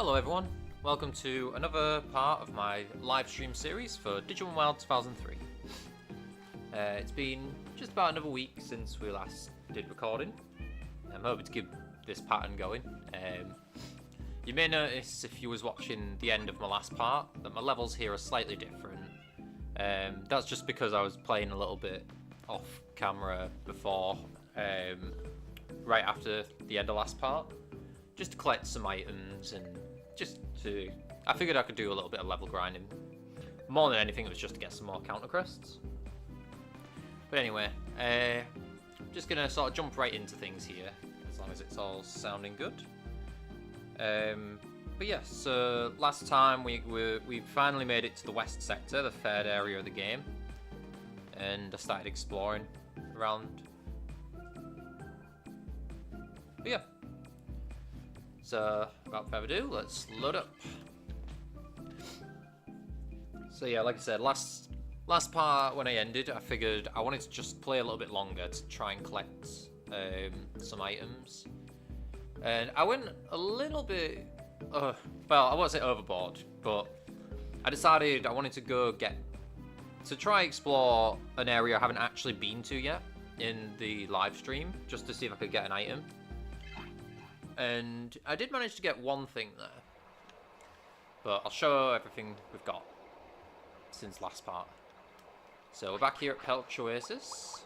Hello everyone, welcome to another part of my live stream series for Digimon World 2003. It's been just about another week since we last did recording. I'm hoping to keep this pattern going. You may notice if you was watching the end of my last part that my levels here are slightly different. That's just because I was playing a little bit off camera before, right after the end of last part, just to collect some items and I figured I could do a little bit of level grinding. More than anything, it was just to get some more counter crests. But anyway, just gonna sort of jump right into things here, as long as it's all sounding good. But yeah, so last time we finally made it to the west sector, the third area of the game, and I started exploring around. But yeah. So, without further ado, let's load up. So yeah, like I said, last part when I ended, I figured I wanted to just play a little bit longer to try and collect some items. And I went a little bit, well, I won't say overboard, but I decided I wanted to try explore an area I haven't actually been to yet in the live stream, just to see if I could get an item. And I did manage to get one thing there, but I'll show everything we've got since last part. So we're back here at Pelch Oasis.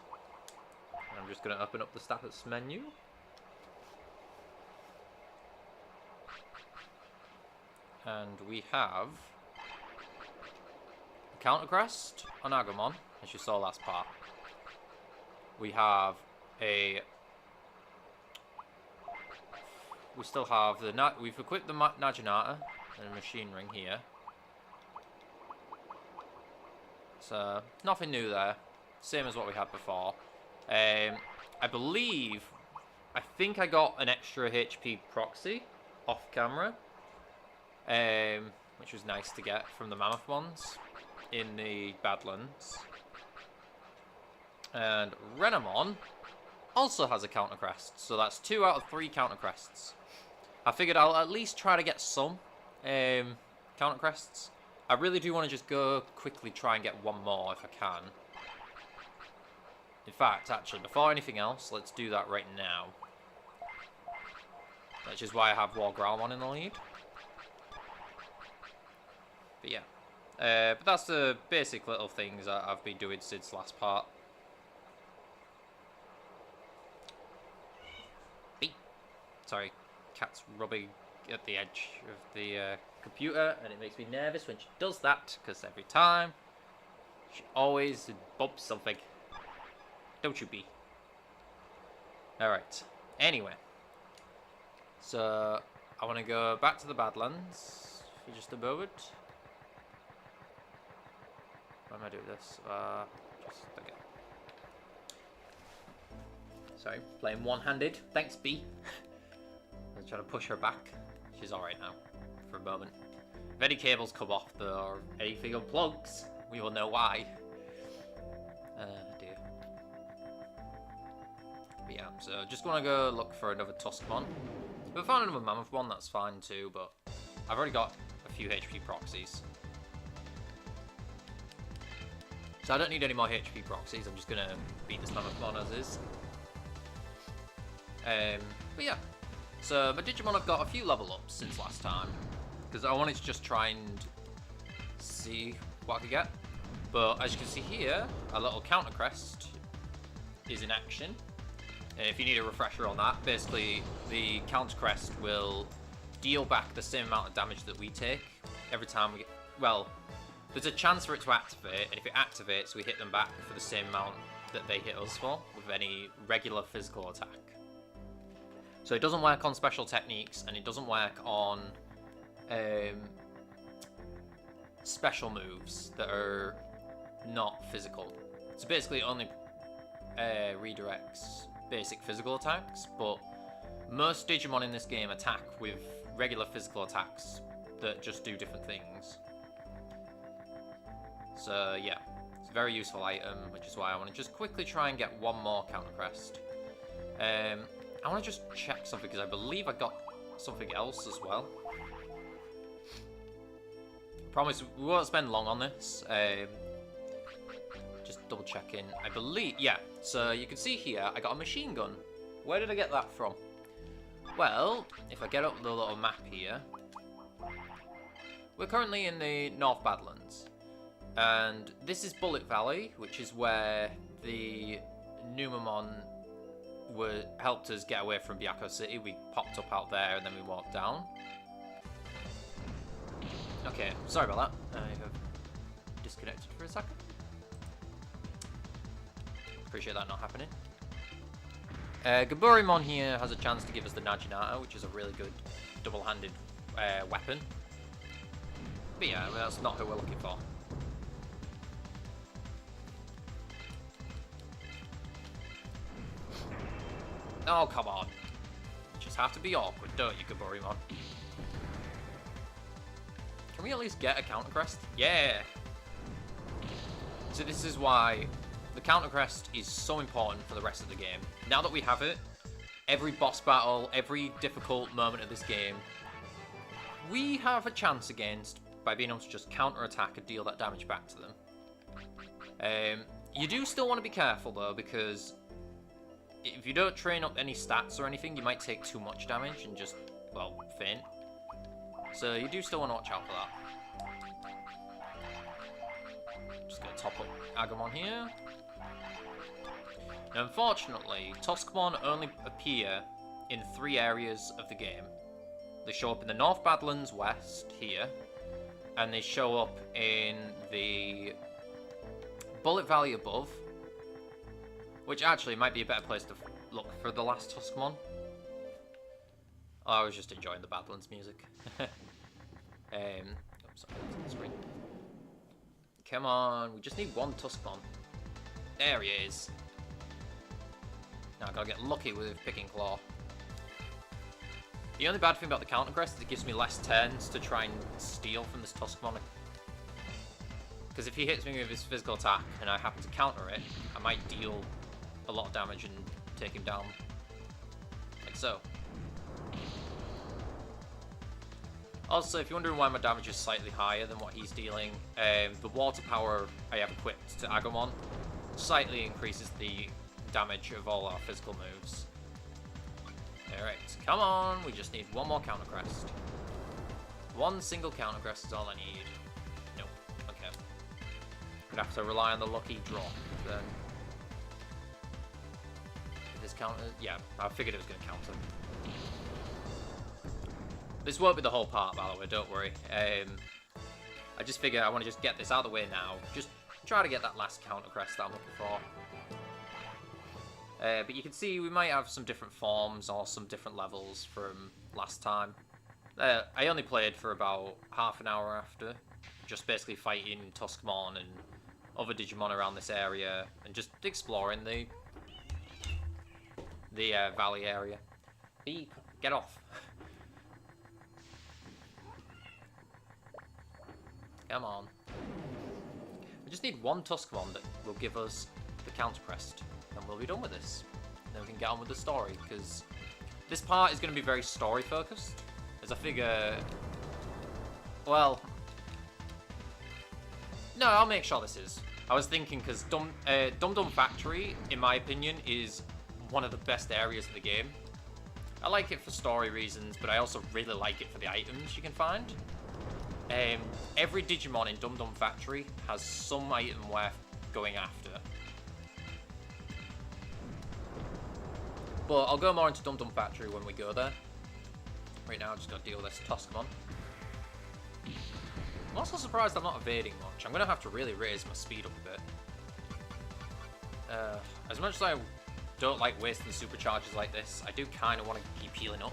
I'm just going to open up the status menu. And we have a counter crest on Agumon, as you saw last part. We have we still have we've equipped the Naginata and a machine ring here. So, nothing new there. Same as what we had before. I think I got an extra HP proxy off camera. Which was nice to get from the Mammoth ones in the Badlands. And Renamon also has a counter crest, so that's 2 out of 3 counter crests. I figured I'll at least try to get some counter crests. I really do want to just go quickly try and get one more if I can. In fact, actually, before anything else, let's do that right now. Which is why I have War Growlmon in the lead. But yeah. But that's the basic little things that I've been doing since last part. Sorry, cat's rubbing at the edge of the computer, and it makes me nervous when she does that, because every time she always bumps something. Don't you be? Alright, anyway. So, I want to go back to the Badlands for just a moment. Why am I doing this? Okay. Sorry, playing one-handed. Thanks, B. I'm trying to push her back. She's alright now, for a moment. If any cables come off, or anything unplugs, we will know why. Dear. But yeah, so just want to go look for another Tuskmon. If I found another Mammoth one, that's fine too, but I've already got a few HP proxies. So I don't need any more HP proxies, I'm just going to beat this Mammoth one as is. But yeah. So my Digimon have got a few level ups since last time, because I wanted to just try and see what I could get. But as you can see here, a little counter crest is in action. And if you need a refresher on that, basically the counter crest will deal back the same amount of damage that we take every time we get, well, there's a chance for it to activate, and if it activates, we hit them back for the same amount that they hit us for with any regular physical attack. So it doesn't work on special techniques, and it doesn't work on special moves that are not physical. So basically it only redirects basic physical attacks, but most Digimon in this game attack with regular physical attacks that just do different things. So yeah, it's a very useful item, which is why I want to just quickly try and get one more counter crest. I want to just check something, because I believe I got something else as well. Promise we won't spend long on this. Just double checking. I believe, yeah. So you can see here, I got a machine gun. Where did I get that from? Well, if I get up the little map here, we're currently in the North Badlands. And this is Bullet Valley, which is where the Numamon helped us get away from Byakko City. We popped up out there and then we walked down. Okay, sorry about that. I have disconnected for a second. Appreciate that not happening. Gaburimon here has a chance to give us the Naginata, which is a really good double-handed weapon. But yeah, that's not who we're looking for. Oh, come on. You just have to be awkward, don't you, Gaburimon? Can we at least get a counter crest? Yeah! So this is why the counter crest is so important for the rest of the game. Now that we have it, every boss battle, every difficult moment of this game, we have a chance against by being able to just counter attack and deal that damage back to them. You do still want to be careful though, because if you don't train up any stats or anything, you might take too much damage and just, well, faint. So you do still want to watch out for that. Just gonna top up Agumon here. Now, unfortunately, Tuskmon only appear in 3 areas of the game. They show up in the North Badlands West, here, and they show up in the Bullet Valley above, which actually might be a better place to look for the last Tuskmon. Oh, I was just enjoying the Badlands music. Sorry, that's screen. Come on, we just need one Tuskmon. There he is. Now I gotta get lucky with Picking Claw. The only bad thing about the counter crest is it gives me less turns to try and steal from this Tuskmon. Because if he hits me with his physical attack and I happen to counter it, I might deal a lot of damage and take him down. Like so. Also, if you're wondering why my damage is slightly higher than what he's dealing, the water power I have equipped to Agumon slightly increases the damage of all our physical moves. Alright, come on, we just need one more counter crest. One single counter crest is all I need. Nope, okay. Gonna have to rely on the lucky draw then. This counter, yeah, I figured it was gonna counter. This won't be the whole part, by the way, don't worry. I just figure I want to just get this out of the way now. Just try to get that last counter crest that I'm looking for. But you can see we might have some different forms or some different levels from last time. I only played for about half an hour after, just basically fighting Tuskmon and other Digimon around this area and just exploring the valley area. Beep, get off. Come on. We just need one Tuskmon that will give us the counter crest, and we'll be done with this. Then we can get on with the story, because this part is going to be very story focused, as I figure, well, no, I'll make sure this is. I was thinking, because Dum Dum Factory, in my opinion, is one of the best areas of the game. I like it for story reasons, but I also really like it for the items you can find. Every Digimon in Dum Dum Factory has some item worth going after. But I'll go more into Dum Dum Factory when we go there. Right now, I just gotta deal with this Tuskmon. I'm also surprised I'm not evading much. I'm gonna have to really raise my speed up a bit. As much as I don't like wasting supercharges like this, I do kind of want to keep healing up.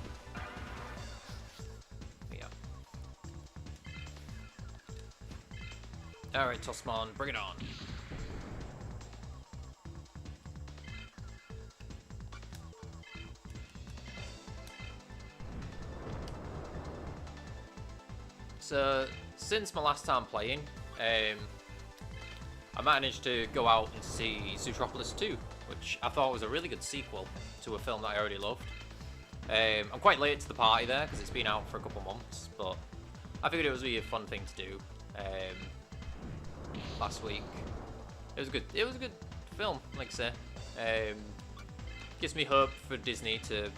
Alright, Tuskmon, bring it on. So, since my last time playing, I managed to go out and see Zootropolis 2, which I thought was a really good sequel to a film that I already loved. I'm quite late to the party there, because it's been out for a couple months, but I figured it would be a fun thing to do. last week. It was good. It was a good film, like I say. Gives me hope for Disney to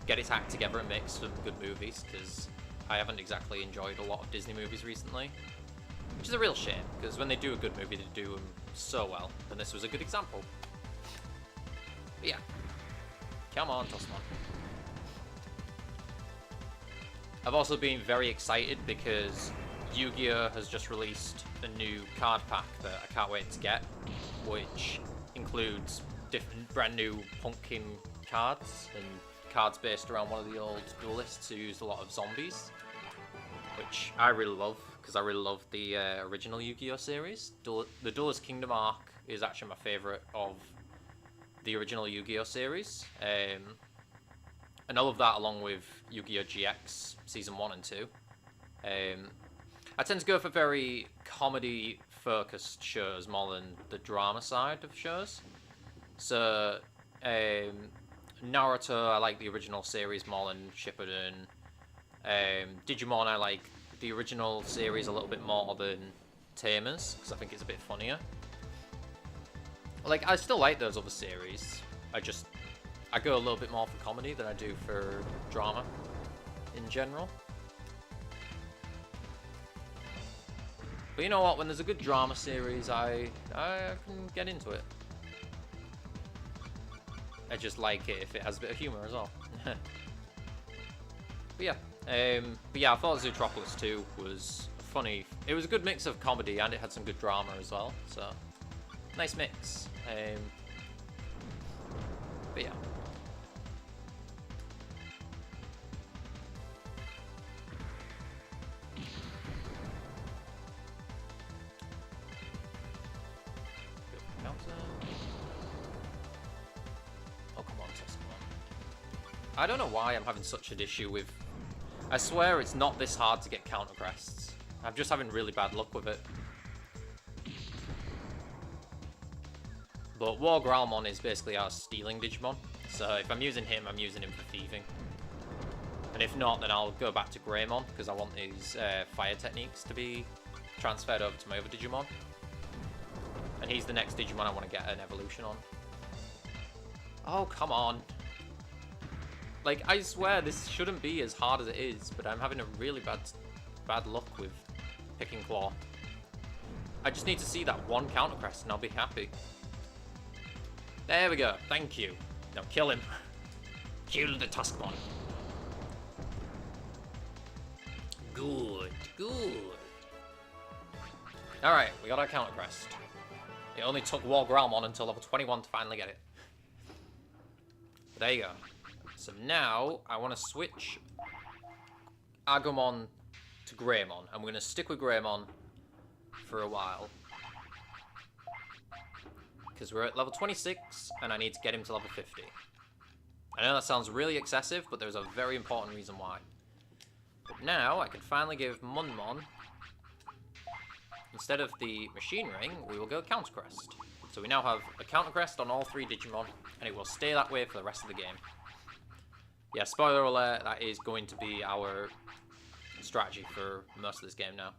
get its act together and make some good movies, because I haven't exactly enjoyed a lot of Disney movies recently, which is a real shame, because when they do a good movie, they do them so well, and this was a good example. But yeah, come on, Tossmon. I've also been very excited because Yu-Gi-Oh! Has just released a new card pack that I can't wait to get, which includes different brand new pumpkin cards and cards based around one of the old duelists who used a lot of zombies, which I really love because I really love the original Yu-Gi-Oh! Series. The Duelist Kingdom arc is actually my favourite of the original Yu-Gi-Oh! Series. And I love that along with Yu-Gi-Oh! GX Season 1 and 2. I tend to go for very comedy-focused shows more than the drama side of shows. So, Naruto, I like the original series more than Shippuden. Digimon, I like the original series a little bit more than Tamers, because I think it's a bit funnier. Like, I still like those other series. I go a little bit more for comedy than I do for drama in general. But you know what? When there's a good drama series, I can get into it. I just like it if it has a bit of humour as well. But yeah, I thought Zootropolis 2 was funny. It was a good mix of comedy and it had some good drama as well. So nice mix. But yeah. I don't know why I'm having such an issue with... I swear it's not this hard to get counter crests. I'm just having really bad luck with it. But War Growlmon is basically our stealing Digimon. So if I'm using him for thieving. And if not, then I'll go back to Greymon, because I want these fire techniques to be transferred over to my other Digimon. And he's the next Digimon I want to get an evolution on. Oh, come on. Like, I swear this shouldn't be as hard as it is, but I'm having a really bad luck with picking Claw. I just need to see that one counter crest and I'll be happy. There we go. Thank you. Now kill him. Kill the Tuskmon. Good. Alright, we got our counter crest. It only took War Growlmon until level 21 to finally get it. There you go. So now, I want to switch Agumon to Greymon. I'm going to stick with Greymon for a while. Because we're at level 26, and I need to get him to level 50. I know that sounds really excessive, but there's a very important reason why. But now, I can finally give Munmon, instead of the Machine Ring, we will go Counter Crest. So we now have a Counter Crest on all 3 Digimon, and it will stay that way for the rest of the game. Yeah, spoiler alert, that is going to be our strategy for most of this game now.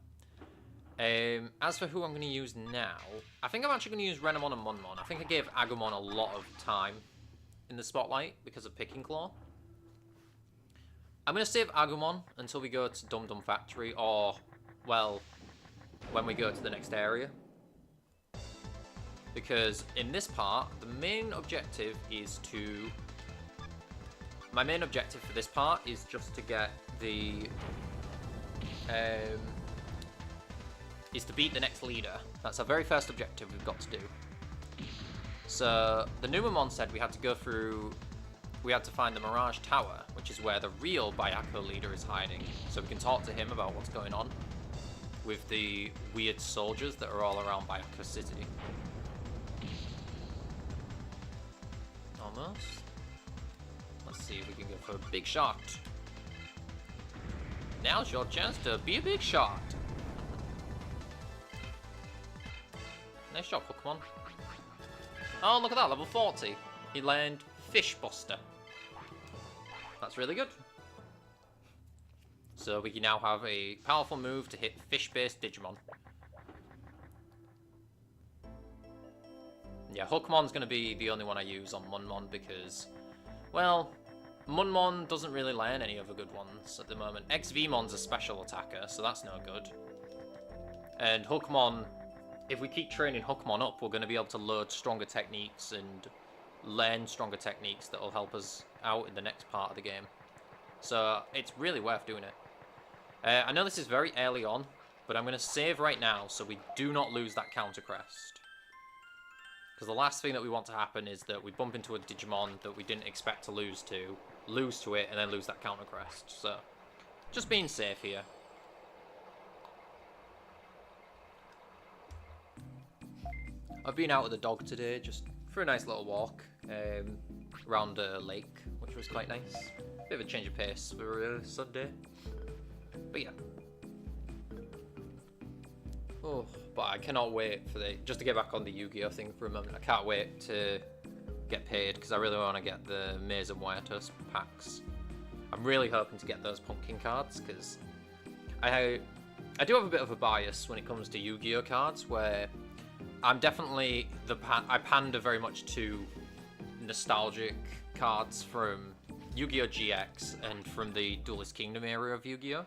As for who I'm going to use now, I think I'm actually going to use Renamon and Munmon. I think I gave Agumon a lot of time in the spotlight because of Picking Claw. I'm going to save Agumon until we go to Dum Dum Factory, or, well, when we go to the next area. Because in this part, the main objective is to... My main objective for this part is just to get the... is to beat the next leader. That's our very first objective we've got to do. So, the Numamon said we had to go through... We had to find the Mirage Tower, which is where the real Byakko leader is hiding. So we can talk to him about what's going on with the weird soldiers that are all around Byakko City. Almost. Let's see if we can go for a big shot. Now's your chance to be a big shot. Nice shot, Pokemon. Oh, look at that, level 40. He learned Fish Buster. That's really good. So we can now have a powerful move to hit fish-based Digimon. Yeah, Hookmon's going to be the only one I use on Munmon because, well, Munmon doesn't really learn any other good ones at the moment. XVmon's a special attacker, so that's no good. And Hookmon, if we keep training Hookmon up, we're going to be able to load stronger techniques and learn stronger techniques that will help us out in the next part of the game. So it's really worth doing it. I know this is very early on, but I'm going to save right now so we do not lose that counter crest. Because the last thing that we want to happen is that we bump into a Digimon that we didn't expect to lose to it, and then lose that counter crest. So, just being safe here. I've been out with the dog today, just for a nice little walk around a lake, which was quite nice. Bit of a change of pace for Sunday. But yeah. Oh, but I cannot wait for just to get back on the Yu-Gi-Oh thing for a moment. I can't wait to get paid because I really want to get the Maze and Muertos packs. I'm really hoping to get those pumpkin cards because I do have a bit of a bias when it comes to Yu-Gi-Oh cards where I'm definitely I pander very much to nostalgic cards from Yu-Gi-Oh GX and from the Duelist Kingdom era of Yu-Gi-Oh.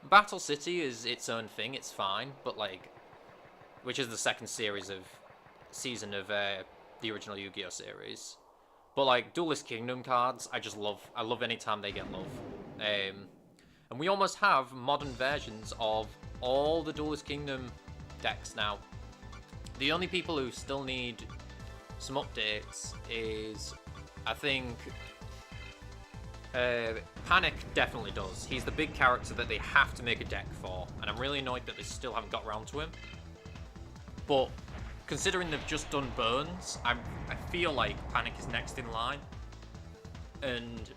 Battle City is its own thing, it's fine, but like, which is the second season of the original Yu-Gi-Oh series. But like, Duelist Kingdom cards, I love any time they get love. And we almost have modern versions of all the Duelist Kingdom decks now. The only people who still need some updates is, I think, Panic definitely does. He's the big character that they have to make a deck for, and I'm really annoyed that they still haven't got around to him. But considering they've just done Burns, I feel like Panic is next in line. And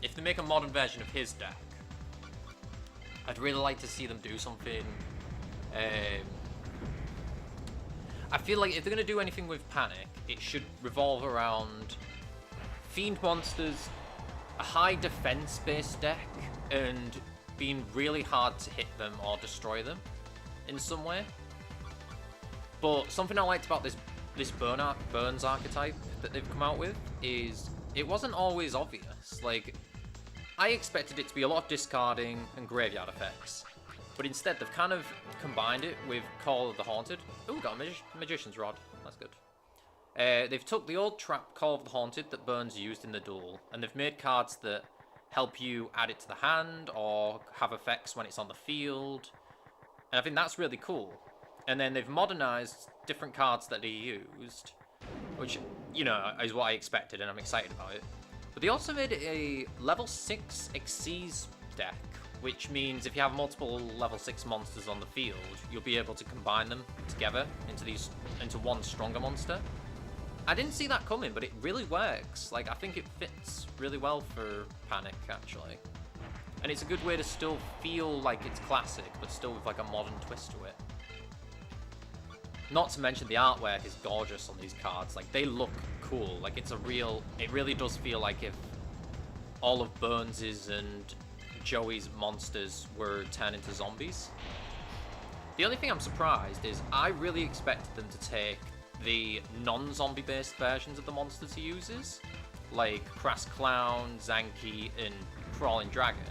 if they make a modern version of his deck, I'd really like to see them do something. I feel like if they're going to do anything with Panic, it should revolve around Fiend monsters, a high defense-based deck, and being really hard to hit them or destroy them in some way. But something I liked about this Burns archetype that they've come out with is it wasn't always obvious. Like, I expected it to be a lot of discarding and graveyard effects, but instead they've kind of combined it with Call of the Haunted. Ooh, got a Magician's Rod. That's good. They've took the old trap Call of the Haunted that Burns used in the duel, and they've made cards that help you add it to the hand or have effects when it's on the field. And I think that's really cool. And then they've modernized different cards that they used, which, you know, is what I expected, and I'm excited about it. But they also made it a level 6 Xyz deck, which means if you have multiple level 6 monsters on the field, you'll be able to combine them together into one stronger monster. I didn't see that coming, but it really works. Like, I think it fits really well for Panic, actually. And it's a good way to still feel like it's classic, but still with like a modern twist to it. Not to mention the artwork is gorgeous on these cards. Like, they look cool. Like, it really does feel like if all of Burns's and Joey's monsters were turned into zombies. The only thing I'm surprised is I really expected them to take the non-zombie based versions of the monsters he uses, like Crass Clown, Zanki, and Crawling Dragon,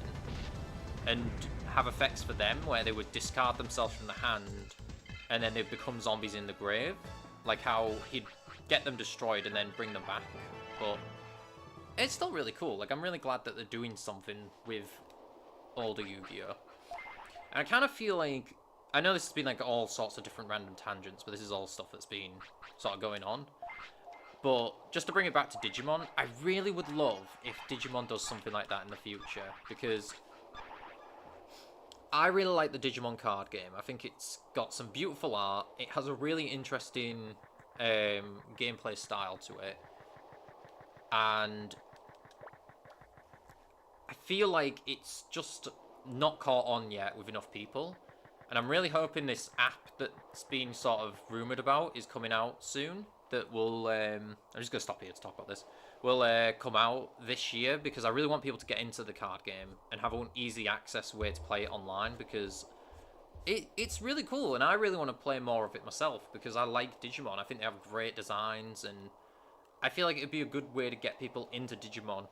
and have effects for them where they would discard themselves from the hand and then they'd become zombies in the grave, like how he'd get them destroyed and then bring them back. But it's still really cool. Like, I'm really glad that they're doing something with older Yu-Gi-Oh! And I kind of feel like, I know this has been like all sorts of different random tangents, but this is all stuff that's been sort of going on. But just to bring it back to Digimon, I really would love if Digimon does something like that in the future, because I really like the Digimon card game. I think it's got some beautiful art. It has a really interesting gameplay style to it. And I feel like it's just not caught on yet with enough people. And I'm really hoping this app that's been sort of rumoured about is coming out soon. That will, I'm just going to stop here to talk about this. Will come out this year, because I really want people to get into the card game and have an easy access way to play it online, because It's really cool, and I really want to play more of it myself because I like Digimon. I think they have great designs, and I feel like it'd be a good way to get people into Digimon.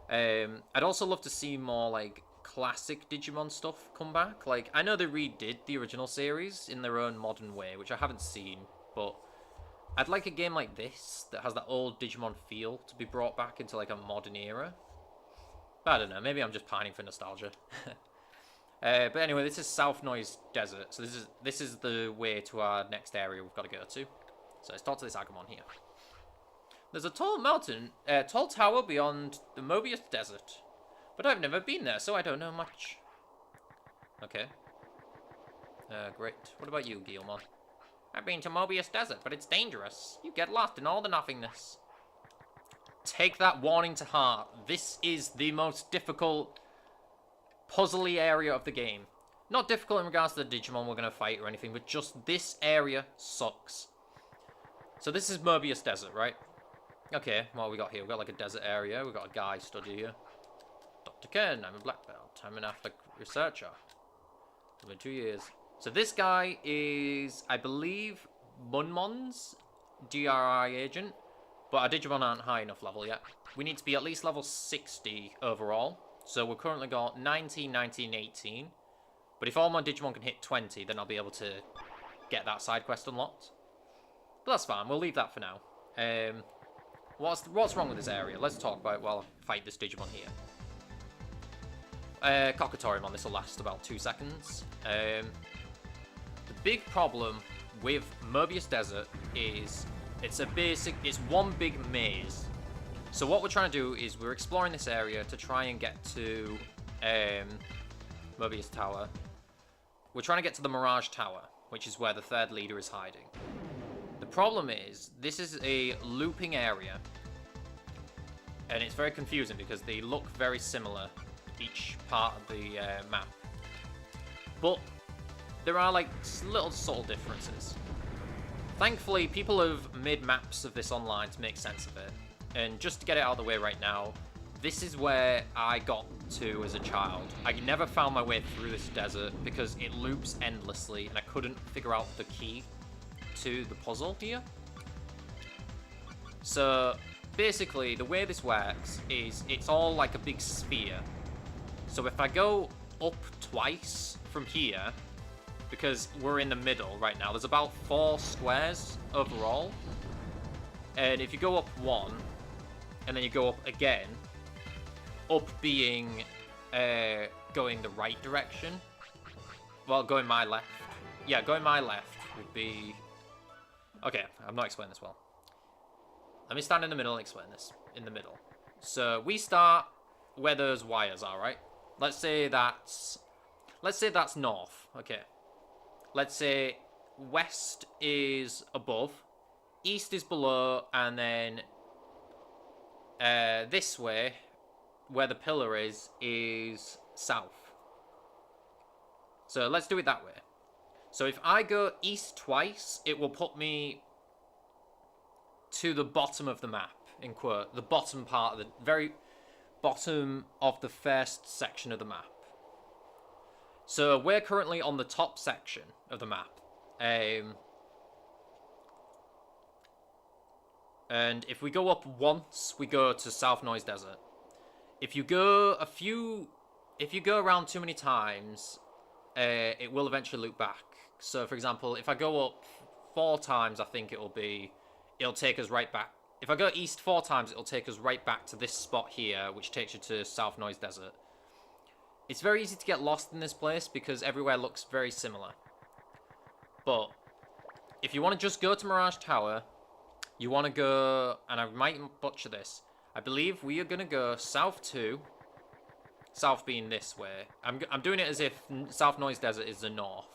I'd also love to see more like classic Digimon stuff come back. Like, I know they redid the original series in their own modern way, which I haven't seen, but I'd like a game like this that has that old Digimon feel to be brought back into like a modern era. But I don't know, maybe I'm just pining for nostalgia. But anyway, this is South Noise Desert, so this is the way to our next area we've got to go to. So let's talk to this Agumon here. There's a tall tall tower beyond the Mobius Desert, but I've never been there, so I don't know much. Okay. Great. What about you, Guilmon? I've been to Mobius Desert, but it's dangerous. You get lost in all the nothingness. Take that warning to heart. This is the most difficult, puzzly area of the game. Not difficult in regards to the Digimon we're going to fight or anything, but just this area sucks. So this is Mobius Desert, right? Okay, what have we got here? We've got like a desert area. We've got a guy study here. Dr. Ken, I'm a black belt. I'm an Affleck researcher. It's been 2 years. So this guy is, I believe, Munmon's DRI agent, but our Digimon aren't high enough level yet. We need to be at least level 60 overall. So we've currently got 19, 19, 18. But if all my Digimon can hit 20, then I'll be able to get that side quest unlocked. But that's fine. We'll leave that for now. What's wrong with this area? Let's talk about it while I fight this Digimon here. Cockatorimon, this will last about 2 seconds. The big problem with Mobius Desert is it's one big maze. So what we're trying to do is we're exploring this area to try and get to Mobius Tower. We're trying to get to the Mirage Tower, which is where the third leader is hiding. The problem is this is a looping area, and it's very confusing because they look very similar, each part of the map. But there are like little subtle differences. Thankfully, people have made maps of this online to make sense of it. And just to get it out of the way right now, this is where I got to as a child. I never found my way through this desert because it loops endlessly and I couldn't figure out the key to the puzzle here. So basically, the way this works is it's all like a big sphere. So if I go up twice from here, because we're in the middle right now, there's about 4 squares overall. And if you go up 1, and then you go up again, up being going the right direction. Well, going my left. Yeah, going my left would be... Okay, I'm not explaining this well. Let me stand in the middle and explain this. In the middle. So we start where those wires are, right? Let's say that's north. Okay. Let's say west is above, east is below, and then this way, where the pillar is south. So let's do it that way. So if I go east twice, it will put me to the bottom of the map, in quote, the bottom part of the very bottom of the first section of the map. So we're currently on the top section of the map. And if we go up once, we go to South Noise Desert. If you go around too many times, it will eventually loop back. So for example, if I go up 4 times, I think it'll take us right back. If I go east 4 times, it'll take us right back to this spot here, which takes you to South Noise Desert. It's very easy to get lost in this place because everywhere looks very similar. But if you want to just go to Mirage Tower, you want to go, and I might butcher this, I believe we are going to go south 2, south being this way. I'm doing it as if South Noise Desert is the north.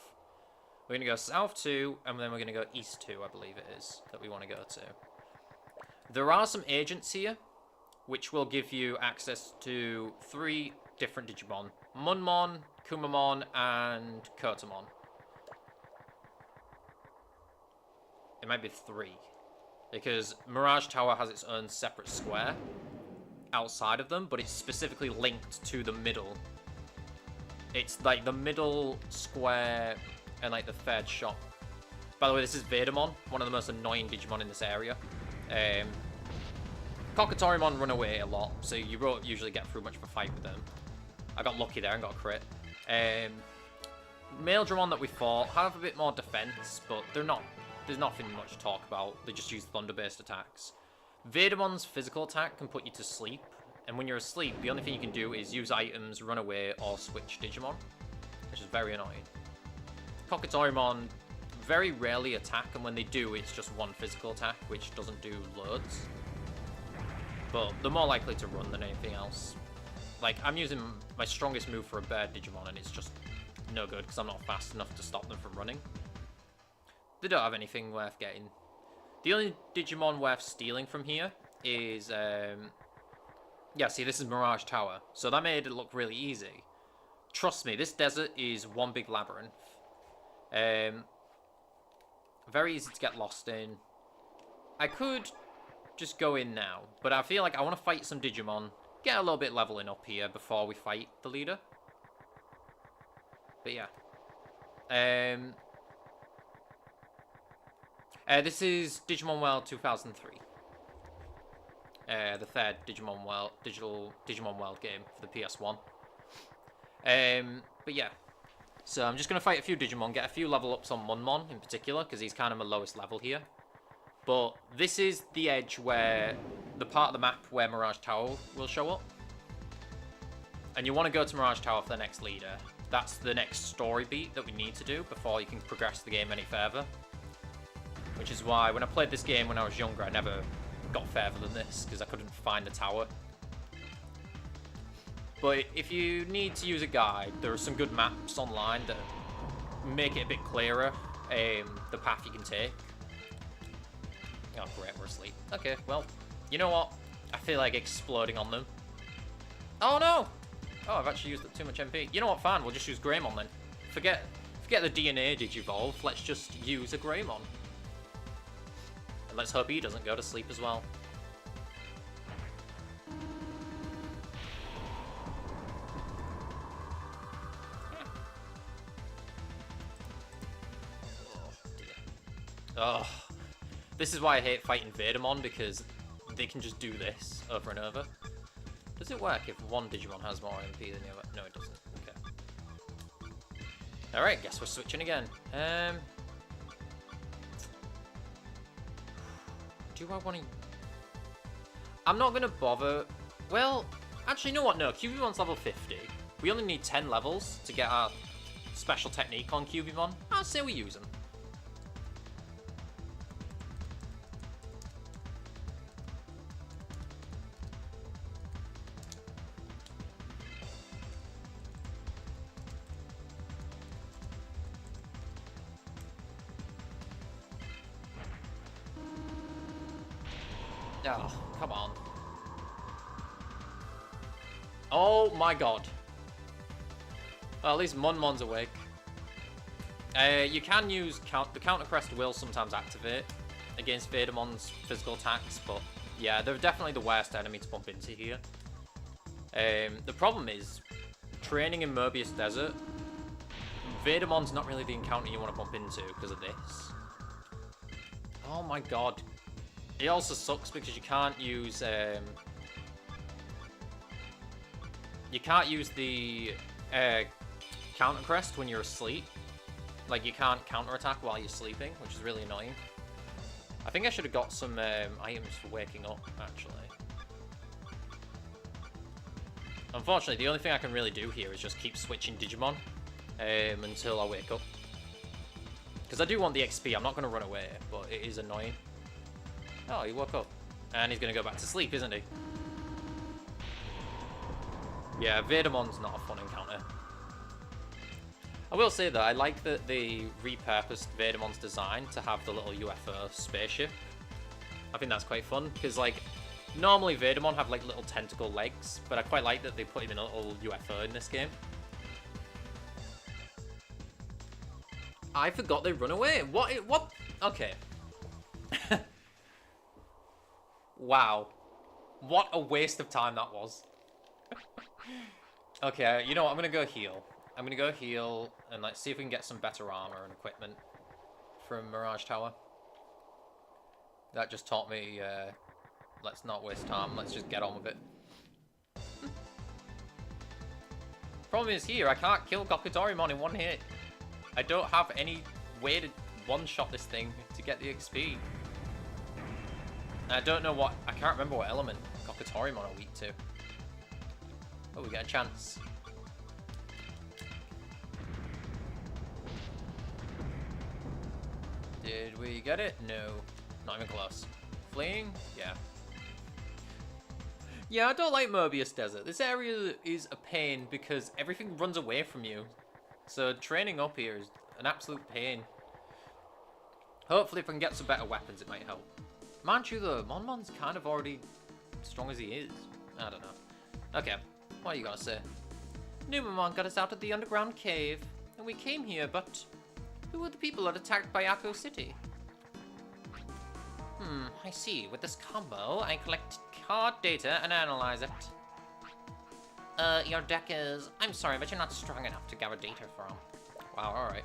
We're going to go south 2, and then we're going to go east 2, I believe it is, that we want to go to. There are some agents here, which will give you access to 3 different Digimon. Munmon, Kumamon, and Kotamon. It might be 3. Because Mirage Tower has its own separate square outside of them, but it's specifically linked to the middle It's like the middle square and like the third shop. By the way, this is Vedamon, one of the most annoying Digimon in this area. Kokatorimon run away a lot, so you won't usually get through much of a fight with them. I got lucky there and got a crit. Maildramon that we fought have a bit more defense, but there's nothing much to talk about. They just use thunder-based attacks. Vedamon's physical attack can put you to sleep, and when you're asleep, the only thing you can do is use items, run away, or switch Digimon, which is very annoying. Kokatorimon very rarely attack, and when they do, it's just one physical attack, which doesn't do loads. But they're more likely to run than anything else. Like, I'm using my strongest move for a bear Digimon, and it's just no good, because I'm not fast enough to stop them from running. They don't have anything worth getting. The only Digimon worth stealing from here is, yeah, see, this is Mirage Tower. So that made it look really easy. Trust me, this desert is one big labyrinth. Very easy to get lost in. I could just go in now, but I feel like I want to fight some Digimon, get a little bit leveling up here before we fight the leader. But yeah. This is Digimon World 2003. The third Digimon World, Digimon World game for the PS1. But yeah. So I'm just going to fight a few Digimon, get a few level ups on Munmon in particular, because he's kind of my lowest level here. But this is the edge where, the part of the map where Mirage Tower will show up. And you want to go to Mirage Tower for the next leader. That's the next story beat that we need to do before you can progress the game any further. Which is why when I played this game when I was younger, I never got further than this, because I couldn't find the tower. But if you need to use a guide, there are some good maps online that make it a bit clearer, the path you can take. Oh great, we're asleep. Okay, well, you know what? I feel like exploding on them. Oh no! Oh, I've actually used up too much MP. You know what, fine, we'll just use Greymon then. Forget the DNA Digivolve, let's just use a Greymon. And let's hope he doesn't go to sleep as well. Oh, this is why I hate fighting Vedamon, because they can just do this over and over. Does it work if one Digimon has more MP than the other? No, it doesn't. Okay. Alright, guess we're switching again. Do I want to... I'm not going to bother... Well, actually, you know what? No, Cubimon's level 50. We only need 10 levels to get our special technique on Cubimon. I'll say we use them. Oh, come on. Oh my god. Well, at least Munmon's awake. You can use... The Counter Crest will sometimes activate against Vedamon's physical attacks, but yeah, they're definitely the worst enemy to bump into here. The problem is, training in Mobius Desert, Vedamon's not really the encounter you want to bump into because of this. Oh my god. It also sucks because you can't use the Counter Crest when you're asleep. Like, you can't counterattack while you're sleeping, which is really annoying. I think I should have got some items for waking up, actually. Unfortunately, the only thing I can really do here is just keep switching Digimon until I wake up. Because I do want the XP, I'm not going to run away, but it is annoying. Oh, he woke up. And he's going to go back to sleep, isn't he? Yeah, Vedamon's not a fun encounter. I will say, though, I like that they repurposed Vedamon's design to have the little UFO spaceship. I think that's quite fun, because, like, normally Vedamon have, like, little tentacle legs, but I quite like that they put him in a little UFO in this game. I forgot they run away. What? Okay. Wow. What a waste of time that was. Okay, you know what? I'm going to go heal. I'm gonna go heal and like see if we can get some better armor and equipment from Mirage Tower. That just taught me, let's not waste time, let's just get on with it. Problem is here, I can't kill Gokutorimon in one hit. I don't have any way to one-shot this thing to get the XP. And I don't know what, I can't remember what element Gokutorimon are weak to. Oh, we get a chance. Did we get it? No. Not even close. Fleeing? Yeah. Yeah, I don't like Mobius Desert. This area is a pain because everything runs away from you. So training up here is an absolute pain. Hopefully if I can get some better weapons it might help. Mind you though, Monmon's kind of already strong as he is. I don't know. Okay, what are you gonna say? Numamon got us out of the underground cave, and we came here, but who were the people that attacked Byakko City? I see. With this combo, I collect card data and analyze it. Your deck is... I'm sorry, but you're not strong enough to gather data from. Wow, alright.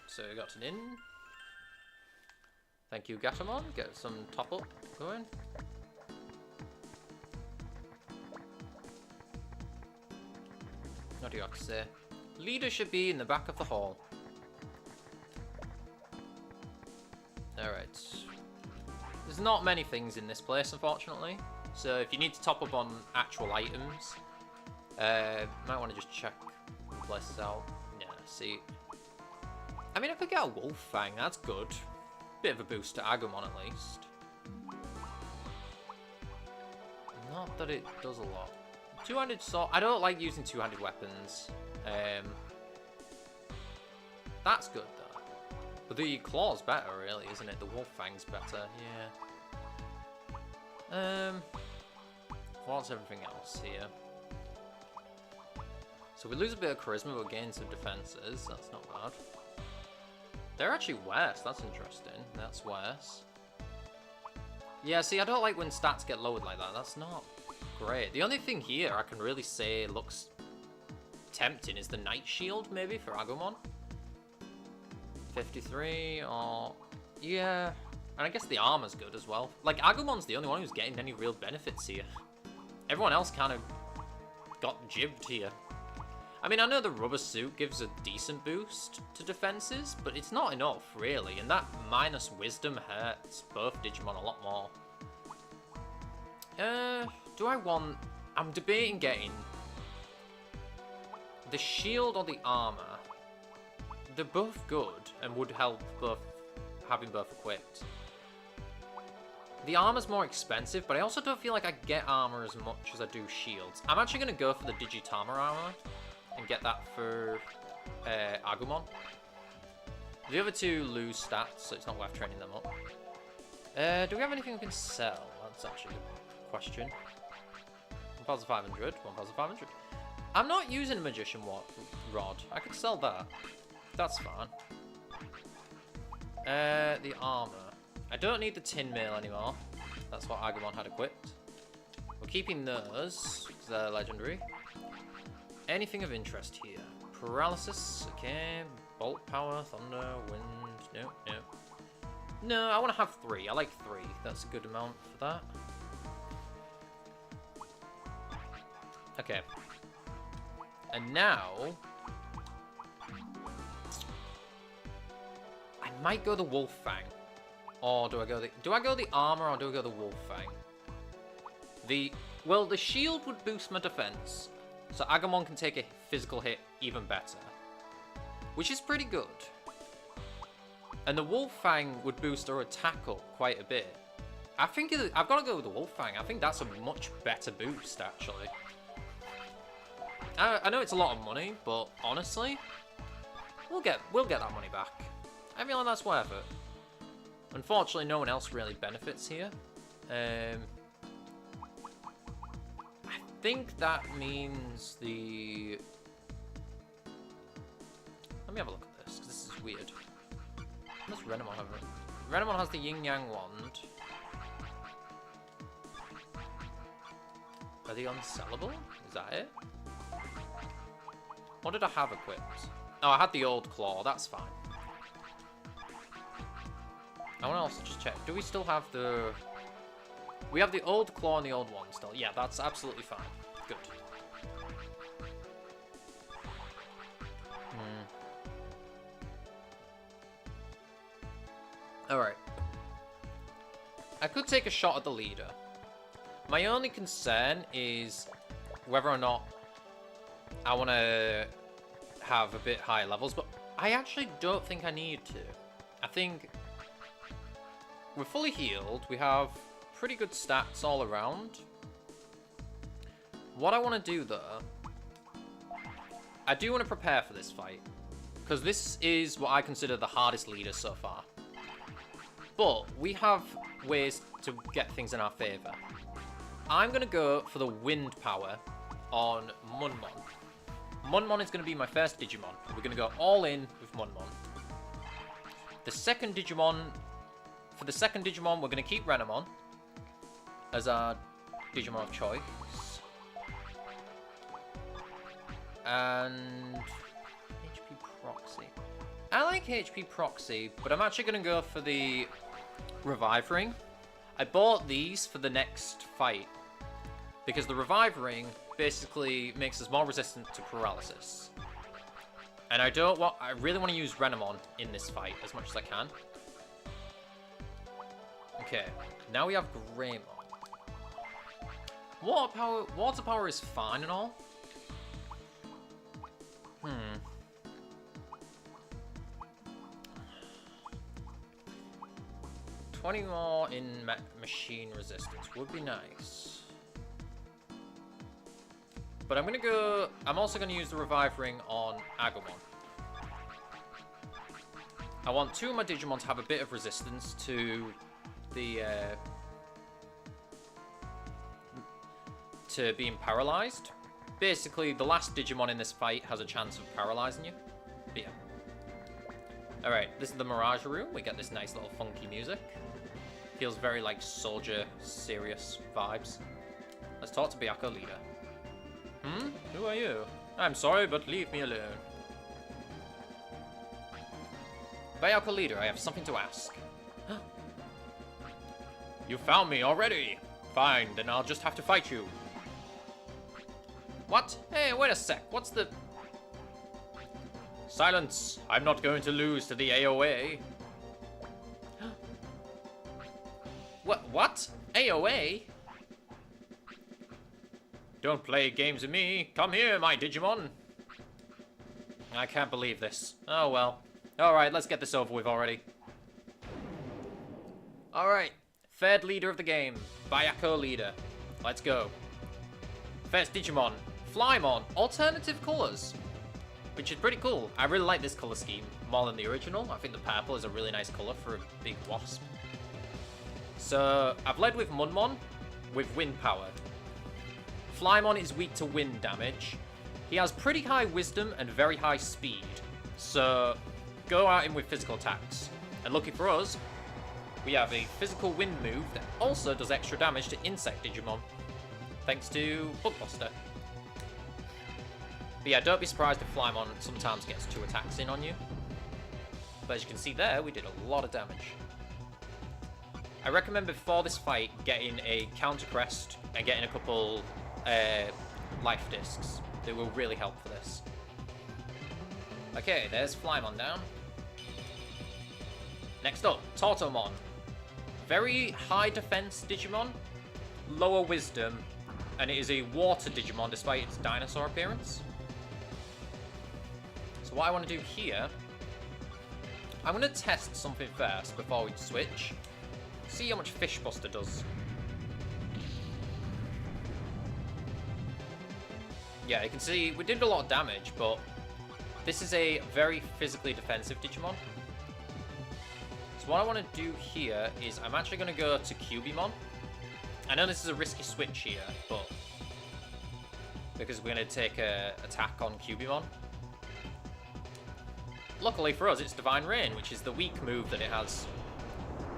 So we got an in. Thank you, Gatomon. Get some top up going. What do you have to say? Leader should be in the back of the hall. Alright. There's not many things in this place, unfortunately. So if you need to top up on actual items, might want to just check places out. Yeah, see. I mean, I could get a Wolf Fang, that's good. Bit of a boost to Agumon at least. Not that it does a lot. Two-handed sword. I don't like using two-handed weapons. That's good though. But the claw's better, really, isn't it? The Wolf Fang's better. Yeah. What's everything else here? So we lose a bit of charisma, but gain some defenses. That's not bad. They're actually worse. That's interesting. That's worse. Yeah, see, I don't like when stats get lowered like that. That's not great. The only thing here I can really say looks tempting is the Night Shield, maybe, for Agumon. 53, or... Yeah. And I guess the armor's good as well. Like, Agumon's the only one who's getting any real benefits here. Everyone else kind of got jibbed here. I mean, I know the rubber suit gives a decent boost to defenses, but it's not enough, really. And that minus wisdom hurts both Digimon a lot more. Do I want... I'm debating getting the shield or the armor. They're both good and would help both having both equipped. The armor's more expensive, but I also don't feel like I get armor as much as I do shields. I'm actually going to go for the Digitama armor and get that for Agumon. The other two lose stats, so it's not worth training them up. Do we have anything we can sell? That's actually a question. 1,500, 1,500. I'm not using a Magician Rod. I could sell that. That's fine. The armor. I don't need the Tin Mail anymore. That's what Agumon had equipped. We're keeping those, because they're legendary. Anything of interest here? Paralysis, okay. Bolt Power, Thunder, Wind, no, no. No, I want to have 3. I like 3. That's a good amount for that. Okay. And now... I might go the Wolf Fang. Or do I go the armor or do I go the Wolf Fang? Well, the shield would boost my defense. So Agumon can take a physical hit even better. Which is pretty good. And the Wolf Fang would boost her attack up quite a bit. I think I've got to go with the Wolf Fang. I think that's a much better boost, actually. I know it's a lot of money, but honestly, we'll get that money back. I feel like that's worth it. Unfortunately, no one else really benefits here. I think that means the... Let me have a look at this, because this is weird. What does Renamon have? Renamon has the Yin Yang Wand. Are they unsellable? Is that it? What did I have equipped? Oh, I had the old claw. That's fine. I want to also just check. Do we still have the... We have the old claw and the old one still. Yeah, that's absolutely fine. Good. Alright. I could take a shot at the leader. My only concern is whether or not I want to have a bit higher levels, but I actually don't think I need to. I think we're fully healed. We have pretty good stats all around. What I want to do, though, I do want to prepare for this fight, because this is what I consider the hardest leader so far. But we have ways to get things in our favour. I'm going to go for the wind power on Munmon. Munmon is going to be my first Digimon. We're going to go all in with Munmon. The second Digimon... For the second Digimon, we're going to keep Renamon as our Digimon of choice. And... HP Proxy. I like HP Proxy, but I'm actually going to go for the Revive Ring. I bought these for the next fight, because the Revive Ring basically makes us more resistant to paralysis. And I really want to use Renamon in this fight as much as I can. Okay, now we have Greymon. Water power is fine and all. 20 more in machine resistance would be nice. But I'm also gonna use the Revive Ring on Agumon. I want two of my Digimon to have a bit of resistance to the to being paralyzed. Basically, the last Digimon in this fight has a chance of paralyzing you. But yeah. Alright, this is the Mirage Room. We get this nice little funky music. Feels very like soldier, serious vibes. Let's talk to Byakko Leader. Who are you? I'm sorry, but leave me alone. Byakko Leader, I have something to ask. You found me already. Fine, then I'll just have to fight you. What? Hey, wait a sec. What's the... Silence. I'm not going to lose to the AOA. What? AOA? Don't play games with me. Come here, my Digimon. I can't believe this. Oh, well. Alright, let's get this over with already. Alright. Third leader of the game. Byakko Leader. Let's go. First Digimon. Flymon. Alternative colours. Which is pretty cool. I really like this colour scheme more than the original. I think the purple is a really nice colour for a big wasp. So, I've led with Munmon with wind power. Flymon is weak to wind damage. He has pretty high wisdom and very high speed. So, go at him with physical attacks. And lucky for us, we have a physical wind move that also does extra damage to insect Digimon. Thanks to Bugbuster. But yeah, don't be surprised if Flymon sometimes gets 2 attacks in on you. But as you can see there, we did a lot of damage. I recommend before this fight getting a counter crest and getting a couple life discs. They will really help for this. Okay, there's Flymon down. Next up, Tortomon. Very high defense Digimon, lower wisdom, and it is a water Digimon despite its dinosaur appearance. So what I want to do here, I'm going to test something first before we switch. See how much Fish Buster does. Yeah, you can see we did a lot of damage, but this is a very physically defensive Digimon. So what I want to do here is I'm actually going to go to Cubimon. I know this is a risky switch here, but because we're going to take an attack on Cubimon. Luckily for us, it's Divine Rain, which is the weak move that it has.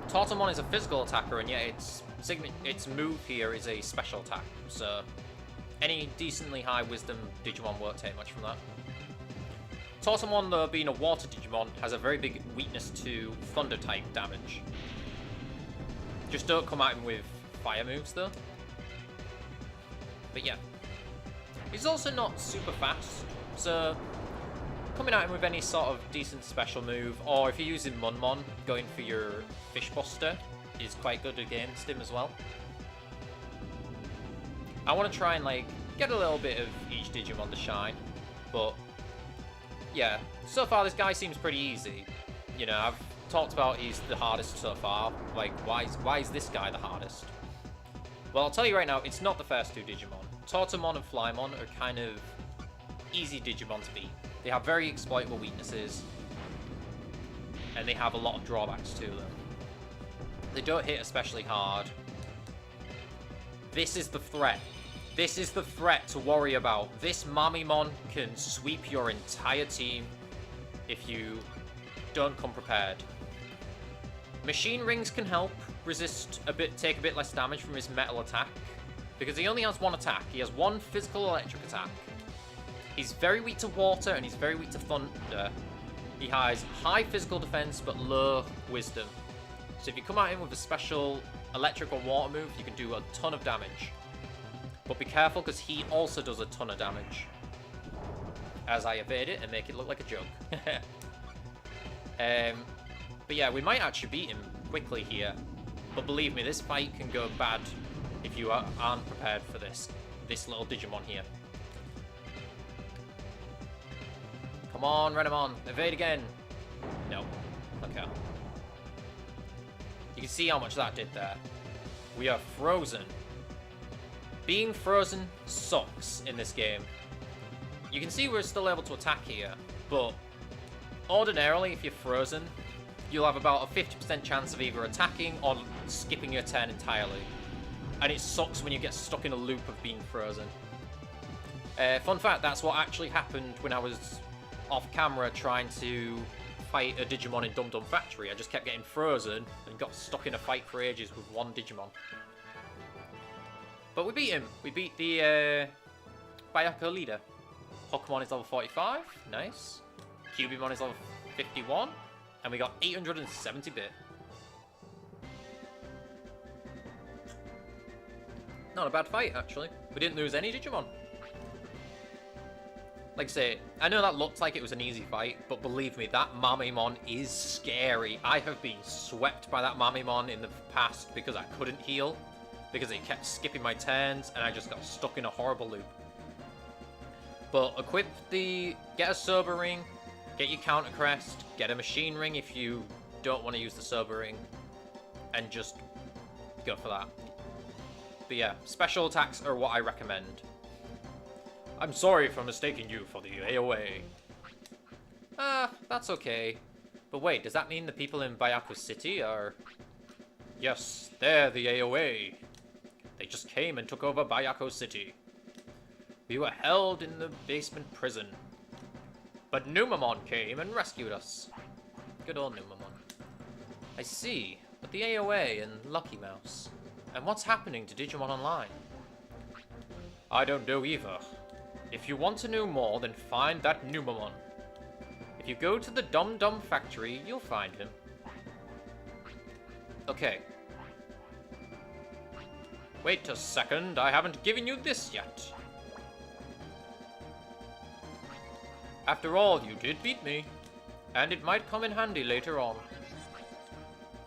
Tortomon is a physical attacker, and yet its move here is a special attack. So any decently high wisdom Digimon won't take much from that. Tortamon, though, being a water Digimon, has a very big weakness to thunder type damage. Just don't come at him with fire moves, though. But yeah. He's also not super fast, so coming at him with any sort of decent special move, or if you're using Munmon, going for your Fish Buster is quite good against him as well. I want to try and, like, get a little bit of each Digimon to shine, but yeah, so far this guy seems pretty easy. You know, I've talked about he's the hardest so far. Like, why is this guy the hardest? Well, I'll tell you right now, it's not the first two Digimon. Tortamon and Flymon are kind of easy Digimon to beat. They have very exploitable weaknesses, and they have a lot of drawbacks to them. They don't hit especially hard. This is the threat. This is the threat to worry about. This Mamimon can sweep your entire team if you don't come prepared. Machine Rings can help resist a bit, take a bit less damage from his metal attack, because he only has one attack. He has one physical electric attack. He's very weak to water and he's very weak to thunder. He has high physical defense but low wisdom. So if you come at him with a special electric or water move, you can do a ton of damage. But be careful, because he also does a ton of damage. As I evade it and make it look like a joke. But yeah, we might actually beat him quickly here. But believe me, this fight can go bad if you aren't prepared for this little Digimon here. Come on, Renamon, evade again. No. Okay. You can see how much that did there. We are frozen. Being frozen sucks in this game. You can see we're still able to attack here, but ordinarily, if you're frozen, you'll have about a 50% chance of either attacking or skipping your turn entirely. And it sucks when you get stuck in a loop of being frozen. Fun fact, that's what actually happened when I was off camera trying to fight a Digimon in Dum Dum Factory. I just kept getting frozen and got stuck in a fight for ages with one Digimon. But we beat him. We beat the Byakko leader. Pokemon is level 45. Nice. Cubimon is level 51. And we got 870 bit. Not a bad fight, actually. We didn't lose any Digimon. Like I say, I know that looked like it was an easy fight, but believe me, that Mamimon is scary. I have been swept by that Mamimon in the past because I couldn't heal, because it kept skipping my turns, and I just got stuck in a horrible loop. But equip get a Sober Ring, get your Counter Crest, get a Machine Ring if you don't want to use the Sober Ring, and just go for that. But yeah, special attacks are what I recommend. I'm sorry for mistaking you for the AOA. That's okay. But wait, does that mean the people in Byakko City are... Yes, they're the AOA. They just came and took over Byakko City. We were held in the basement prison. But Numamon came and rescued us. Good old Numamon. I see, but the AOA and Lucky Mouse. And what's happening to Digimon Online? I don't know either. If you want to know more, then find that Numamon. If you go to the Dum Dum Factory, you'll find him. Okay. Wait a second, I haven't given you this yet. After all, you did beat me. And it might come in handy later on.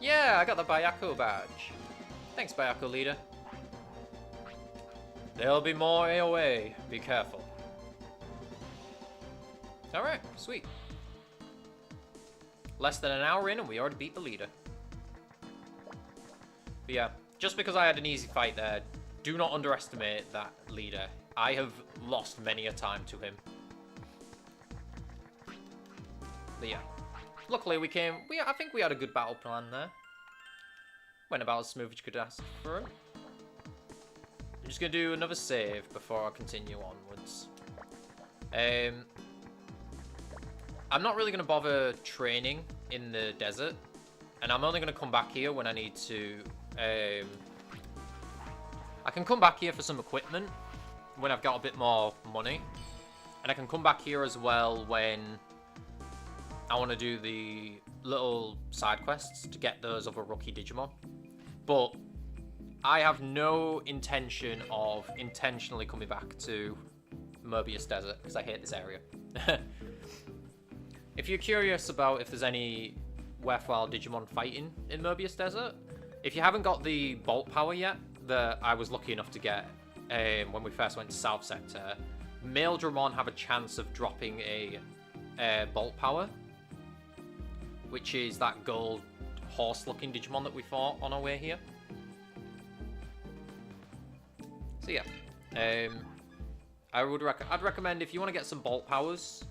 Yeah, I got the Byakko badge. Thanks, Byakko leader. There'll be more AOA. Be careful. Alright, sweet. Less than an hour in and we already beat the leader. But yeah, just because I had an easy fight there, do not underestimate that leader. I have lost many a time to him. But yeah, luckily I think we had a good battle plan there. Went about as smooth as you could ask for it. I'm just going to do another save before I continue onwards. I'm not really going to bother training in the desert. And I'm only going to come back here when I need to... I can come back here for some equipment when I've got a bit more money. And I can come back here as well when I want to do the little side quests to get those other rookie Digimon. But I have no intention of intentionally coming back to Mobius Desert because I hate this area. If you're curious about if there's any worthwhile Digimon fighting in Mobius Desert, if you haven't got the Bolt Power yet, that I was lucky enough to get when we first went to South Sector, male Dramon have a chance of dropping a Bolt Power, which is that gold horse-looking Digimon that we fought on our way here. So yeah, I'd recommend if you want to get some Bolt Powers.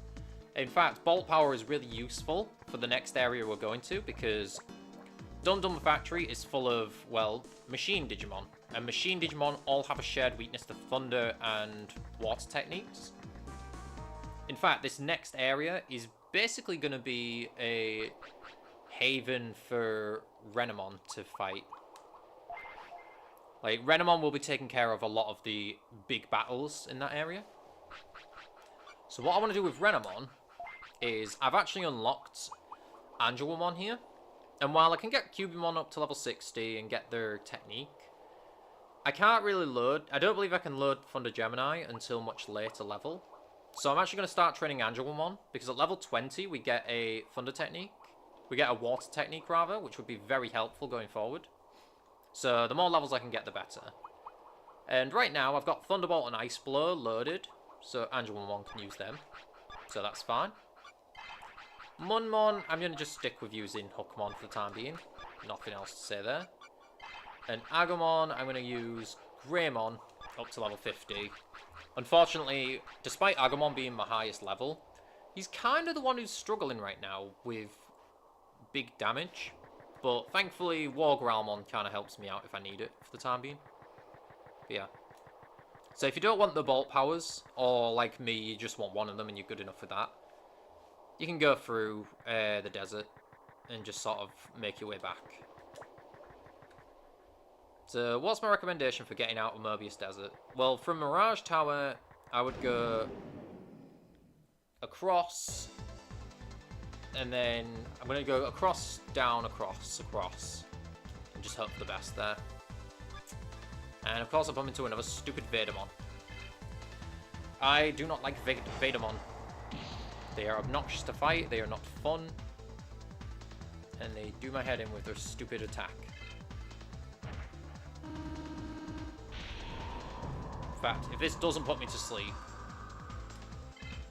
In fact, Bolt Power is really useful for the next area we're going to, because Dum Dum Factory is full of, well, machine Digimon. And machine Digimon all have a shared weakness to thunder and water techniques. In fact, this next area is basically going to be a haven for Renamon to fight. Like, Renamon will be taking care of a lot of the big battles in that area. So what I want to do with Renamon is I've actually unlocked Angelwomon here. And while I can get Cubimon up to level 60 and get their technique, I can't really load. I don't believe I can load Thunder Gemini until much later level. So I'm actually going to start training Angelwomon, because at level 20 we get a Thunder technique. We get a Water technique, rather, which would be very helpful going forward. So the more levels I can get, the better. And right now I've got Thunderbolt and Ice Blow loaded, so Angelwomon can use them. So that's fine. Munmon, I'm going to just stick with using Hookmon for the time being. Nothing else to say there. And Agumon, I'm going to use Greymon up to level 50. Unfortunately, despite Agumon being my highest level, he's kind of the one who's struggling right now with big damage. But thankfully, Wargrowlmon kind of helps me out if I need it for the time being. But yeah. So if you don't want the Bolt Powers, or like me, you just want one of them and you're good enough with that, you can go through the desert and just sort of make your way back. So what's my recommendation for getting out of Mobius Desert? Well, from Mirage Tower, I would go across, and then I'm going to go across, down, across, and just hope for the best there. And of course I bump into another stupid Vedamon. I do not like Vedamon. They are obnoxious to fight, they are not fun, and they do my head in with their stupid attack. In fact, if this doesn't put me to sleep...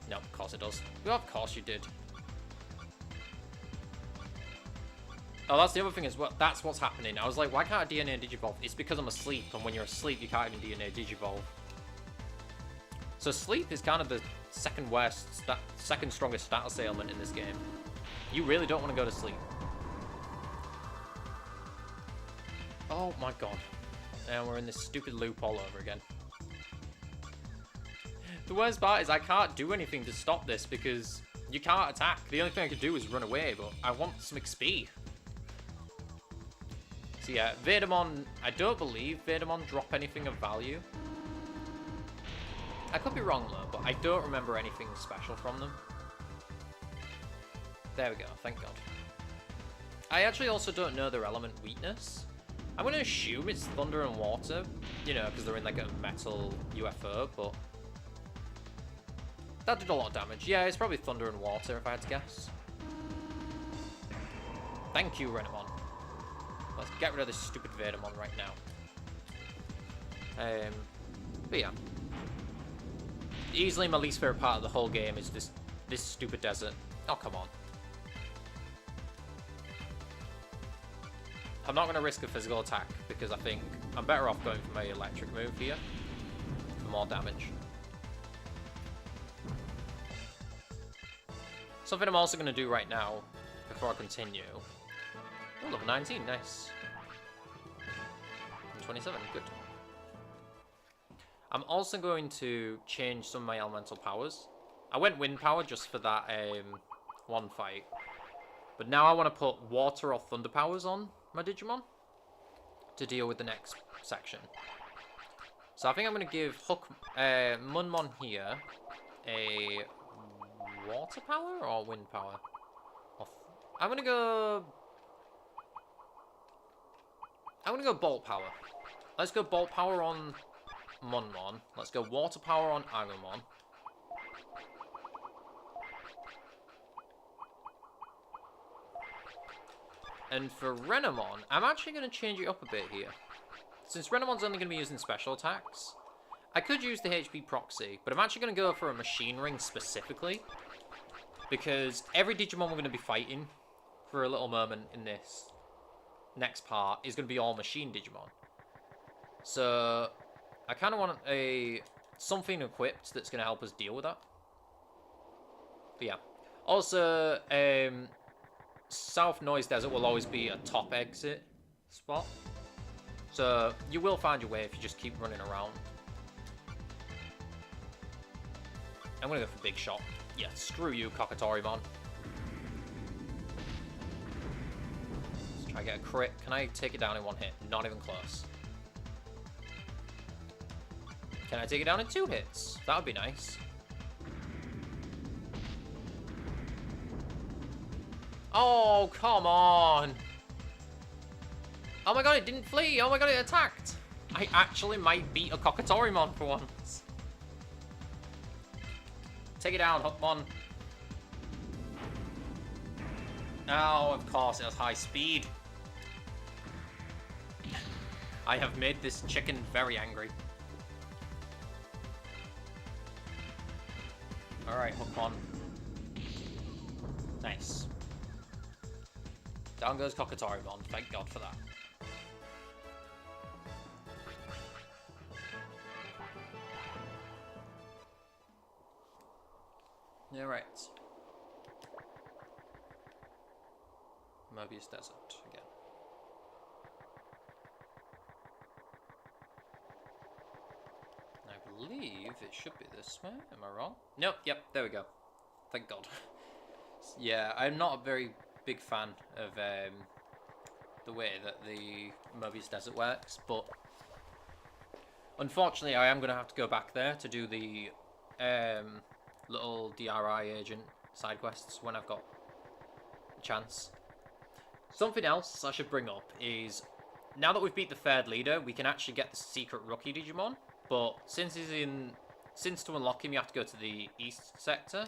No, of course it does. Well, of course you did. Oh, that's the other thing as well. That's what's happening. I was like, why can't I DNA Digivolve? It's because I'm asleep, and when you're asleep, you can't even DNA Digivolve. So sleep is kind of the second strongest status ailment in this game. You really don't want to go to sleep. Oh my god. And we're in this stupid loop all over again. The worst part is I can't do anything to stop this because you can't attack. The only thing I could do is run away, but I want some XP. So yeah, Vedamon, I don't believe Vedamon drop anything of value. I could be wrong though, but I don't remember anything special from them. There we go, thank god. I actually also don't know their element weakness. I'm going to assume it's thunder and water, you know, because they're in like a metal UFO, but... That did a lot of damage. Yeah, it's probably thunder and water if I had to guess. Thank you, Renamon. Let's get rid of this stupid Vedamon right now. But yeah. Easily my least favorite part of the whole game is this stupid desert. Oh, come on. I'm not going to risk a physical attack because I think I'm better off going for my electric move here for more damage. Something I'm also going to do right now before I continue. Oh, level 19, nice. 27, good. I'm also going to change some of my elemental powers. I went wind power just for that one fight. But now I want to put water or thunder powers on my Digimon to deal with the next section. So I think I'm going to give Munmon here a water power or wind power? I'm going to go bolt power. Let's go bolt power on Munmon. Let's go water power on Agumon. And for Renamon, I'm actually going to change it up a bit here. Since Renamon's only going to be using special attacks, I could use the HP proxy, but I'm actually going to go for a machine ring specifically. Because every Digimon we're going to be fighting for a little moment in this next part is going to be all machine Digimon. So I kind of want something equipped that's going to help us deal with that. But yeah. Also, South Noise Desert will always be a top exit spot. So you will find your way if you just keep running around. I'm going to go for Big Shot. Yeah, screw you, Kokotorimon. Let's try to get a crit. Can I take it down in one hit? Not even close. Can I take it down in 2 hits? That would be nice. Oh, come on. Oh my god, it didn't flee. Oh my god, it attacked. I actually might beat a Kokotorimon for once. Take it down, Hookmon. Oh, of course, it has high speed. I have made this chicken very angry. Alright, Hookmon. Nice. Down goes Kokotorimon. Thank God for that. Alright. Mobius Desert again. I believe it should be this way. Am I wrong? Nope, yep, there we go. Thank God. Yeah, I'm not a very big fan of the way that the Mobius Desert works, but unfortunately I am going to have to go back there to do the little DRI agent side quests when I've got a chance. Something else I should bring up is, now that we've beat the third leader, we can actually get the secret rookie Digimon, but since to unlock him you have to go to the east sector,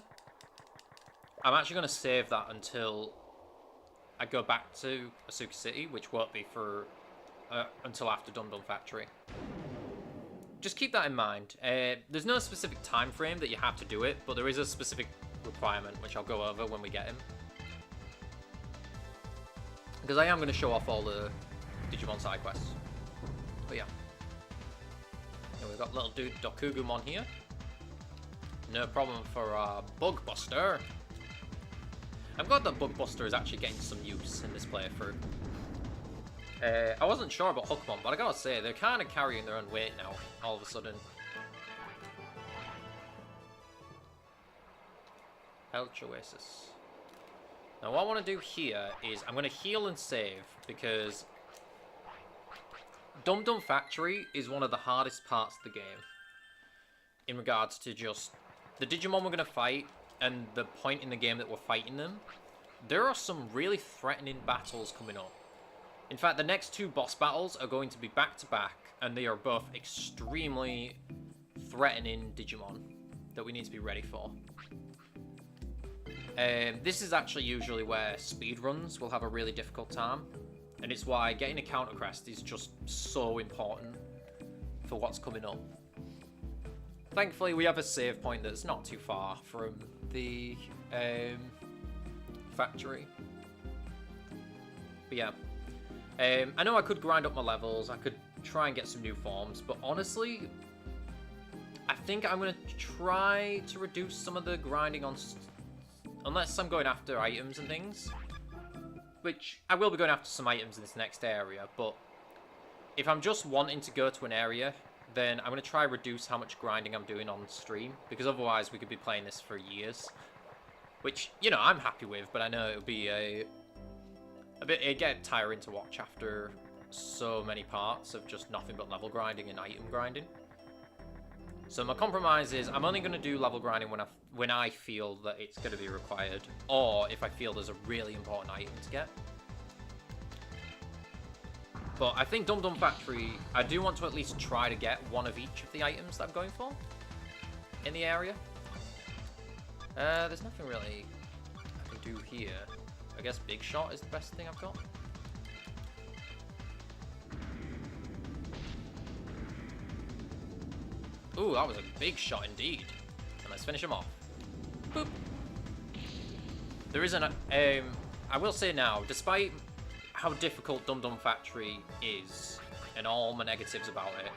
I'm actually going to save that until I go back to Asuka City, which won't be for until after Dum Dum Factory. Just keep that in mind. There's no specific time frame that you have to do it, but there is a specific requirement, which I'll go over when we get him. Because I am going to show off all the Digimon side quests. But yeah. And we've got little dude Dokugumon here. No problem for Bug Buster. I'm glad that Bug Buster is actually getting some use in this playthrough. I wasn't sure about Hookmon, but I gotta say, they're kind of carrying their own weight now, all of a sudden. Helch Oasis. Now what I want to do here is, I'm going to heal and save, because Dum Dum Factory is one of the hardest parts of the game. In regards to just the Digimon we're going to fight, and the point in the game that we're fighting them. There are some really threatening battles coming up. In fact, the next 2 boss battles are going to be back-to-back, and they are both extremely threatening Digimon that we need to be ready for. This is actually usually where speedruns will have a really difficult time, and it's why getting a counter crest is just so important for what's coming up. Thankfully, we have a save point that's not too far from the factory. But yeah. I know I could grind up my levels, I could try and get some new forms, but honestly, I think I'm going to try to reduce some of the grinding on... unless I'm going after items and things. Which, I will be going after some items in this next area, but if I'm just wanting to go to an area, then I'm going to try reduce how much grinding I'm doing on stream, because otherwise we could be playing this for years. Which, you know, I'm happy with, but I know it would be it'd get tiring to watch after so many parts of just nothing but level grinding and item grinding. So my compromise is I'm only going to do level grinding when I feel that it's going to be required, or if I feel there's a really important item to get. But I think Dum Dum Factory, I do want to at least try to get one of each of the items that I'm going for in the area. There's nothing really I can do here. I guess Big Shot is the best thing I've got. Ooh, that was a big shot indeed. And let's finish him off. Boop. There isn't I will say now, despite how difficult Dum Dum Factory is, and all my negatives about it,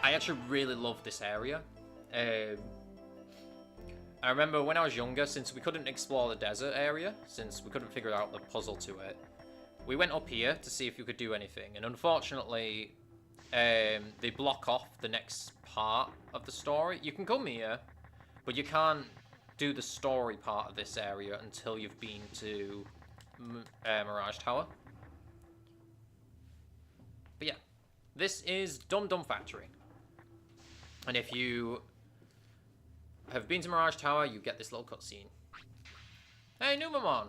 I actually really love this area. I remember when I was younger, since we couldn't explore the desert area, since we couldn't figure out the puzzle to it, we went up here to see if we could do anything, and unfortunately, they block off the next part of the story. You can come here, but you can't do the story part of this area until you've been to Mirage Tower. But yeah, this is Dum Dum Factory. And if you have been to Mirage Tower, you get this little cutscene. Hey, Numamon!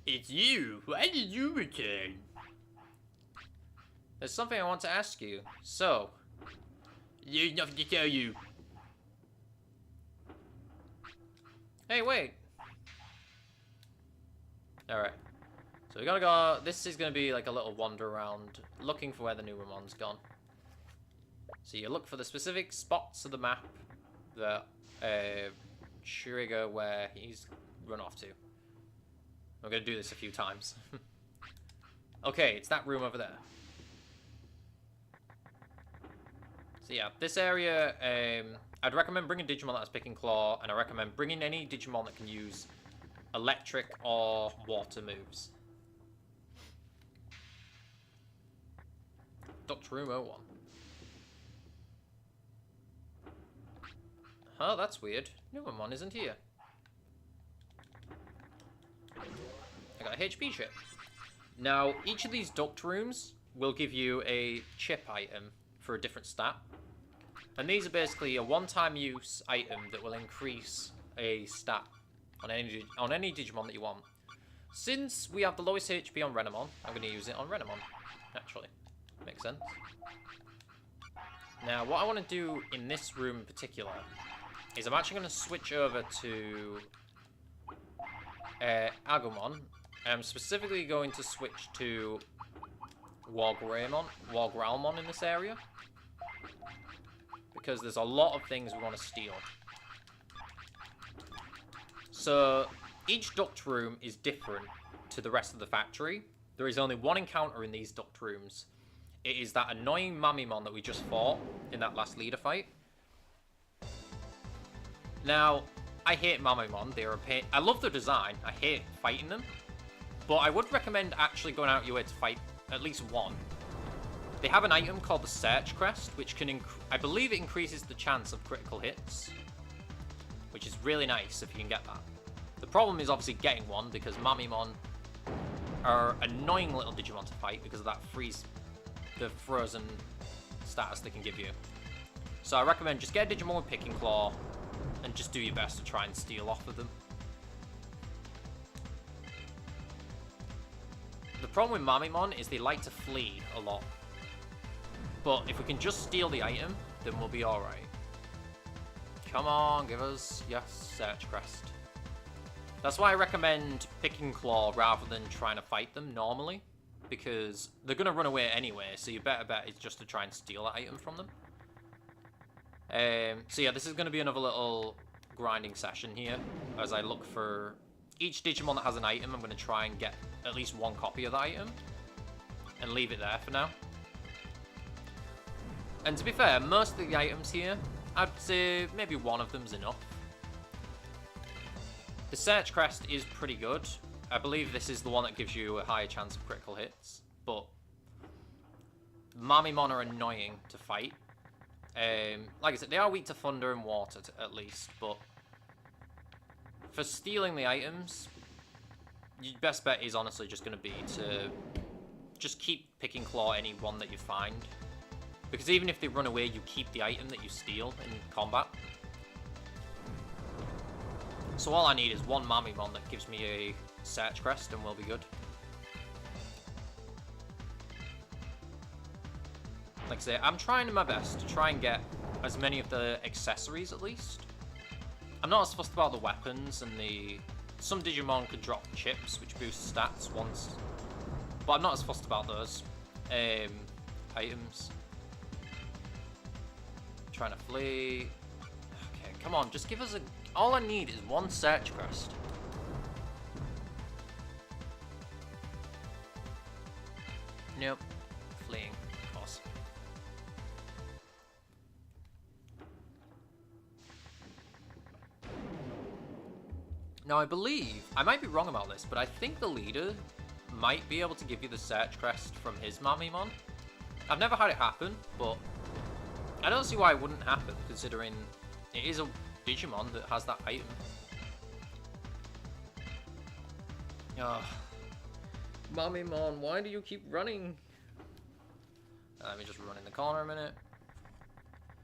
It's you! Why did you return? There's something I want to ask you. So, there's nothing to tell you. Hey, wait. Alright. So we gotta go. This is gonna be like a little wander around looking for where the Numamon's gone. So you look for the specific spots of the map that trigger where he's run off to. I'm gonna do this a few times. Okay, it's that room over there. So yeah, this area, I'd recommend bringing Digimon that has Pick and Claw, and I recommend bringing any Digimon that can use electric or water moves. Dr. Room 01. Oh, that's weird. Numamon isn't here. I got a HP chip. Now, each of these duct rooms will give you a chip item for a different stat. And these are basically a one-time use item that will increase a stat on any Digimon that you want. Since we have the lowest HP on Renamon, I'm going to use it on Renamon, naturally. Makes sense. Now, what I want to do in this room in particular is I'm actually going to switch over to Agumon. I'm specifically going to switch to Wargralmon in this area, because there's a lot of things we want to steal. So each duct room is different to the rest of the factory. There is only one encounter in these duct rooms. It is that annoying Mamimon that we just fought in that last leader fight. Now, I hate Mamimon. They're a pain. I love their design. I hate fighting them. But I would recommend actually going out your way to fight at least one. They have an item called the Search Crest, which can, I believe it increases the chance of critical hits, which is really nice if you can get that. The problem is obviously getting one, because Mamimon are annoying little Digimon to fight because of that the frozen status they can give you. So I recommend just get a Digimon with Pick and Claw, and just do your best to try and steal off of them. The problem with Mamimon is they like to flee a lot. But if we can just steal the item, then we'll be alright. Come on, give us your Search Crest. That's why I recommend Pick and Claw rather than trying to fight them normally. Because they're going to run away anyway, so your better bet is just to try and steal that item from them. So yeah, this is going to be another little grinding session here. As I look for each Digimon that has an item, I'm going to try and get at least one copy of the item. And leave it there for now. And to be fair, most of the items here, I'd say maybe one of them's enough. The Search Crest is pretty good. I believe this is the one that gives you a higher chance of critical hits. But Mamimon are annoying to fight. Like I said, they are weak to thunder and water at least. But for stealing the items, your best bet is honestly just going to be to just keep Pick and Claw any one that you find. Because even if they run away, you keep the item that you steal in combat. So all I need is one Mamimon that gives me a search crest and we'll be good. Like I say, I'm trying my best to try and get as many of the accessories at least. I'm not as fussed about the weapons and the... Some Digimon could drop chips, which boost stats once. But I'm not as fussed about those items. Trying to flee. Okay, come on, just give us a... All I need is one search crest. Nope. Fleeing, of course. Now, I believe... I might be wrong about this, but I think the leader might be able to give you the search crest from his Mamimon. I've never had it happen, but... I don't see why it wouldn't happen, considering it is a Digimon that has that item. Oh. Mamimon, why do you keep running? Let me just run in the corner a minute.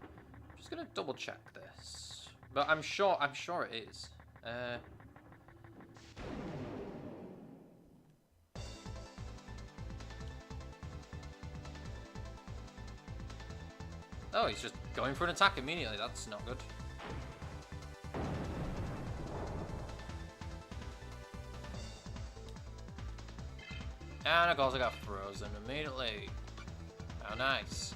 I'm just gonna double check this. But I'm sure it is. Oh, he's just going for an attack immediately. That's not good. And of course I got frozen immediately. How nice.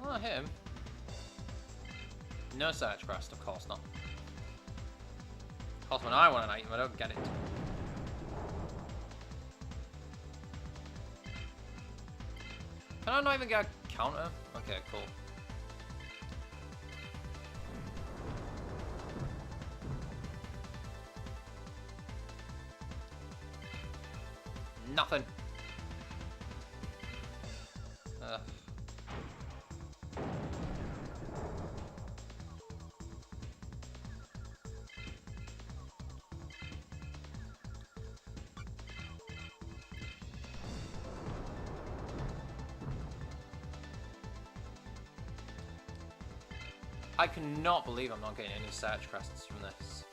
Oh, him. No search crest, of course not. Of course, when I want an item, I don't get it. Can I not even get a counter? Okay, cool. Nothing. I cannot believe I'm not getting any search crests from this.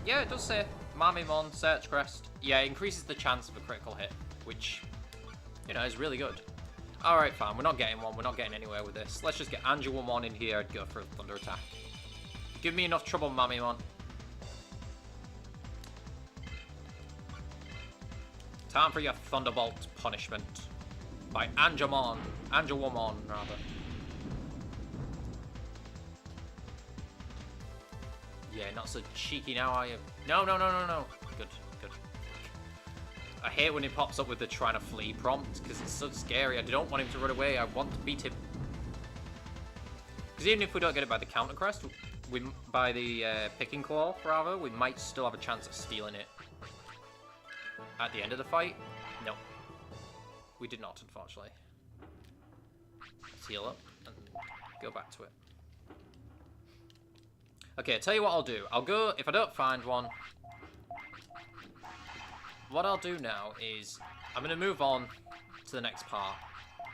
Yeah, it does say Mamimon search crest. Yeah, it increases the chance of a critical hit, which, you know, is really good. Alright, fine. We're not getting one. We're not getting anywhere with this. Let's just get Angelwomon in here and go for a thunder attack. Give me enough trouble, Mamimon. Time for your Thunderbolt punishment. By Angelwomon, rather. Yeah, not so cheeky now, are you? No. Good. I hate when he pops up with the trying to flee prompt, because it's so scary. I don't want him to run away. I want to beat him. Because even if we don't get it by the counter crest, by the picking claw, rather, we might still have a chance of stealing it at the end of the fight. No. We did not, unfortunately. Let's heal up and go back to it. Okay, I'll tell you what I'll do. I'll go, if I don't find one, what I'll do now is, I'm going to move on to the next part.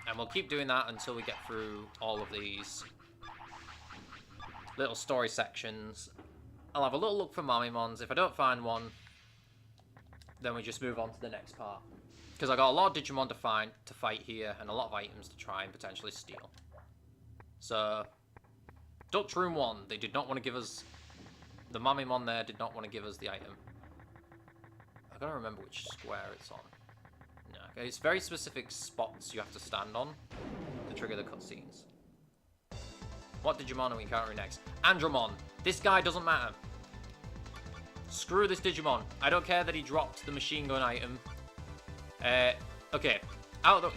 And we'll keep doing that until we get through all of these little story sections. I'll have a little look for Mamimons. If I don't find one, then we just move on to the next part. Because I got a lot of Digimon to fight here, and a lot of items to try and potentially steal. So... Dutch Room 1, they did not want to give us... The Mamimon there did not want to give us the item. I've got to remember which square it's on. No, okay, it's very specific spots you have to stand on to trigger the cutscenes. What Digimon are we encountering next? Andromon. This guy doesn't matter. Screw this Digimon. I don't care that he dropped the machine gun item. Okay.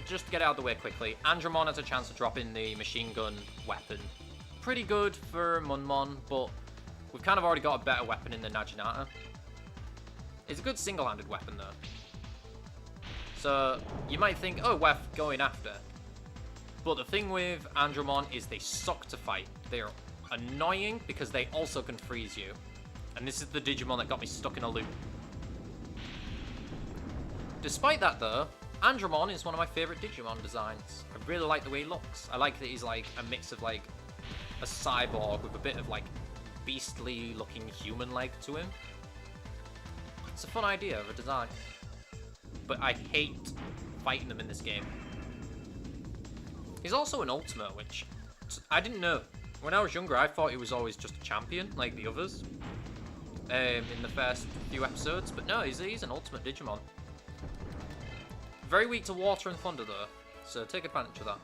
Just to get it out of the way quickly. Andromon has a chance of dropping the machine gun weapon. Pretty good for Munmon, but we've kind of already got a better weapon in the Naginata. It's a good single-handed weapon, though. So, you might think, oh, we're going after. But the thing with Andromon is they suck to fight. They're annoying because they also can freeze you. And this is the Digimon that got me stuck in a loop. Despite that though, Andromon is one of my favourite Digimon designs. I really like the way he looks. I like that he's like a mix of like a cyborg with a bit of like beastly looking human leg to him. It's a fun idea of a design. But I hate fighting them in this game. He's also an ultimate, which I didn't know. When I was younger, I thought he was always just a champion, like the others, in the first few episodes. But no, he's an ultimate Digimon. Very weak to water and thunder, though, so take advantage of that.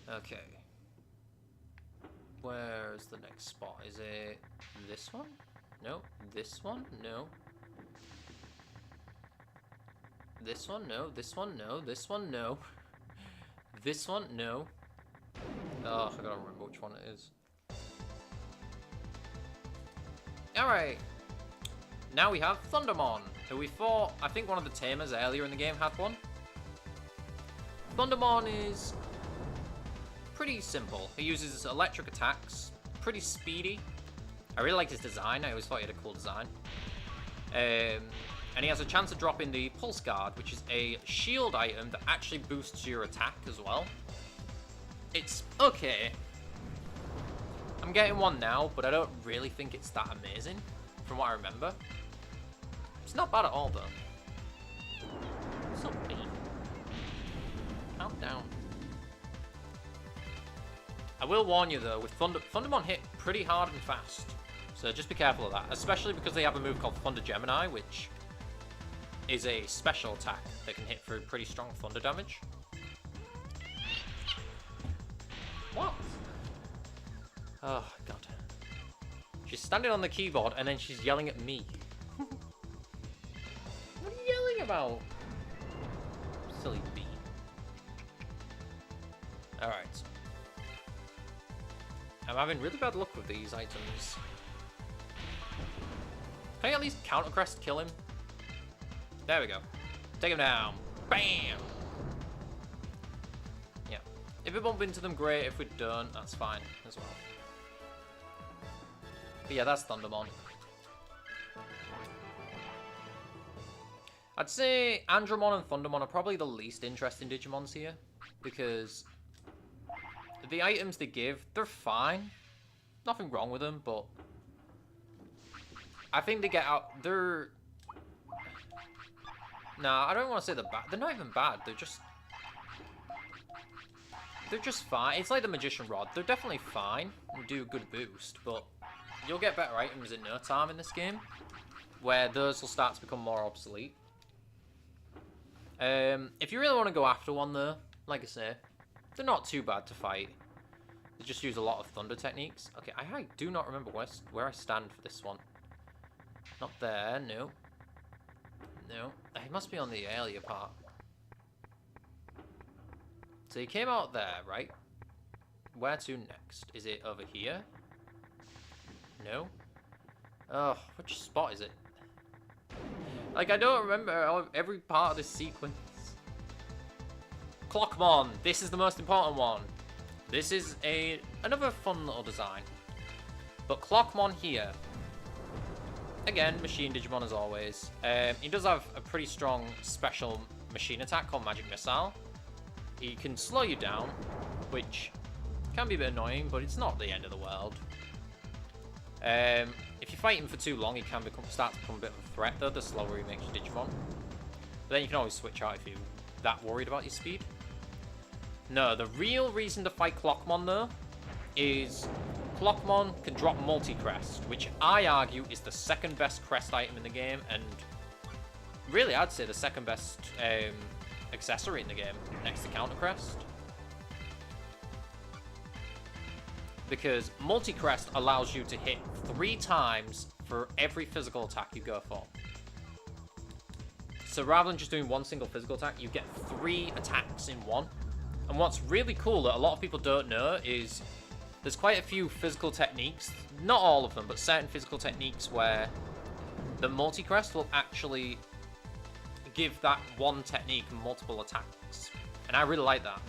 Okay. Where's the next spot? Is it this one? No. This one? No. This one? No. This one? No. This one? No. This one? No. Oh, I gotta remember which one it is. Alright. Now we have Thundermon, who we fought. I think one of the tamers earlier in the game had one. Thundermon is pretty simple. He uses electric attacks, pretty speedy. I really like his design. I always thought he had a cool design. And he has a chance of dropping the Pulse Guard, which is a shield item that actually boosts your attack as well. It's okay. I'm getting one now, but I don't really think it's that amazing, from what I remember. It's not bad at all, though. So big. Calm down. I will warn you though, with Thundermon hit pretty hard and fast, so just be careful of that, especially because they have a move called Thunder Gemini, which is a special attack that can hit for pretty strong thunder damage. What? Oh god. She's standing on the keyboard and then she's yelling at me. What are you yelling about? Silly bee. Alright. I'm having really bad luck with these items. Can I at least counter crest kill him? There we go. Take him down. Bam! Yeah. If we bump into them, great. If we don't, that's fine as well. But yeah, that's Thundermon. I'd say Andromon and Thundermon are probably the least interesting Digimons here, because the items they give, they're fine. Nothing wrong with them, but I think they get out. They're... Nah, I don't want to say they're bad. They're not even bad. They're just fine. It's like the Magician Rod. They're definitely fine and do a good boost, but you'll get better items in no time in this game, where those will start to become more obsolete. If you really want to go after one, though, like I say, they're not too bad to fight. They just use a lot of thunder techniques. Okay, I do not remember where I stand for this one. Not there, no. No, it must be on the earlier part. So he came out there, right? Where to next? Is it over here? No? Oh, which spot is it? Like, I don't remember every part of this sequence. Clockmon! This is the most important one. This is another fun little design. But Clockmon here, again, Machine Digimon as always. He does have a pretty strong special machine attack called Magic Missile. He can slow you down, which can be a bit annoying, but it's not the end of the world. If you fight him for too long, he can start to become a bit of a threat, though, the slower he makes your Digimon. But then you can always switch out if you're that worried about your speed. No, the real reason to fight Clockmon, though, is Clockmon can drop multi-crest, which I argue is the second best crest item in the game, and really I'd say the second best accessory in the game, next to counter crest. Because multi-crest allows you to hit 3 times for every physical attack you go for. So rather than just doing one single physical attack, you get 3 attacks in one. And what's really cool that a lot of people don't know is there's quite a few physical techniques, not all of them, but certain physical techniques where the multi-crest will actually give that one technique multiple attacks. And I really like that.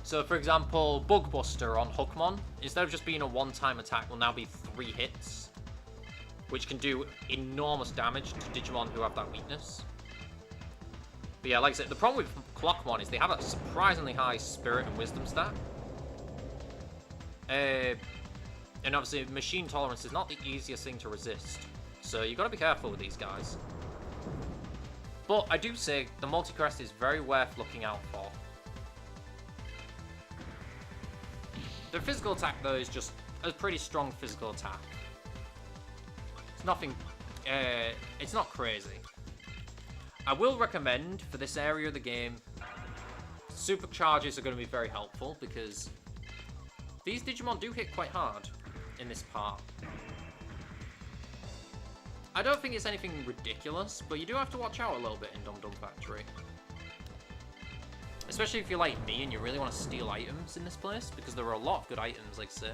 So, for example, Bug Buster on Hookmon, instead of just being a one-time attack, will now be 3 hits, which can do enormous damage to Digimon who have that weakness. But yeah, like I said, the problem with Clockmon is they have a surprisingly high Spirit and Wisdom stat. And obviously, Machine Tolerance is not the easiest thing to resist, so you've got to be careful with these guys. But I do say the Multicrest is very worth looking out for. The physical attack, though, is just a pretty strong physical attack. It's nothing... it's not crazy. I will recommend, for this area of the game, Supercharges are going to be very helpful, because these Digimon do hit quite hard in this part. I don't think it's anything ridiculous, but you do have to watch out a little bit in Dum Dum Factory. Especially if you're like me and you really want to steal items in this place, because there are a lot of good items, like I say.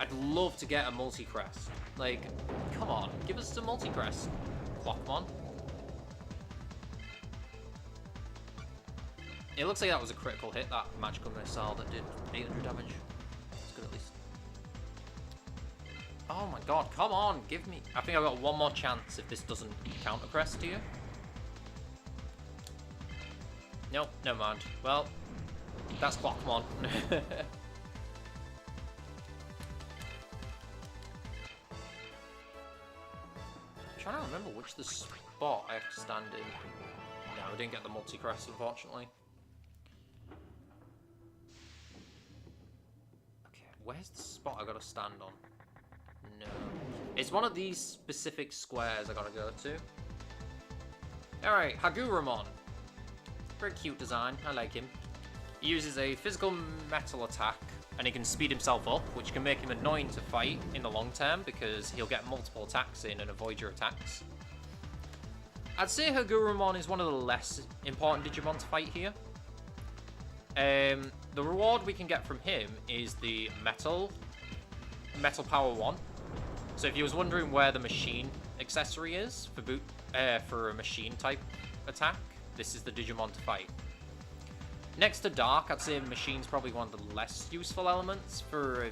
I'd love to get a multi-crest. Like, come on, give us a multi-crest, Clockmon. It looks like that was a critical hit, that magical missile that did 800 damage. That's good at least. Oh my god, come on, give me... I think I've got one more chance if this doesn't counter crest to you. Nope, never mind. Well, that's Clockmon. I'm trying to remember which the spot I have to stand in. No, I didn't get the multi-crest, unfortunately. Okay, where's the spot I gotta stand on? No. It's one of these specific squares I gotta go to. Alright, Hagurumon. Very cute design, I like him. He uses a physical metal attack, and he can speed himself up, which can make him annoying to fight in the long term, because he'll get multiple attacks in and avoid your attacks. I'd say Hagurumon is one of the less important Digimon to fight here. The reward we can get from him is the Metal Power 1. So if you was wondering where the machine accessory is for a machine type attack, this is the Digimon to fight. Next to Dark, I'd say Machine's probably one of the less useful elements for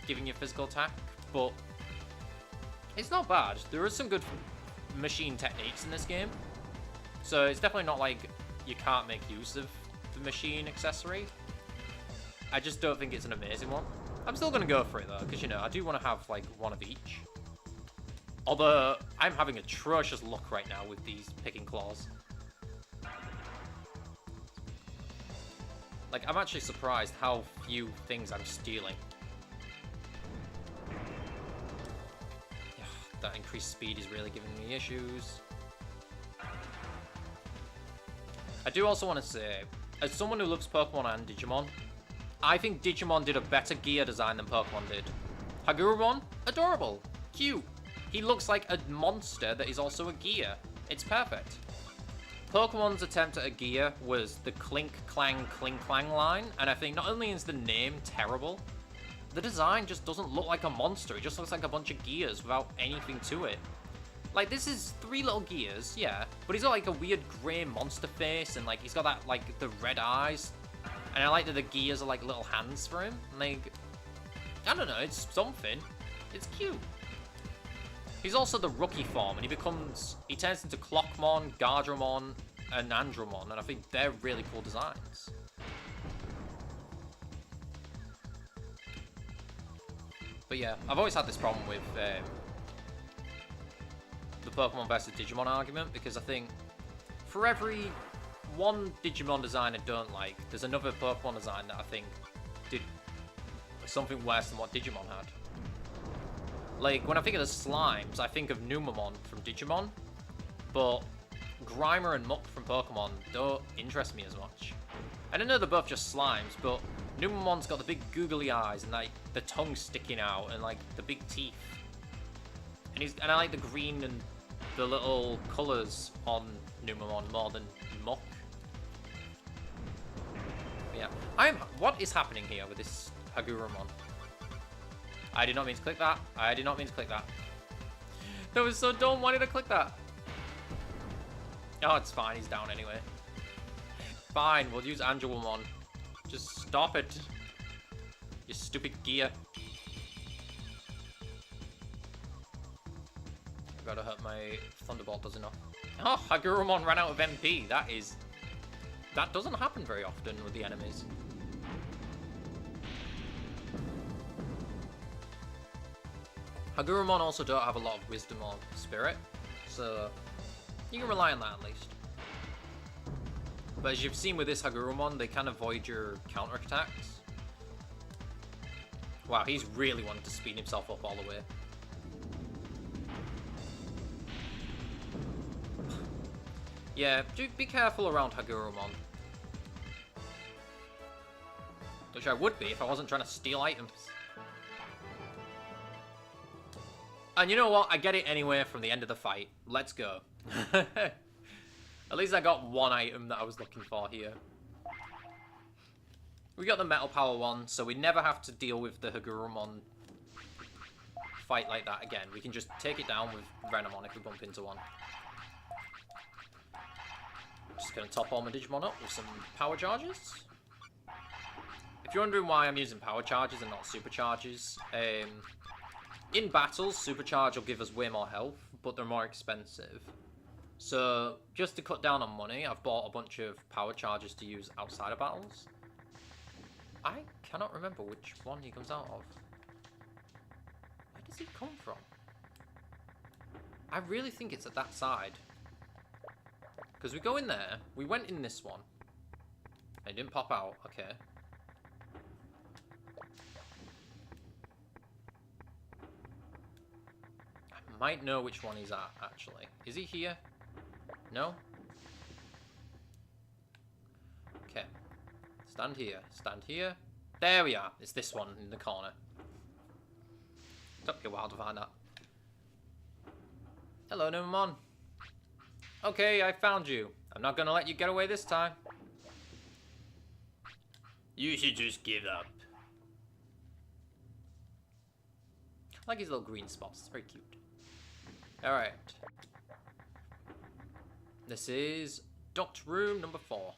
giving you physical attack, but it's not bad. There are some good machine techniques in this game, so it's definitely not like you can't make use of the machine accessory. I just don't think it's an amazing one. I'm still going to go for it, though, because, you know, I do want to have, like, one of each. Although, I'm having atrocious luck right now with these picking claws. Like, I'm actually surprised how few things I'm stealing. That increased speed is really giving me issues. I do also want to say, as someone who loves Pokemon and Digimon, I think Digimon did a better gear design than Pokemon did. Hagurumon, adorable, cute. He looks like a monster that is also a gear. It's perfect. Pokemon's attempt at a gear was the Clink Clang line, and I think not only is the name terrible, the design just doesn't look like a monster. It just looks like a bunch of gears without anything to it. Like, this is 3 little gears, yeah, but he's got like a weird grey monster face, and like he's got that, like, the red eyes. And I like that the gears are like little hands for him. Like, I don't know, it's something. It's cute. He's also the rookie form, and he turns into Clockmon, Gardramon, and Andromon, and I think they're really cool designs. But yeah, I've always had this problem with the Pokemon versus Digimon argument, because I think for every one Digimon design I don't like, there's another Pokemon design that I think did something worse than what Digimon had. Like, when I think of the slimes, I think of Numemon from Digimon, but Grimer and Muck from Pokemon don't interest me as much. And I know they're both just slimes, but Numemon's got the big googly eyes and like the tongue sticking out and like the big teeth. And I like the green and the little colours on Numemon more than Muck. Yeah. What is happening here with this Hagurumon? I did not mean to click that. I did not mean to click that. That was so dumb. Why did I click that? Oh, it's fine. He's down anyway. Fine. We'll use Angelomon. Just stop it. You stupid gear. I've got to hope my Thunderbolt does enough. Oh, Hagurumon ran out of MP. That doesn't happen very often with the enemies. Hagurumon also don't have a lot of wisdom or spirit, so you can rely on that at least. But as you've seen with this Hagurumon, they can avoid your counterattacks. Wow, he's really wanted to speed himself up all the way. Yeah, be careful around Hagurumon. Which I would be if I wasn't trying to steal items. And you know what? I get it anyway from the end of the fight. Let's go. At least I got one item that I was looking for here. We got the Metal Power one, so we never have to deal with the Hagurumon fight like that again. We can just take it down with Renamon if we bump into one. Just gonna top all my Digimon up with some power charges. If you're wondering why I'm using power charges and not supercharges, in battles, supercharge will give us way more health, but they're more expensive. So, just to cut down on money, I've bought a bunch of power charges to use outside of battles. I cannot remember which one he comes out of. Where does he come from? I really think it's at that side. Because we go in there, we went in this one. It didn't pop out, okay. I might know which one he's at, actually. Is he here? No? Okay. Stand here. Stand here. There we are. It's this one in the corner. Took me a while to find that. Hello, Numamon. Okay, I found you. I'm not gonna let you get away this time. You should just give up. I like his little green spots. It's very cute. Alright. This is Duct Room number 4.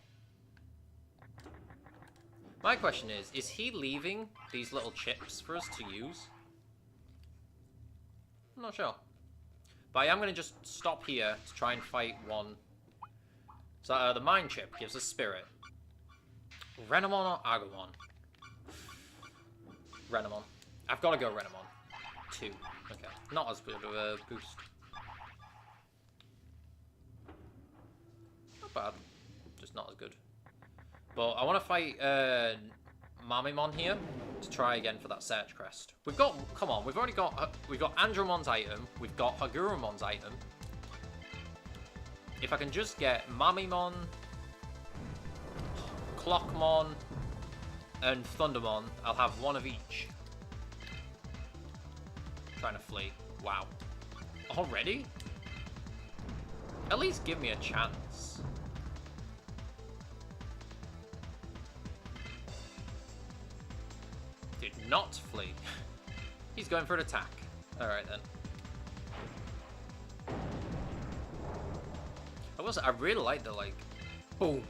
My question is he leaving these little chips for us to use? I'm not sure. But I am going to just stop here to try and fight one. So the Mind Chip gives us Spirit. Renamon or Agumon? Renamon. I've got to go Renamon. 2. Okay. Not as good of a boost. Not bad. Just not as good. But I want to fight Mamimon here to try again for that Search Crest. We've got, come on, we've already got, we've got Andromon's item, we've got Hagurumon's item. If I can just get Mamimon, Clockmon, and Thundermon, I'll have one of each. Trying to flee. Wow. Already? At least give me a chance. Did not flee. He's going for an attack. Alright then. I really like the, like, boom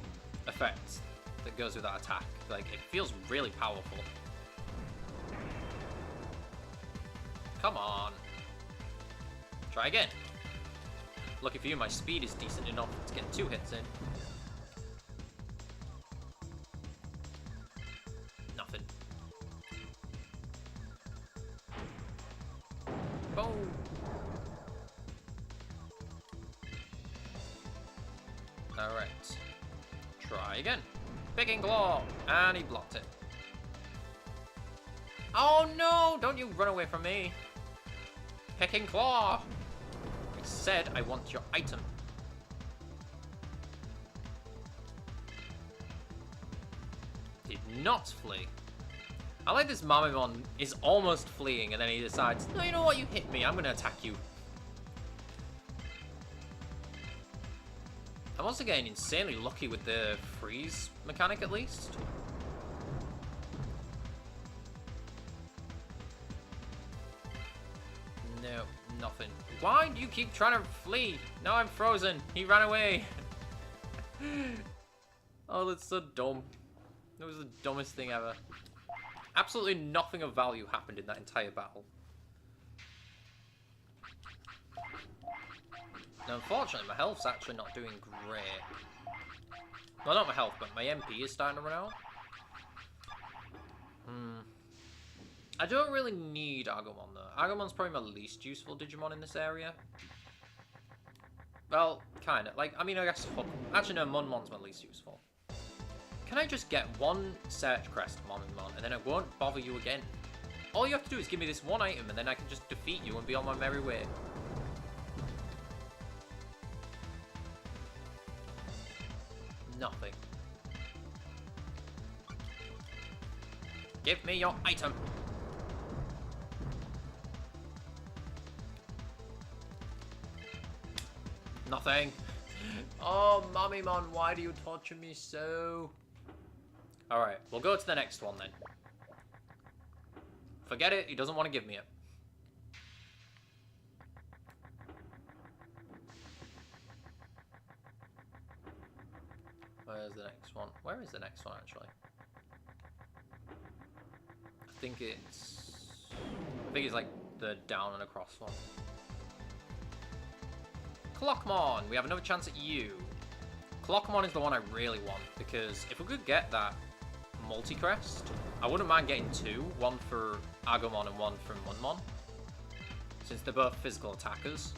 effect that goes with that attack. Like, it feels really powerful. Come on. Try again. Lucky for you, my speed is decent enough to get 2 hits in. Nothing. Boom. Alright. Try again. Picking Claw. And he blocked it. Oh no! Don't you run away from me. Picking Claw. I said I want your item. Did not flee. I like this Mamimon is almost fleeing and then he decides, no, you know what, you hit me, I'm gonna attack you. I'm also getting insanely lucky with the freeze mechanic at least. No, nothing. Why do you keep trying to flee? Now I'm frozen. He ran away. Oh, that's so dumb. That was the dumbest thing ever. Absolutely nothing of value happened in that entire battle. Now, unfortunately, my health's actually not doing great. Well, not my health, but my MP is starting to run out. I don't really need Agumon, though. Agumon's probably my least useful Digimon in this area. Well, kind of. Like, I mean, I guess Hook. Actually, no, Monmon's my least useful. Can I just get one search crest, Mon, and then I won't bother you again? All you have to do is give me this one item, and then I can just defeat you and be on my merry way. Nothing. Give me your item. Nothing. Oh, Mummymon, why do you torture me so? Alright, we'll go to the next one then. Forget it, he doesn't want to give me it. Where's the next one? Where is the next one, actually? I think it's like the down and across one. Clockmon! We have another chance at you. Clockmon is the one I really want, because if we could get that multi-crest, I wouldn't mind getting two. One for Agumon and one for Munmon, since they're both physical attackers.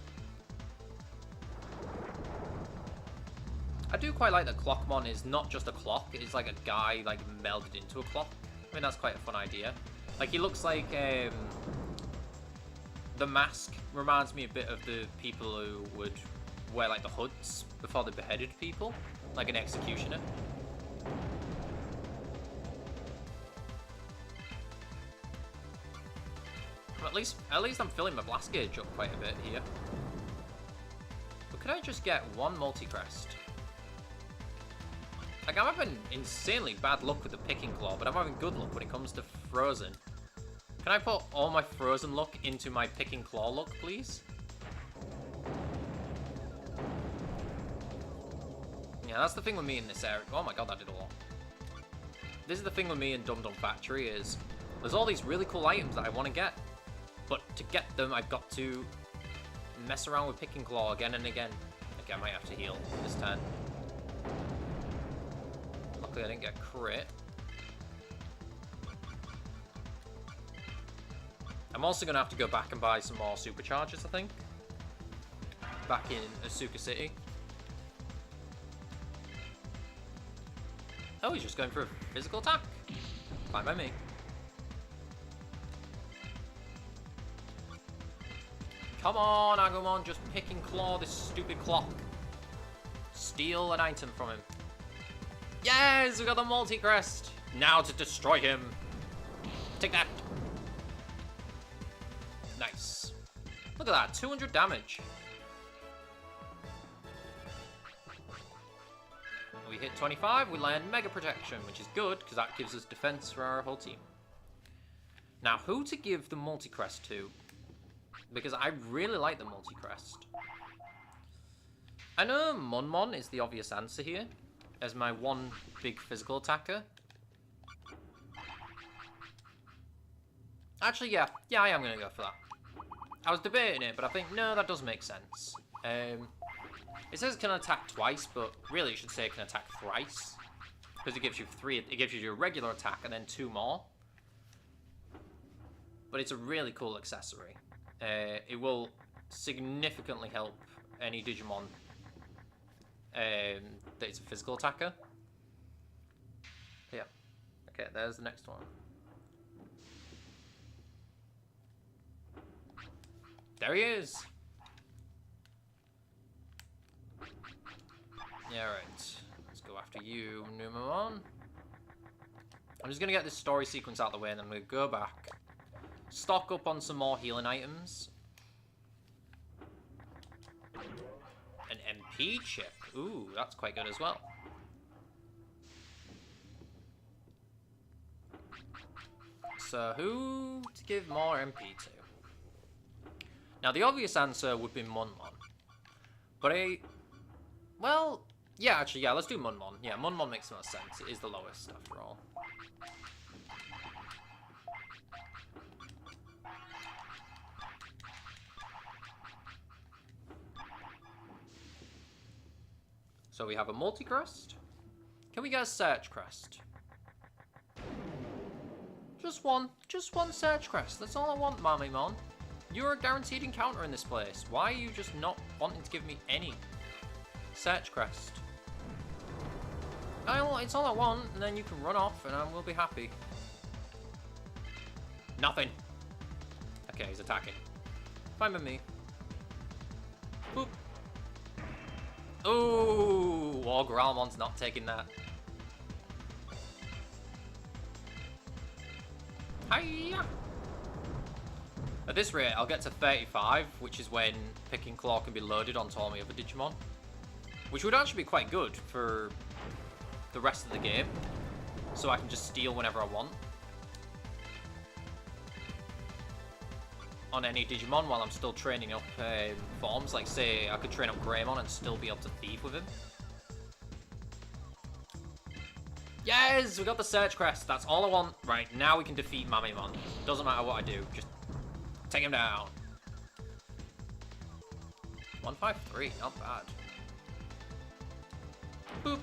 I do quite like that Clockmon is not just a clock, it's like a guy like melded into a clock. I mean, that's quite a fun idea. Like, he looks like the mask reminds me a bit of the people who would wear like the hoods before they beheaded people, like an executioner. At least I'm filling my blast gauge up quite a bit here. But could I just get one multi-crest? Like, I'm having insanely bad luck with the picking claw, but I'm having good luck when it comes to frozen. Can I put all my frozen luck into my picking claw luck, please? Yeah, that's the thing with me in this area. Oh my god, that did a lot. This is the thing with me in Dum Dum Factory is there's all these really cool items that I want to get. But to get them, I've got to mess around with Picking Claw again and again. Okay, I might have to heal this turn. Luckily, I didn't get crit. I'm also going to have to go back and buy some more superchargers, I think. Back in Asuka City. Oh, he's just going for a physical attack. Fine by me. Come on, Agumon, just pick and claw this stupid clock. Steal an item from him. Yes, we got the multi-crest. Now to destroy him. Take that. Nice. Look at that, 200 damage. We hit 25, we land Mega Protection, which is good, because that gives us defense for our whole team. Now, who to give the multi-crest to? Because I really like the multi-crest. I know Munmon is the obvious answer here, as my one big physical attacker. Actually, yeah, I am going to go for that. I was debating it, but I think, no, that does make sense. It says it can attack twice, but really it should say it can attack thrice. Because it gives you it gives you your regular attack and then 2 more. But it's a really cool accessory. It will significantly help any Digimon that is a physical attacker. Yeah. Okay, there's the next one. There he is! Yeah, right. Let's go after you, Numemon. I'm just going to get this story sequence out of the way and then I'm going to go back. Stock up on some more healing items. An MP chip. Ooh, that's quite good as well. So, who to give more MP to? Now, the obvious answer would be Munmon. But well, Yeah, actually, yeah, let's do Munmon. Yeah, Munmon makes the most sense. It is the lowest, after all. So we have a multi-crest. Can we get a search crest? Just one search crest. That's all I want, Mamimon. You're a guaranteed encounter in this place. Why are you just not wanting to give me any search crest? It's all I want, and then you can run off, and I will be happy. Nothing. Okay, he's attacking. Fine with me. Boop. Ooh, Growlmon's not taking that. Hiya! At this rate, I'll get to 35, which is when Picking Claw can be loaded onto all my other Digimon. Which would actually be quite good for the rest of the game. So I can just steal whenever I want. On any Digimon while I'm still training up forms. Like, say, I could train up Greymon and still be able to thief with him. Yes! We got the Search Crest. That's all I want. Right, now we can defeat Mamimon. Doesn't matter what I do. Just take him down. 153. Not bad. Boop.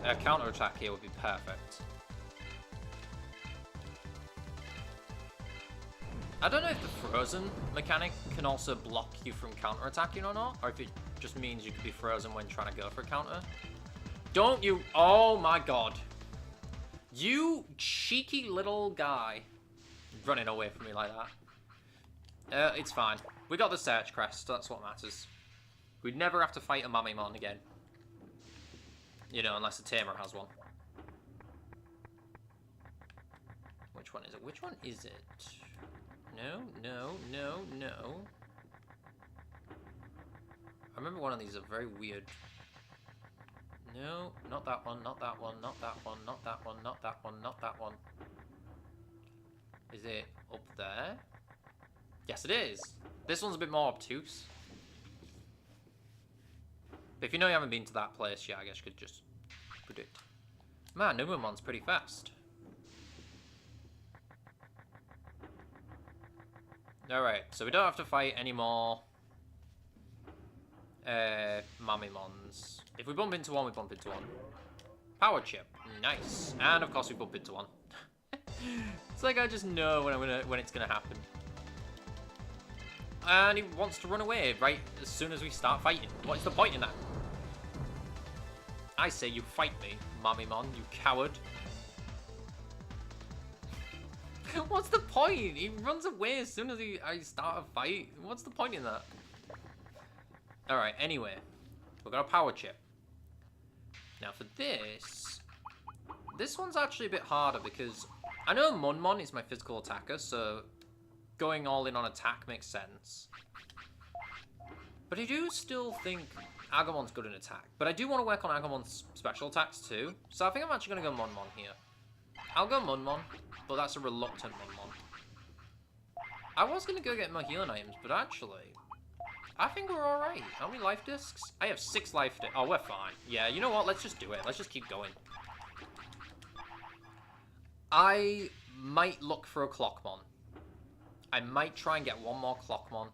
A counter attack here would be perfect. I don't know if the frozen mechanic can also block you from counter attacking or not, or if it just means you could be frozen when trying to go for a counter. Don't you? Oh my god. You cheeky little guy. Running away from me like that. It's fine. We got the Search Crest, that's what matters. We'd never have to fight a Mamimon again. You know, unless a Tamer has one. Which one is it? Which one is it? No, no, no, no. I remember one of these are very weird. No, not that one, not that one, not that one, not that one, not that one, not that one. Is it up there? Yes, it is. This one's a bit more obtuse. But if you know you haven't been to that place, yeah, I guess you could just predict. Man, Numamon's pretty fast. Alright, so we don't have to fight any more Mamimons. If we bump into one, we bump into one. Power chip. Nice. And of course we bump into one. It's like I just know when it's gonna happen. And he wants to run away right as soon as we start fighting. What is the point in that? I say you fight me, Mamimon, you coward. What's the point? He runs away as soon as I start a fight. What's the point in that? Alright, anyway. We've got a power chip. Now for this one's actually a bit harder because I know Munmon is my physical attacker, so going all in on attack makes sense. But I do still think Agumon's good in attack. But I do want to work on Agumon's special attacks too. So I think I'm actually going to go Munmon here. I'll go Munmon, but that's a reluctant Munmon. I was going to go get my healing items, but actually, I think we're alright. How many life discs? I have 6 life discs. Oh, we're fine. Yeah, you know what? Let's just do it. Let's just keep going. I might look for a Clockmon. I might try and get one more Clockmon.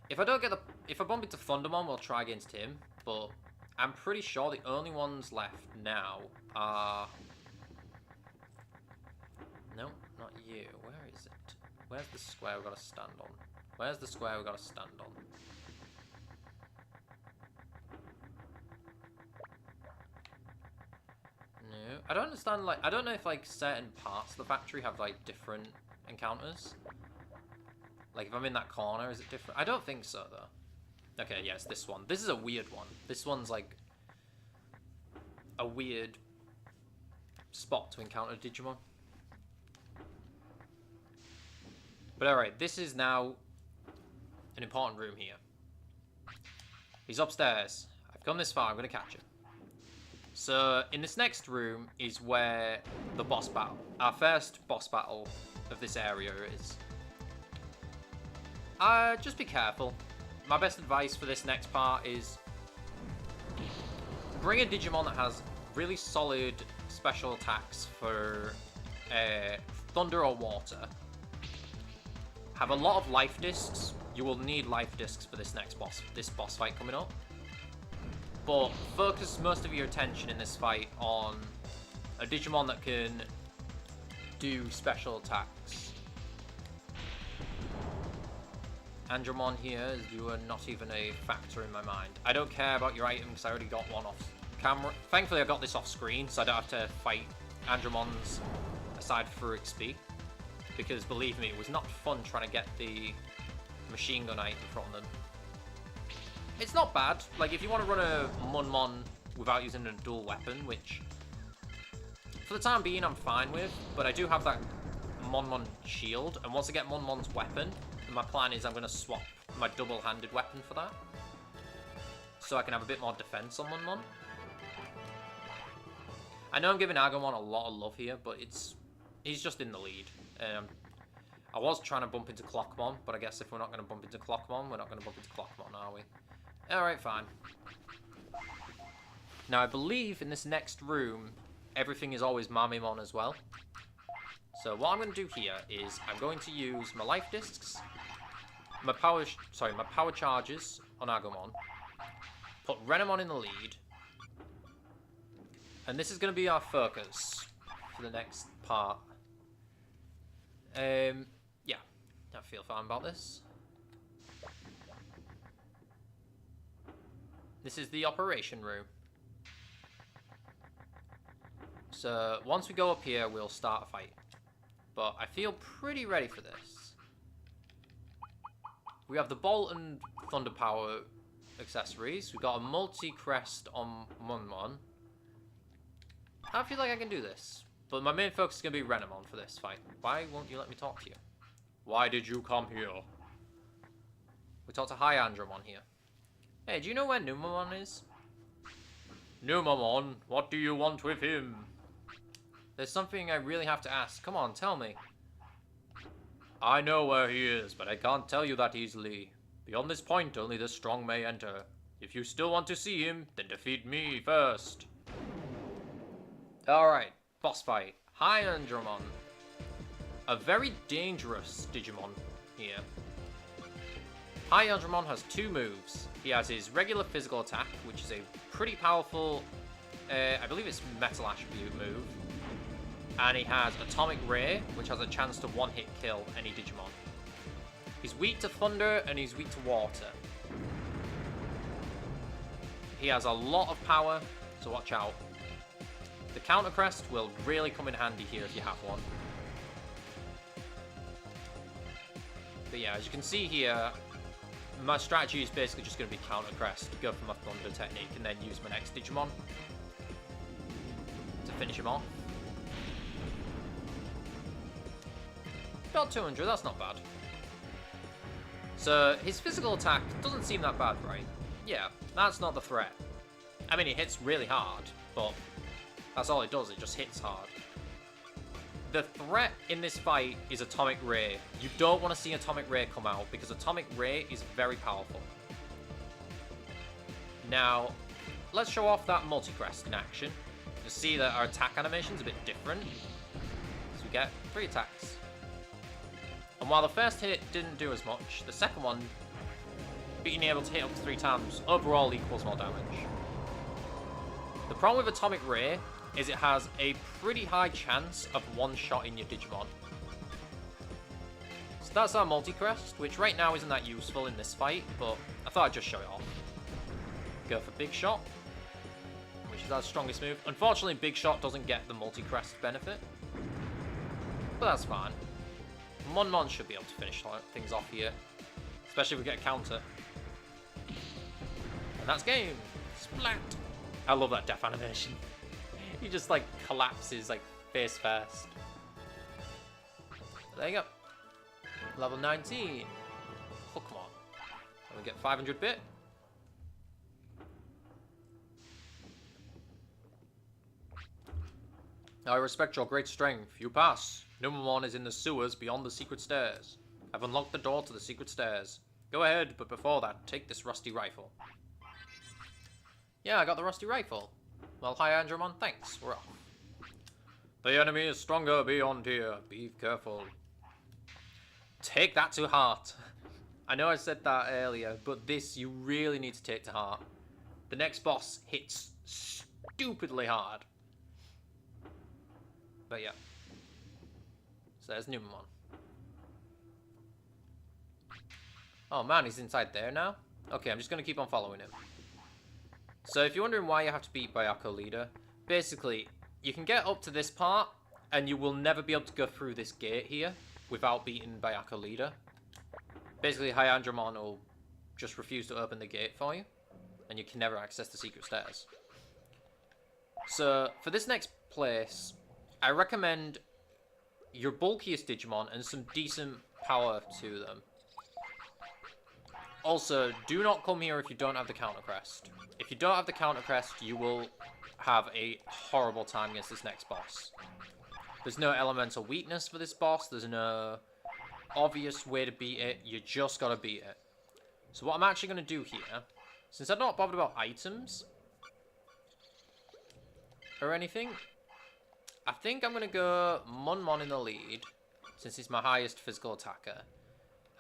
If I don't get if I bump into Thundermon, we'll try against him. But I'm pretty sure the only ones left now are... No, not you. Where is it? Where's the square we've got to stand on? Where's the square we've got to stand on? No. I don't understand, like, I don't know if, like, certain parts of the factory have, like, different encounters. Like, if I'm in that corner, is it different? I don't think so, though. Okay, yes, this one. This is a weird one. This one's, like, a weird spot to encounter Digimon. But alright, this is now an important room here. He's upstairs. I've come this far, I'm going to catch him. So, in this next room is where the boss battle, our first boss battle of this area is. Just be careful. My best advice for this next part is bring a Digimon that has really solid special attacks for thunder or water. Have a lot of life discs. You will need life discs for this boss fight coming up. But focus most of your attention in this fight on a Digimon that can do special attacks. Andromon here, you are not even a factor in my mind. I don't care about your item because I already got one off camera. Thankfully I got this off screen so I don't have to fight Andromons aside for XP. Because believe me, it was not fun trying to get the machine gun item from them. It's not bad. Like, if you want to run a Munmon without using a dual weapon, which for the time being I'm fine with, but I do have that Munmon shield, and once I get Munmon's weapon, my plan is I'm going to swap my double-handed weapon for that, so I can have a bit more defense on Munmon. I know I'm giving Agumon a lot of love here, but he's just in the lead. I was trying to bump into Clockmon, but I guess if we're not going to bump into Clockmon, we're not going to bump into Clockmon, are we? Alright, fine. Now, I believe in this next room, everything is always Mamimon as well. So what I'm going to do here is I'm going to use my life discs, my power charges on Agumon, put Renamon in the lead, and this is going to be our focus for the next part. Yeah, I feel fine about this. This is the operation room. So once we go up here, we'll start a fight. But I feel pretty ready for this. We have the Bolt and Thunder Power accessories. We've got a multi-crest on Munmon. I feel like I can do this. But my main focus is going to be Renamon for this fight. Why won't you let me talk to you? Why did you come here? We talked to High Andromon here. Hey, do you know where Numamon is? Numamon, what do you want with him? There's something I really have to ask. Come on, tell me. I know where he is, but I can't tell you that easily. Beyond this point, only the strong may enter. If you still want to see him, then defeat me first. Alright, boss fight. High Andromon. A very dangerous Digimon here. High Andromon has two moves. He has his regular physical attack, which is a pretty powerful, I believe it's metal attribute move. And he has Atomic Ray, which has a chance to one-hit kill any Digimon. He's weak to thunder and he's weak to water. He has a lot of power, so watch out. The Counter Crest will really come in handy here if you have one. But yeah, as you can see here, my strategy is basically just going to be Counter Crest, go for my Thunder technique, and then use my next Digimon to finish him off. About 200, that's not bad. So, his physical attack doesn't seem that bad, right? Yeah, that's not the threat. I mean, it hits really hard, but that's all it does, it just hits hard. The threat in this fight is Atomic Ray. You don't want to see Atomic Ray come out, because Atomic Ray is very powerful. Now, let's show off that Multicrest in action. You'll see that our attack animation's a bit different. So we get 3 attacks. And while the first hit didn't do as much, the second one, being able to hit up to 3 times, overall equals more damage. The problem with Atomic Ray is it has a pretty high chance of one-shotting your Digimon. So that's our Multicrest, which right now isn't that useful in this fight, but I thought I'd just show it off. Go for Big Shot, which is our strongest move. Unfortunately, Big Shot doesn't get the Multicrest benefit, but that's fine. Munmon should be able to finish things off here, especially if we get a counter. And that's game. Splat. I love that death animation. He just like collapses like face first. There you go. Level 19. Oh, come on. And we get 500 bit. I respect your great strength. You pass. Numamon is in the sewers beyond the secret stairs. I've unlocked the door to the secret stairs. Go ahead, but before that, take this rusty rifle. Yeah, I got the rusty rifle. Well, hi Andromon, thanks, we're off. The enemy is stronger beyond here, be careful. Take that to heart. I know I said that earlier, but this you really need to take to heart. The next boss hits stupidly hard. But yeah. So there's Numemon. Oh man, he's inside there now? Okay, I'm just going to keep on following him. So if you're wondering why you have to beat Byakko Leader, basically, you can get up to this part, and you will never be able to go through this gate here without beating Byakko Leader. Basically, Hyandramon will just refuse to open the gate for you, and you can never access the secret stairs. So, for this next place, I recommend your bulkiest Digimon and some decent power to them. Also, do not come here if you don't have the Counter Crest. If you don't have the Counter Crest, you will have a horrible time against this next boss. There's no elemental weakness for this boss. There's no obvious way to beat it. You just gotta beat it. So what I'm actually gonna do here, since I'm not bothered about items or anything, I think I'm gonna go Monmon in the lead, since he's my highest physical attacker.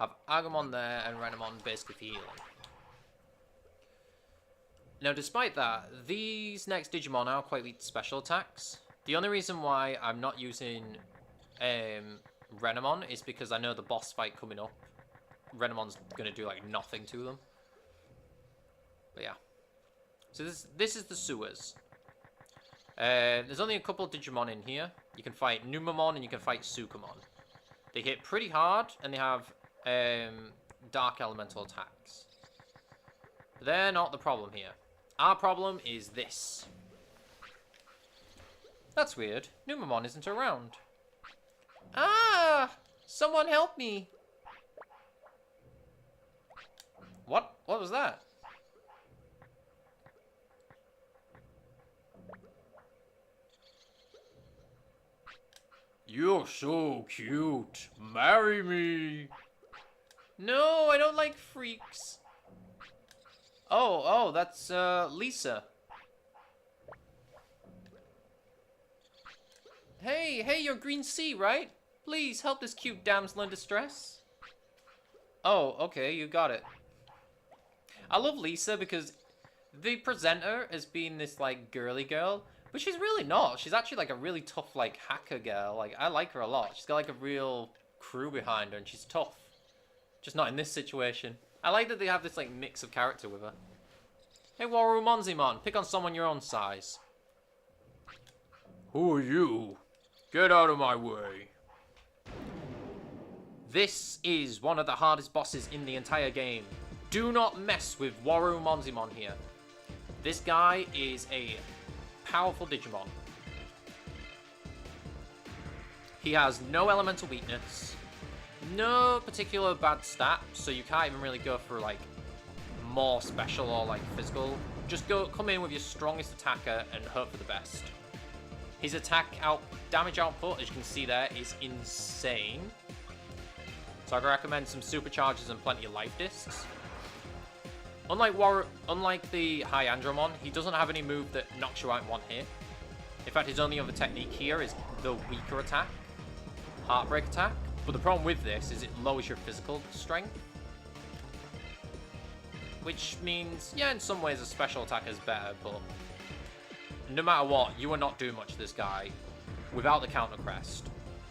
Have Agumon there and Renamon basically for healing. Now, despite that, these next Digimon are quite weak to special attacks. The only reason why I'm not using Renamon is because I know the boss fight coming up, Renamon's going to do like nothing to them. But yeah. So this is the sewers. There's only a couple of Digimon in here. You can fight Numemon and you can fight Sukamon. They hit pretty hard and they have dark elemental attacks. But they're not the problem here. Our problem is this. That's weird. Numemon isn't around. Ah! Someone help me! What? What was that? You're so cute. Marry me. No, I don't like freaks. Oh, that's Lisa. Hey, you're Green Sea, right? Please help this cute damsel in distress. Oh, okay, you got it. I love Lisa because they present her as being this, like, girly girl, but she's really not. She's actually, like, a really tough, like, hacker girl. Like, I like her a lot. She's got, like, a real crew behind her, and she's tough. Just not in this situation. I like that they have this, like, mix of character with her. Hey, Warumonzimon, pick on someone your own size. Who are you? Get out of my way. This is one of the hardest bosses in the entire game. Do not mess with Warumonzimon here. This guy is a powerful Digimon. He has no elemental weakness, no particular bad stat, so you can't even really go for like more special or like physical. Just come in with your strongest attacker and hope for the best. His damage output, as you can see there, is insane. So I'd recommend some supercharges and plenty of life discs. Unlike the Hyandramon, he doesn't have any move that knocks you out in one hit. In fact, his only other technique here is the weaker attack, Heartbreak attack. But the problem with this is it lowers your physical strength. Which means, yeah, in some ways a special attack is better, but no matter what, you are not doing much to this guy without the Counter Crest.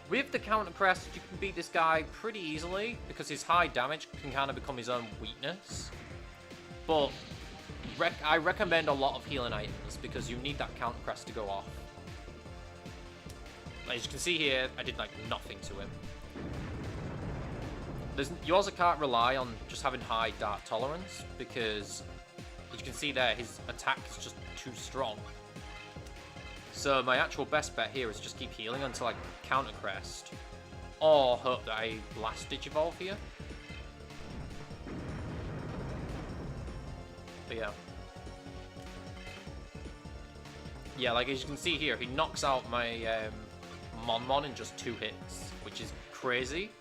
With the Counter Crest, you can beat this guy pretty easily because his high damage can kind of become his own weakness. But I recommend a lot of healing items because you need that Counter Crest to go off. As you can see here, I did like nothing to him. You also can't rely on just having high dart tolerance because, as you can see there, his attack is just too strong. So my actual best bet here is just keep healing until I Counter Crest, or hope that I Blast Digivolve here. But yeah, like as you can see here, he knocks out my Monmon in just 2 hits, which is crazy.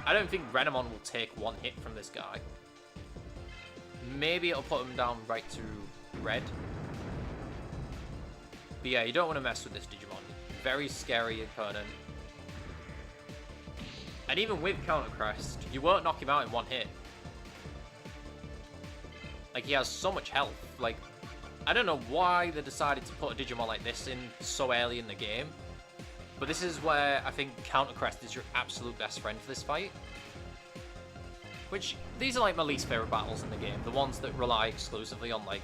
I don't think Renamon will take 1 hit from this guy. Maybe it'll put him down right to red. But yeah, you don't want to mess with this Digimon. Very scary opponent. And even with Counter Crest, you won't knock him out in one hit. Like, he has so much health. Like, I don't know why they decided to put a Digimon like this in so early in the game. But this is where I think Counter Crest is your absolute best friend for this fight. Which, these are like my least favorite battles in the game. The ones that rely exclusively on, like,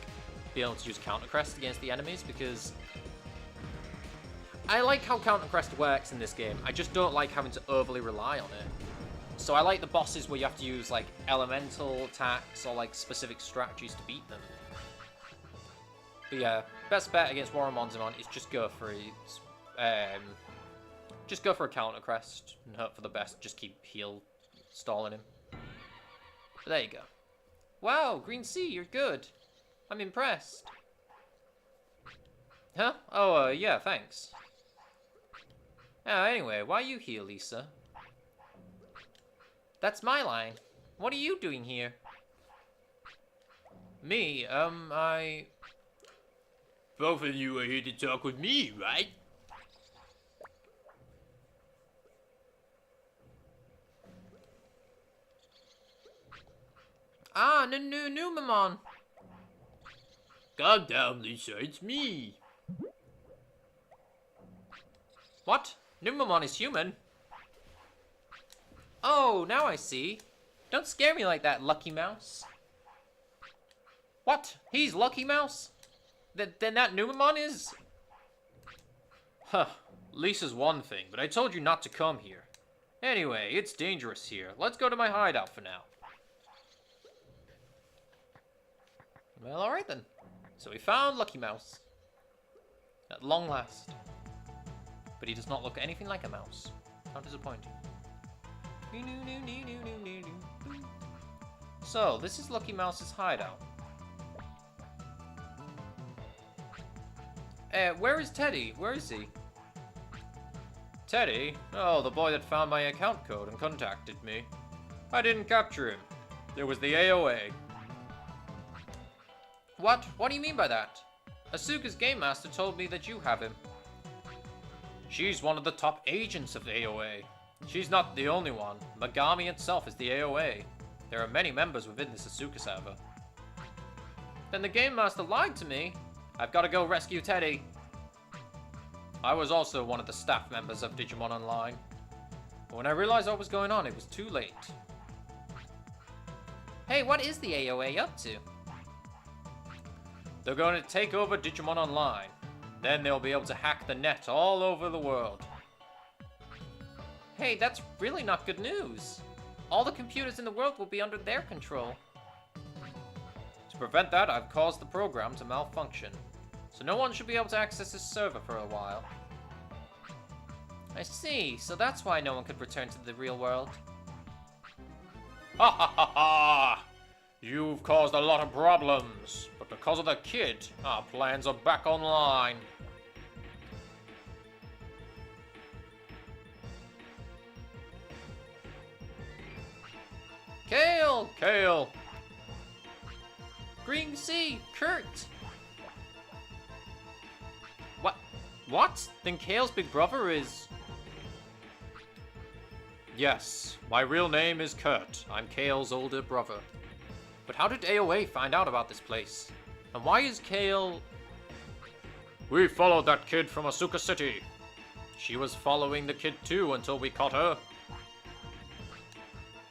being able to use Counter Crest against the enemies, because I like how Counter Crest works in this game. I just don't like having to overly rely on it. So I like the bosses where you have to use, like, elemental attacks or, like, specific strategies to beat them. But yeah, best bet against Monzamon is just go for a Counter Crest and hope for the best. Just keep stalling him. But there you go. Wow, Green Sea, you're good. I'm impressed. Huh? Oh, yeah, thanks. Anyway, why are you here, Lisa? That's my line. What are you doing here? Me? Both of you are here to talk with me, right? Ah, Numamon. Calm down, Lisa, it's me. What? Numamon is human? Oh, now I see. Don't scare me like that, Lucky Mouse. What? He's Lucky Mouse? Then that Numamon is? Huh. Lisa's one thing, but I told you not to come here. Anyway, it's dangerous here. Let's go to my hideout for now. Well, alright then. So we found Lucky Mouse. At long last. But he does not look anything like a mouse. How disappointing. So, this is Lucky Mouse's hideout. Where is Teddy? Where is he? Teddy? Oh, the boy that found my account code and contacted me. I didn't capture him. There was the AOA. What? What do you mean by that? Asuka's game master told me that you have him. She's one of the top agents of the AOA. She's not the only one. Megami itself is the AOA. There are many members within this Asuka server. Then the game master lied to me. I've got to go rescue Teddy. I was also one of the staff members of Digimon Online. But when I realized what was going on, it was too late. Hey, what is the AOA up to? They're going to take over Digimon Online. Then they'll be able to hack the net all over the world. Hey, that's really not good news. All the computers in the world will be under their control. To prevent that, I've caused the program to malfunction. So no one should be able to access this server for a while. I see, so that's why no one could return to the real world. Ha ha ha ha! You've caused a lot of problems, but because of the kid, our plans are back online. Kale! Kale! Green Sea! Kurt! What? Then Kale's big brother is... Yes, my real name is Kurt. I'm Kale's older brother. But how did AOA find out about this place? And why is Kale... We followed that kid from Asuka City. She was following the kid too until we caught her.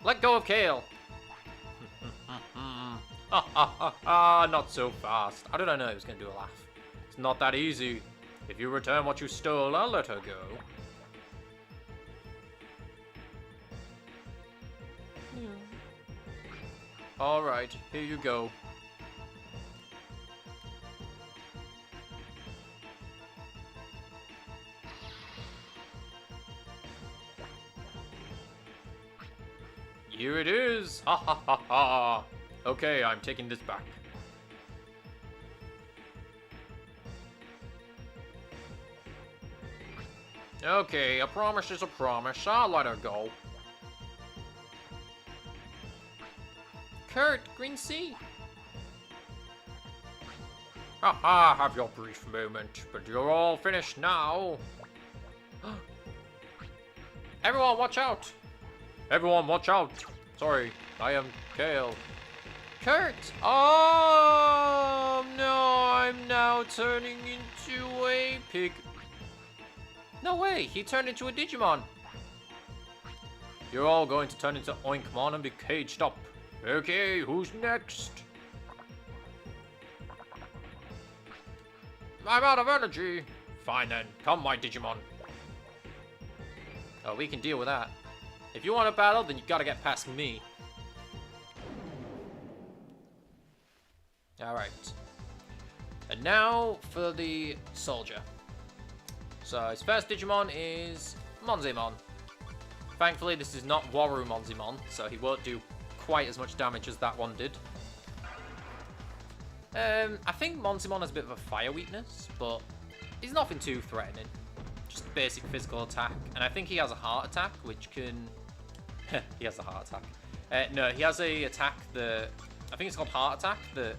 Let go of Kale. Ha ha ha ha, not so fast. How did I know he was going to do a laugh? It's not that easy. If you return what you stole, I'll let her go. Alright, here you go. Here it is! Ha ha ha ha! Okay, I'm taking this back. Okay, a promise is a promise. I'll let her go. Kurt, Green Sea. Haha, have your brief moment, but you're all finished now. Everyone, watch out! Everyone, watch out! Sorry, I am Kale. Kurt! Oh no, I'm now turning into a pig. No way, he turned into a Digimon. You're all going to turn into Oinkmon and be caged up. Okay, who's next? I'm out of energy. Fine then, come my Digimon. Oh, we can deal with that. If you want to battle, then you gotta get past me. Alright. And now for the soldier. So his first Digimon is Monzemon. Thankfully, this is not Waru Monzemon, so he won't do quite as much damage as that one did. I think Monzemon has a bit of a fire weakness, but he's nothing too threatening. Just basic physical attack. And I think he has a heart attack, which can... he has a heart attack. No, he has a attack that... I think it's called heart attack, that...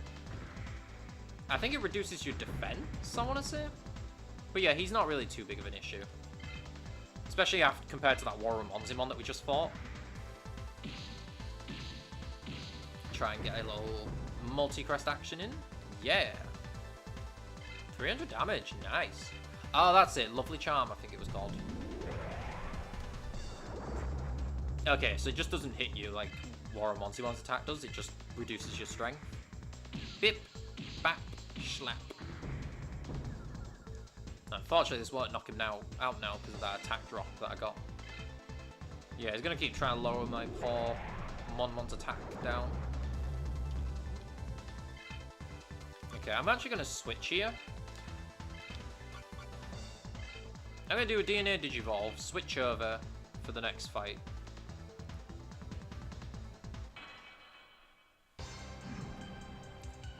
I think it reduces your defense, I want to say. But yeah, he's not really too big of an issue. Especially after, compared to that Waru Monzemon that we just fought. Try and get a little multi-crest action in. Yeah. 300 damage, nice. Oh, that's it, Lovely Charm, I think it was called. Okay, so it just doesn't hit you like Waru Monzemon's attack does, it just reduces your strength. Bip, bap, slap. Unfortunately, this won't knock him out now because of that attack drop that I got. Yeah, he's going to keep trying to lower my poor Monmon's attack down. Okay, I'm actually going to switch here. I'm going to do a DNA Digivolve, switch over for the next fight.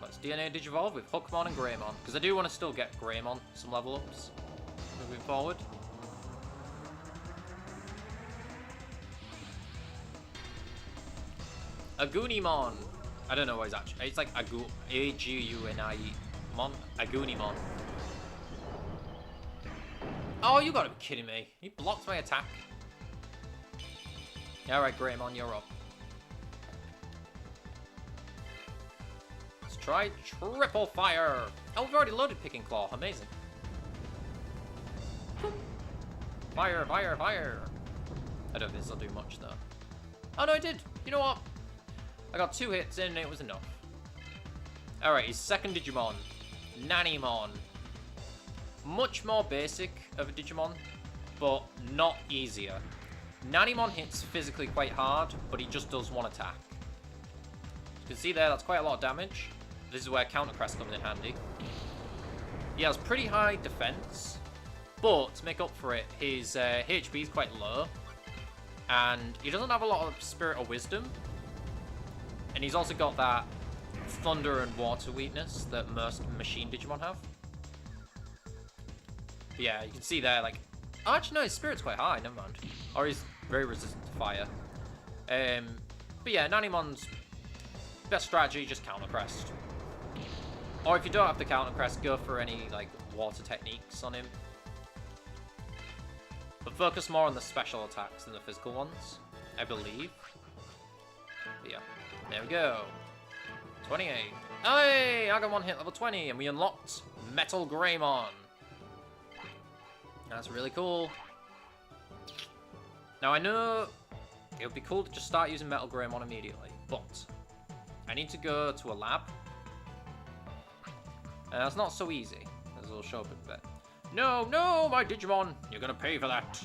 Let's DNA Digivolve with Hookmon and Greymon, because I do want to still get Greymon some level ups moving forward. Agunimon. I don't know what it's actually. It's like A-G-U-N-I-Mon. Agunimon. Oh, you gotta be kidding me. He blocked my attack. Alright, Greymon, you're up. Let's try Triple Fire. Oh, we've already loaded Picking Claw. Amazing. Fire, fire, fire. I don't think this will do much, though. Oh, no, I did. You know what? I got 2 hits in and it was enough. Alright, his second Digimon. Nanimon. Much more basic of a Digimon, but not easier. Nanimon hits physically quite hard, but he just does one attack. You can see there, that's quite a lot of damage. This is where Counter Crest comes in handy. He has pretty high defense, but to make up for it, his HP is quite low. And he doesn't have a lot of Spirit or Wisdom. And he's also got that Thunder and Water weakness that most Machine Digimon have. But yeah, you can see there, like... Oh, actually, no, his Spirit's quite high, never mind. Or he's very resistant to fire. But yeah, Nanimon's best strategy, just Counter Crest. Or if you don't have the Counter Crest, go for any, like, water techniques on him. But focus more on the special attacks than the physical ones, I believe. But yeah, there we go. 28. Hey, I got 1 hit, level 20, and we unlocked Metal Greymon. That's really cool. Now I know it would be cool to just start using Metal Greymon immediately, but I need to go to a lab. And that's not so easy, as it'll show up a bit. No, no, my Digimon! You're gonna pay for that!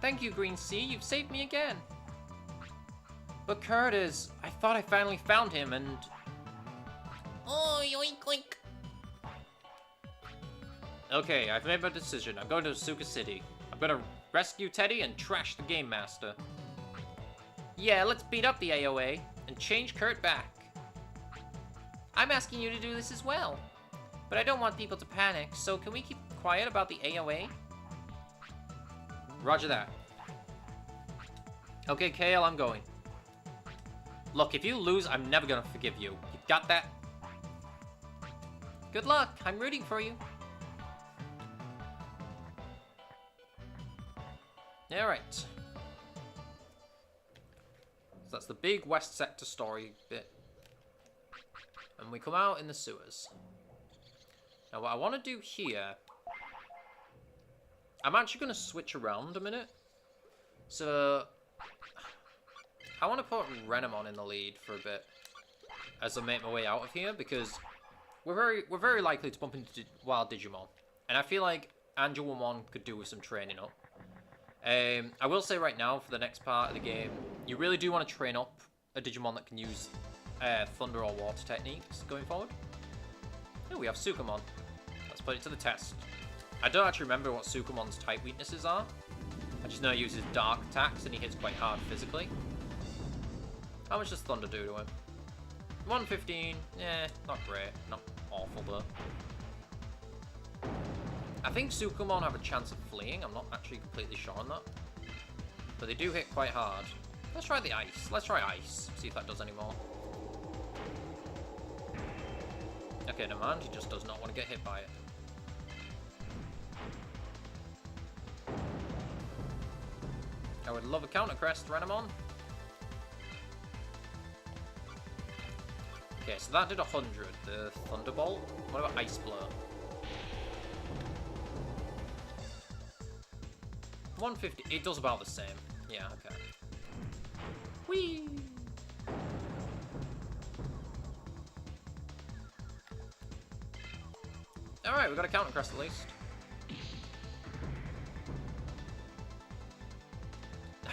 Thank you, Green Sea, you've saved me again! But Curtis, I thought I finally found him and... Oh, yoink yoink! Okay, I've made my decision. I'm going to Byakko City. I'm gonna rescue Teddy and trash the Game Master. Yeah, let's beat up the AOA and change Kurt back. I'm asking you to do this as well. But I don't want people to panic, so can we keep quiet about the AOA? Roger that. Okay, Kale, I'm going. Look, if you lose, I'm never gonna forgive you. You got that? Good luck. I'm rooting for you. Alright. So that's the big West Sector story bit. And we come out in the sewers. Now what I want to do here... I'm actually going to switch around a minute. So... I want to put Renamon in the lead for a bit. As I make my way out of here, because... We're very likely to bump into wild Digimon. And I feel like Angelomon could do with some training up. I will say right now, for the next part of the game, you really do want to train up a Digimon that can use thunder or water techniques going forward. Oh, we have Sukamon. Let's put it to the test. I don't actually remember what Sukamon's type weaknesses are. I just know he uses dark attacks and he hits quite hard physically. How much does Thunder do to him? 115. Yeah, not great. Not awful though. I think Sukamon have a chance of fleeing. I'm not actually completely sure on that. But they do hit quite hard. Let's try the ice. Let's try ice. See if that does any more. Okay, never mind. He just does not want to get hit by it. I would love a counter crest, Renamon. Okay, so that did 100. The Thunderbolt. What about Ice Blow? 150. It does about the same. Yeah, okay. Whee! Alright, we got a counter crest at least.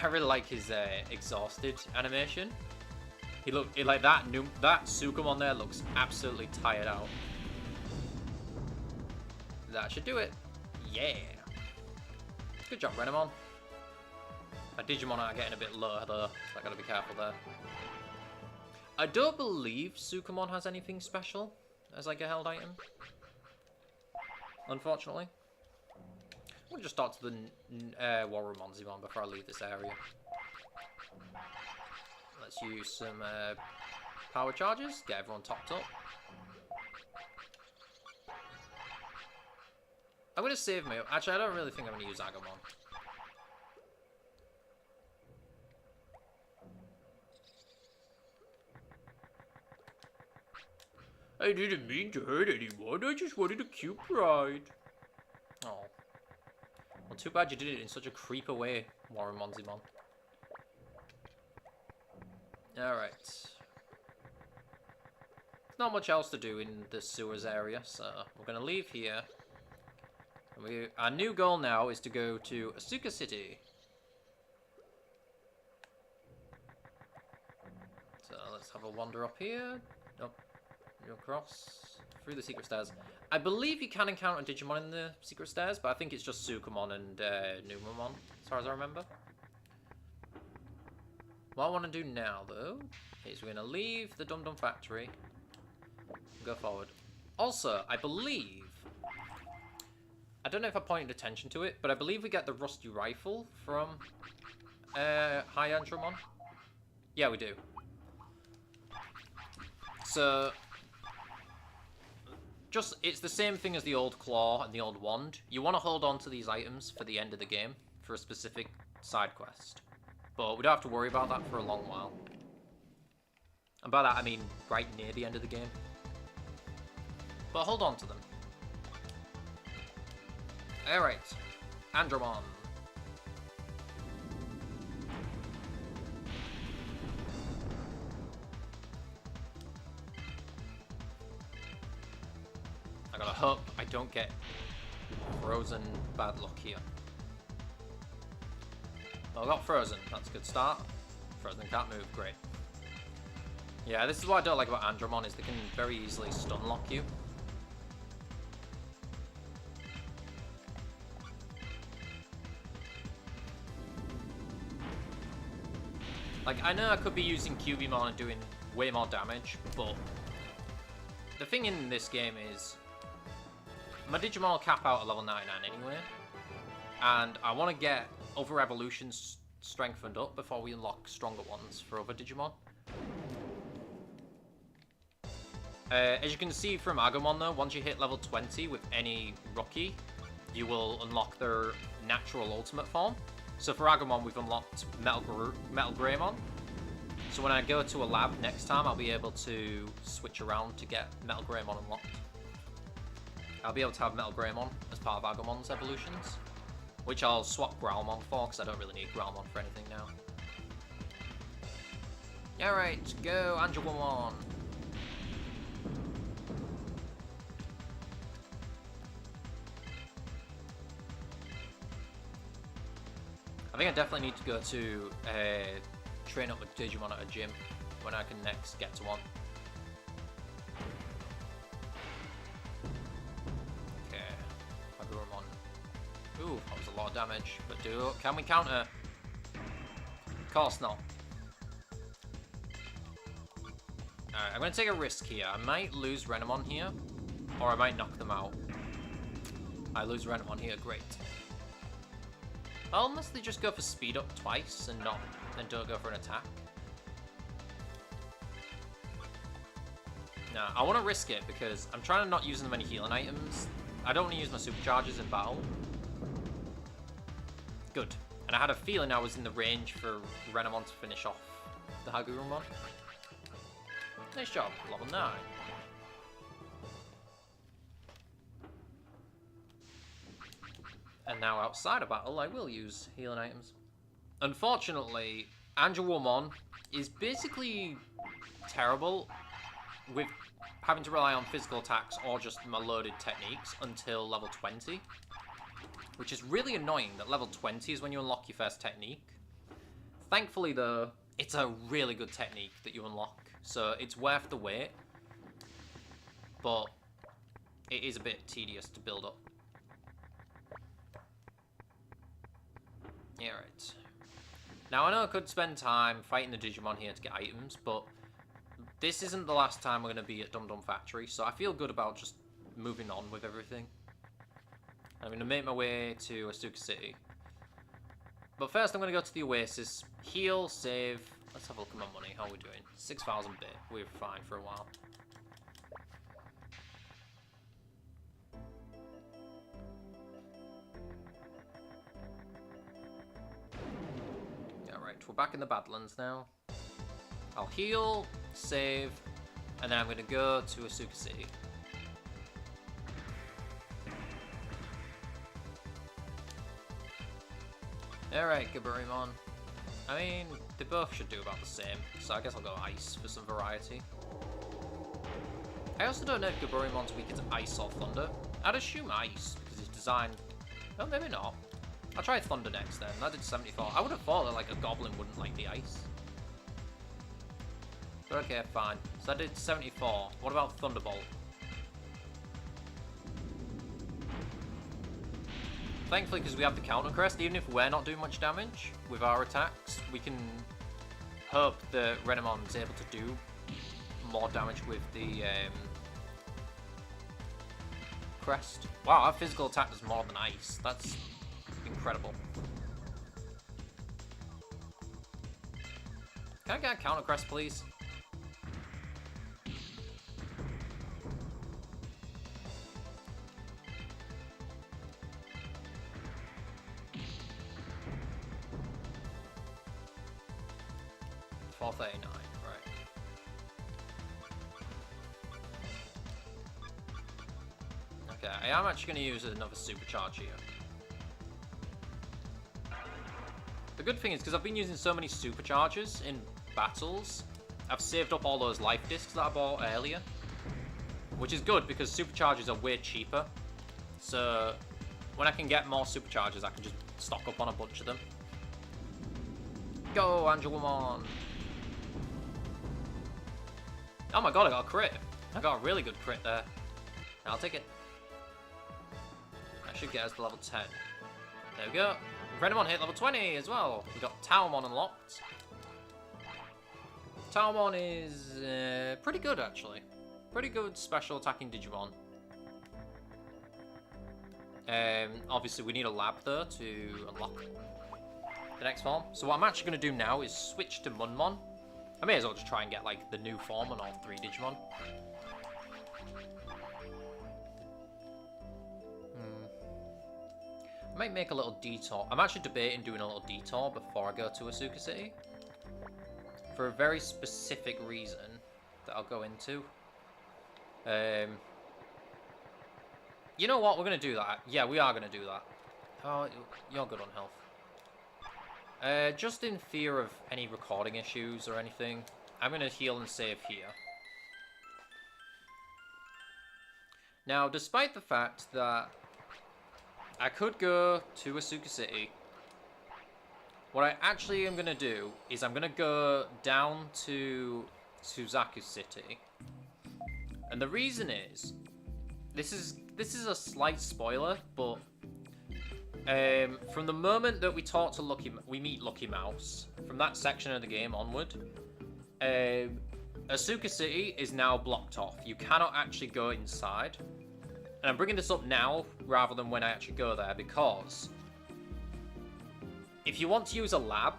I really like his exhausted animation. He like that Sukamon there looks absolutely tired out. That should do it. Yeah. Good job, Renamon. My Digimon are getting a bit low though, so I gotta be careful there. I don't believe Sukamon has anything special as like a held item. Unfortunately. We'll just start to the Warumonzimon before I leave this area. Let's use some power charges, get everyone topped up. I'm going to save me. Actually, I don't really think I'm going to use Agumon. I didn't mean to hurt anyone. I just wanted a cute ride. Oh. Well, too bad you did it in such a creeper way, Warumonzimon. Alright. Not much else to do in the sewers area, so we're going to leave here. Our new goal now is to go to Byakko City. So let's have a wander up here. Nope. Go across. Through the secret stairs. I believe you can encounter Digimon in the secret stairs, but I think it's just Sukamon and Numamon, as far as I remember. What I want to do now, though, is we're going to leave the Dum Dum Factory and go forward. Also, I believe... I don't know if I pointed attention to it, but I believe we get the Rusty Rifle from High Andromon. Yeah, we do. So... it's the same thing as the old Claw and the old Wand. You want to hold on to these items for the end of the game, for a specific side quest. But we don't have to worry about that for a long while. And by that I mean right near the end of the game. But hold on to them. Alright. Andromon. I gotta hope I don't get frozen bad luck here. Well, I got frozen. That's a good start. Frozen can't move. Great. Yeah, this is what I don't like about Andromon, is they can very easily stun lock you. Like, I know I could be using Cubimon and doing way more damage, but the thing in this game is my Digimon will cap out at level 99 anyway, and I want to get other evolutions strengthened up before we unlock stronger ones for other Digimon. As you can see from Agumon though, once you hit level 20 with any rookie, you will unlock their natural ultimate form. So for Agumon, we've unlocked Metal Greymon. So when I go to a lab next time, I'll be able to switch around to get Metal Greymon unlocked. I'll be able to have Metal Greymon as part of Agumon's evolutions, which I'll swap Growlmon for, because I don't really need Growlmon for anything now. Alright, go Angelwomon! I think I definitely need to go to train up with Digimon at a gym when I can next get to one. Okay, Agumon. Ooh, that was a lot of damage, but can we counter? Of course not. Alright, I'm going to take a risk here. I might lose Renamon here, or I might knock them out. I lose Renamon here, great. Well, unless they just go for speed up twice and don't go for an attack. Nah, I want to risk it because I'm trying to not use many healing items. I don't want to use my supercharges in battle. Good. And I had a feeling I was in the range for Renamon to finish off the Hagurumon. Nice job, level 9. And now outside of battle, I will use healing items. Unfortunately, Angelwomon is basically terrible with having to rely on physical attacks or just my loaded techniques until level 20. Which is really annoying that level 20 is when you unlock your first technique. Thankfully though, it's a really good technique that you unlock, so it's worth the wait. But it is a bit tedious to build up. Yeah, right. Now, I know I could spend time fighting the Digimon here to get items, but this isn't the last time we're going to be at Dum Dum Factory, so I feel good about just moving on with everything. I'm going to make my way to Asuka City. But first, I'm going to go to the Oasis, heal, save. Let's have a look at my money. How are we doing? 6,000 bit. We're fine for a while. We're back in the Badlands now. I'll heal, save, and then I'm going to go to Asuka City. Alright, Gaburimon. I mean, they both should do about the same, so I guess I'll go Ice for some variety. I also don't know if Gaburimon's weak to Ice or Thunder. I'd assume Ice, because it's designed... Oh, maybe not. I'll try Thunder next then. That did 74. I would have thought that like a Goblin wouldn't like the ice. But okay, fine. So that did 74. What about Thunderbolt? Thankfully, because we have the Counter Crest, even if we're not doing much damage with our attacks, we can hope that Renamon's able to do more damage with the Crest. Wow, our physical attack does more than ice. That's incredible. Can I get a Counter Crest, please? $439, right. Okay, I am actually going to use another supercharge here. The good thing is, because I've been using so many supercharges in battles, I've saved up all those life discs that I bought earlier. Which is good, because supercharges are way cheaper. So, when I can get more supercharges, I can just stock up on a bunch of them. Go, Angelwomon! Oh my god, I got a crit! I got a really good crit there. I'll take it. That should get us to level 10. There we go. Renamon hit level 20 as well. We got Taomon unlocked. Taomon is pretty good, actually. Pretty good special attacking Digimon. Obviously, we need a lab, though, to unlock the next form. So what I'm actually going to do now is switch to Munmon. I may as well just try and get, like, the new form on all 3 Digimon. I might make a little detour. I'm actually debating doing a little detour before I go to Asuka City. For a very specific reason that I'll go into. You know what? We're going to do that. Yeah, we are going to do that. Oh, you're good on health. Just in fear of any recording issues or anything, I'm going to heal and save here. Now, despite the fact that I could go to Asuka City, what I actually am going to do is I'm going to go down to Suzaku City. And the reason is, this is a slight spoiler, but from the moment that we talk to we meet Lucky Mouse, from that section of the game onward, Asuka City is now blocked off. You cannot actually go inside. And I'm bringing this up now rather than when I actually go there, because if you want to use a lab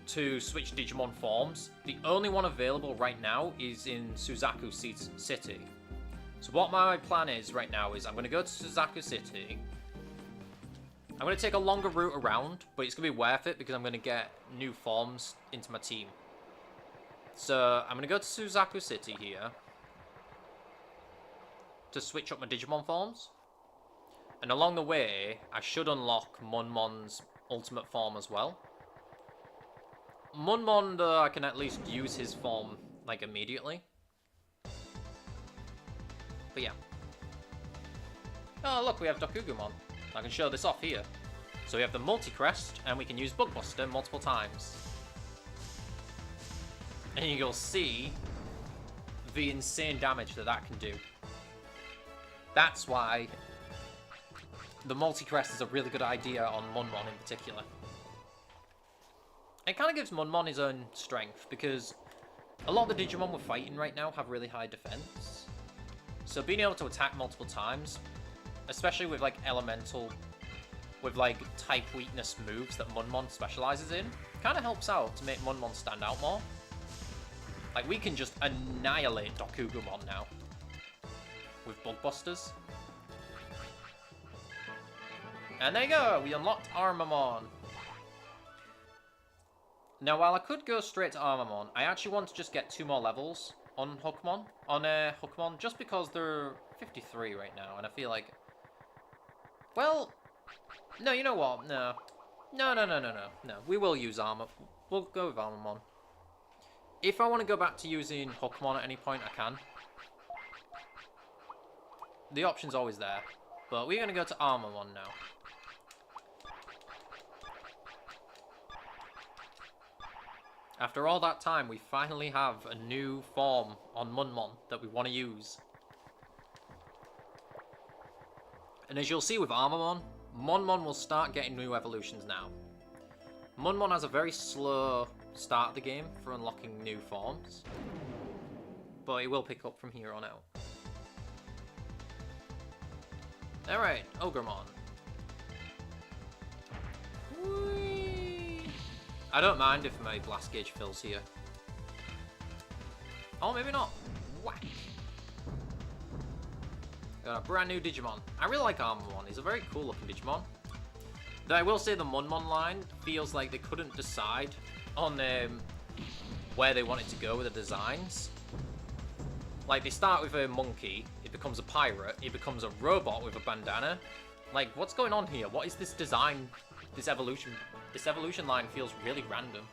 to switch Digimon forms, the only one available right now is in Suzaku City. So what my plan is right now is I'm going to go to Suzaku City. I'm going to take a longer route around, but it's going to be worth it because I'm going to get new forms into my team. So I'm going to go to Suzaku City here to switch up my Digimon forms. And along the way, I should unlock Munmon's ultimate form as well. Munmon, though, I can at least use his form, like, immediately. But yeah. Oh, look, we have Dokugumon. I can show this off here. So we have the multi-crest, and we can use Bugbuster multiple times. And you'll see the insane damage that that can do. That's why the multi-crest is a really good idea on Munmon in particular. It kind of gives Munmon his own strength, because a lot of the Digimon we're fighting right now have really high defense. So being able to attack multiple times, especially with like elemental, with like type weakness moves that Munmon specializes in, kind of helps out to make Munmon stand out more. Like, we can just annihilate Dokugumon now with Bugbusters. And there you go, we unlocked Armamon. Now, while I could go straight to Armamon, I actually want to just get 2 more levels on Hookmon, just because they're 53 right now, and I feel like, well, no, you know what, no, we will use Armor, we'll go with Armamon. If I want to go back to using Hookmon at any point, I can. The option's always there, but we're going to go to Armamon now. After all that time, we finally have a new form on Munmon that we want to use. And as you'll see with Armamon, Munmon will start getting new evolutions now. Munmon has a very slow start of the game for unlocking new forms, but it will pick up from here on out. Alright, Ogremon. I don't mind if my blast gauge fills here. Oh, maybe not. Whack! Got a brand new Digimon. I really like Armamon. He's a very cool looking Digimon. Though I will say the Munmon line feels like they couldn't decide on where they wanted to go with the designs. Like, they start with a monkey, it becomes a pirate, it becomes a robot with a bandana. Like, what's going on here? What is this design, this evolution? This evolution line feels really random.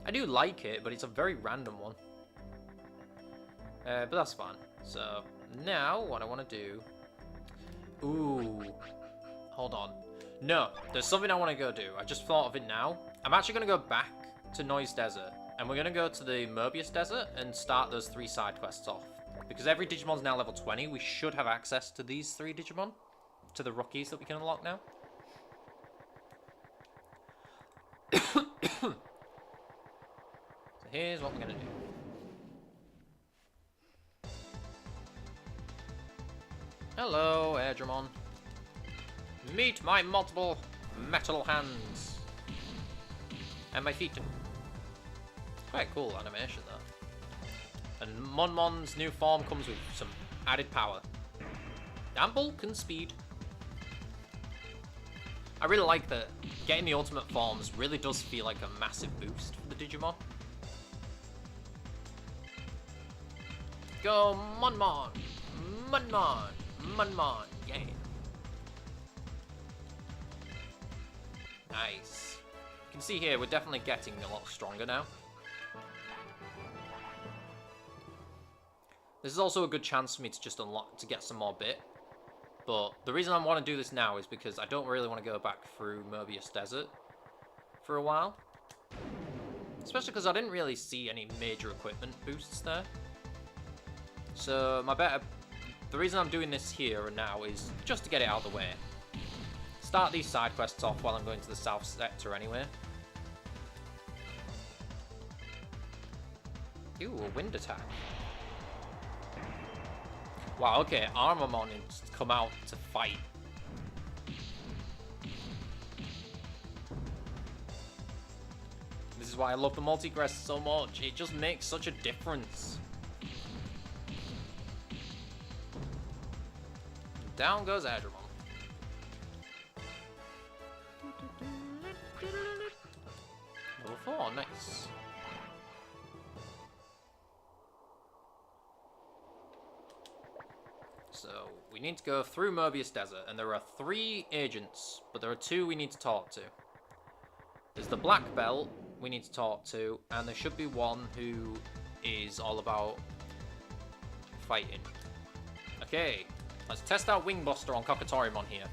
I do like it, but it's a very random one. But that's fine. So, now, what I want to do... Ooh. Hold on. No, there's something I want to go do. I just thought of it now. I'm actually going to go back to Noise Desert. And we're going to go to the Mobius Desert and start those 3 side quests off. Because every Digimon's now level 20, we should have access to these 3 Digimon. To the rookies that we can unlock now. So here's what we're going to do. Hello, Airdramon. Meet my multiple metal hands. And my feet. Quite cool animation, though. And Munmon's new form comes with some added power. And bulk and speed. I really like that getting the ultimate forms really does feel like a massive boost for the Digimon. Go Monmon! Monmon! Monmon! Yeah! Nice. You can see here, we're definitely getting a lot stronger now. This is also a good chance for me to just unlock, to get some more bit. But the reason I want to do this now is because I don't really want to go back through Mobius Desert for a while. Especially because I didn't really see any major equipment boosts there. So the reason I'm doing this here and now is just to get it out of the way. Start these side quests off while I'm going to the south sector anyway. Ooh, a wind attack. Wow, okay, Armormon has come out to fight. This is why I love the multi-crest so much. It just makes such a difference. Down goes Adramon. Level 4, nice. So, we need to go through Mobius Desert, and there are 3 agents, but there are 2 we need to talk to. There's the Black Belt we need to talk to, and there should be one who is all about fighting. Okay, let's test out Wing Buster on Kokatorimon here.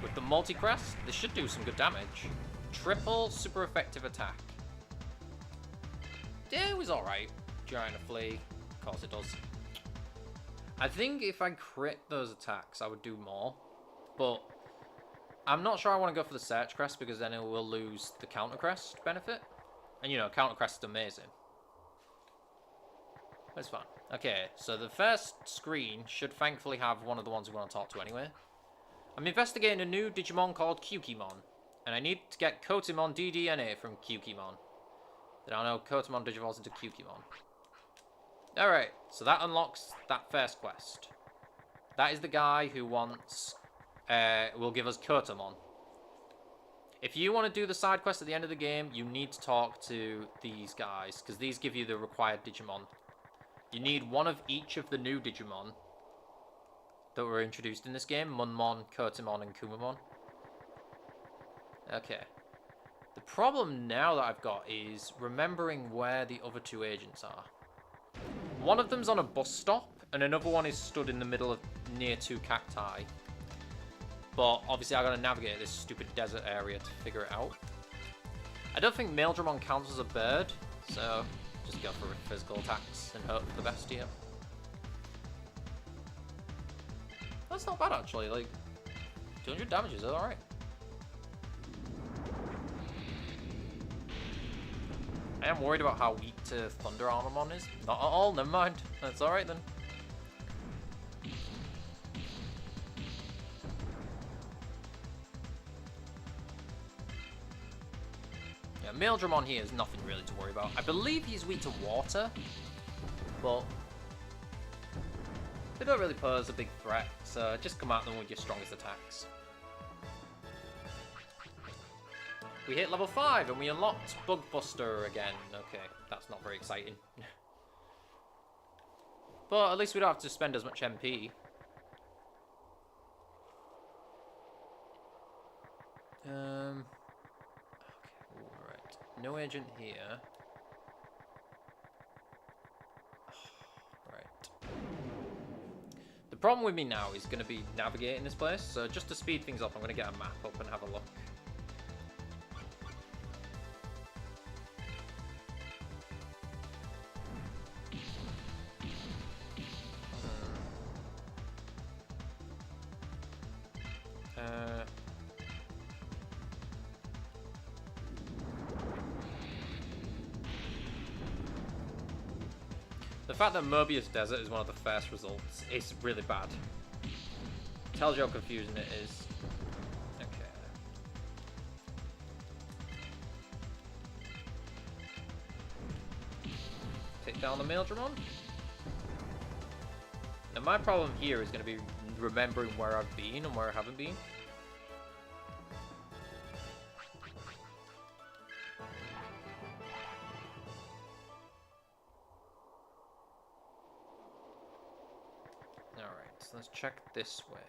With the multi-crest, this should do some good damage. Triple super effective attack. Yeah, it was alright during a flea. Of course it does. I think if I crit those attacks, I would do more. But I'm not sure I want to go for the Search Crest because then it will lose the Counter Crest benefit. And you know, Counter Crest is amazing. That's fine. Okay, so the first screen should thankfully have one of the ones we want to talk to anyway. I'm investigating a new Digimon called Kyukimon. And I need to get Kotemon DDNA from Kyukimon. Then I'll know Kotemon digivolves into Kyukimon. Alright, so that unlocks that first quest. That is the guy who wants, will give us Kotemon. If you want to do the side quest at the end of the game, you need to talk to these guys, because these give you the required Digimon. You need one of each of the new Digimon that were introduced in this game. Munmon, Kotemon, and Kumamon. Okay. The problem now that I've got is remembering where the other 2 agents are. One of them's on a bus stop, and another one is stood in the middle of near 2 cacti. But obviously I gotta navigate this stupid desert area to figure it out. I don't think Maildramon counts as a bird, so just go for physical attacks and hope for the best here. That's not bad actually, like 200 damage is alright. I am worried about how weak to Thunder Armormon is. Not at all, never mind. That's alright then. Yeah, Maildramon here is nothing really to worry about. I believe he's weak to water, but they don't really pose a big threat, so just come at them with your strongest attacks. We hit level 5 and we unlocked Bug Buster again. Okay, that's not very exciting. But at least we don't have to spend as much MP. Okay, alright. No agent here. Right. The problem with me now is going to be navigating this place, so just to speed things up, I'm going to get a map up and have a look. The fact that Mobius Desert is one of the first results is really bad. Tells you how confusing it is. Okay. Take down the Maildramon. Now my problem here is going to be remembering where I've been and where I haven't been. So let's check this way.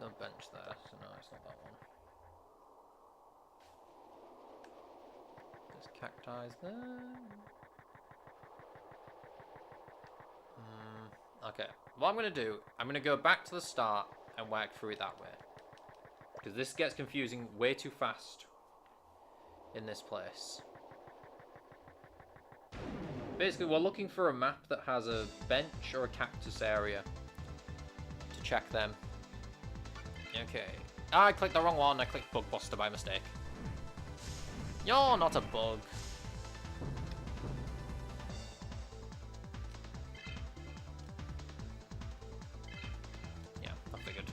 No bench there, so no, it's not that one. There's cacti there. Okay, what I'm going to do, I'm going to go back to the start and work through it that way. Because this gets confusing way too fast in this place. Basically, we're looking for a map that has a bench or a cactus area to check them. Okay. Ah, I clicked the wrong one. I clicked Bug Buster by mistake. You're not a bug. Yeah, I figured.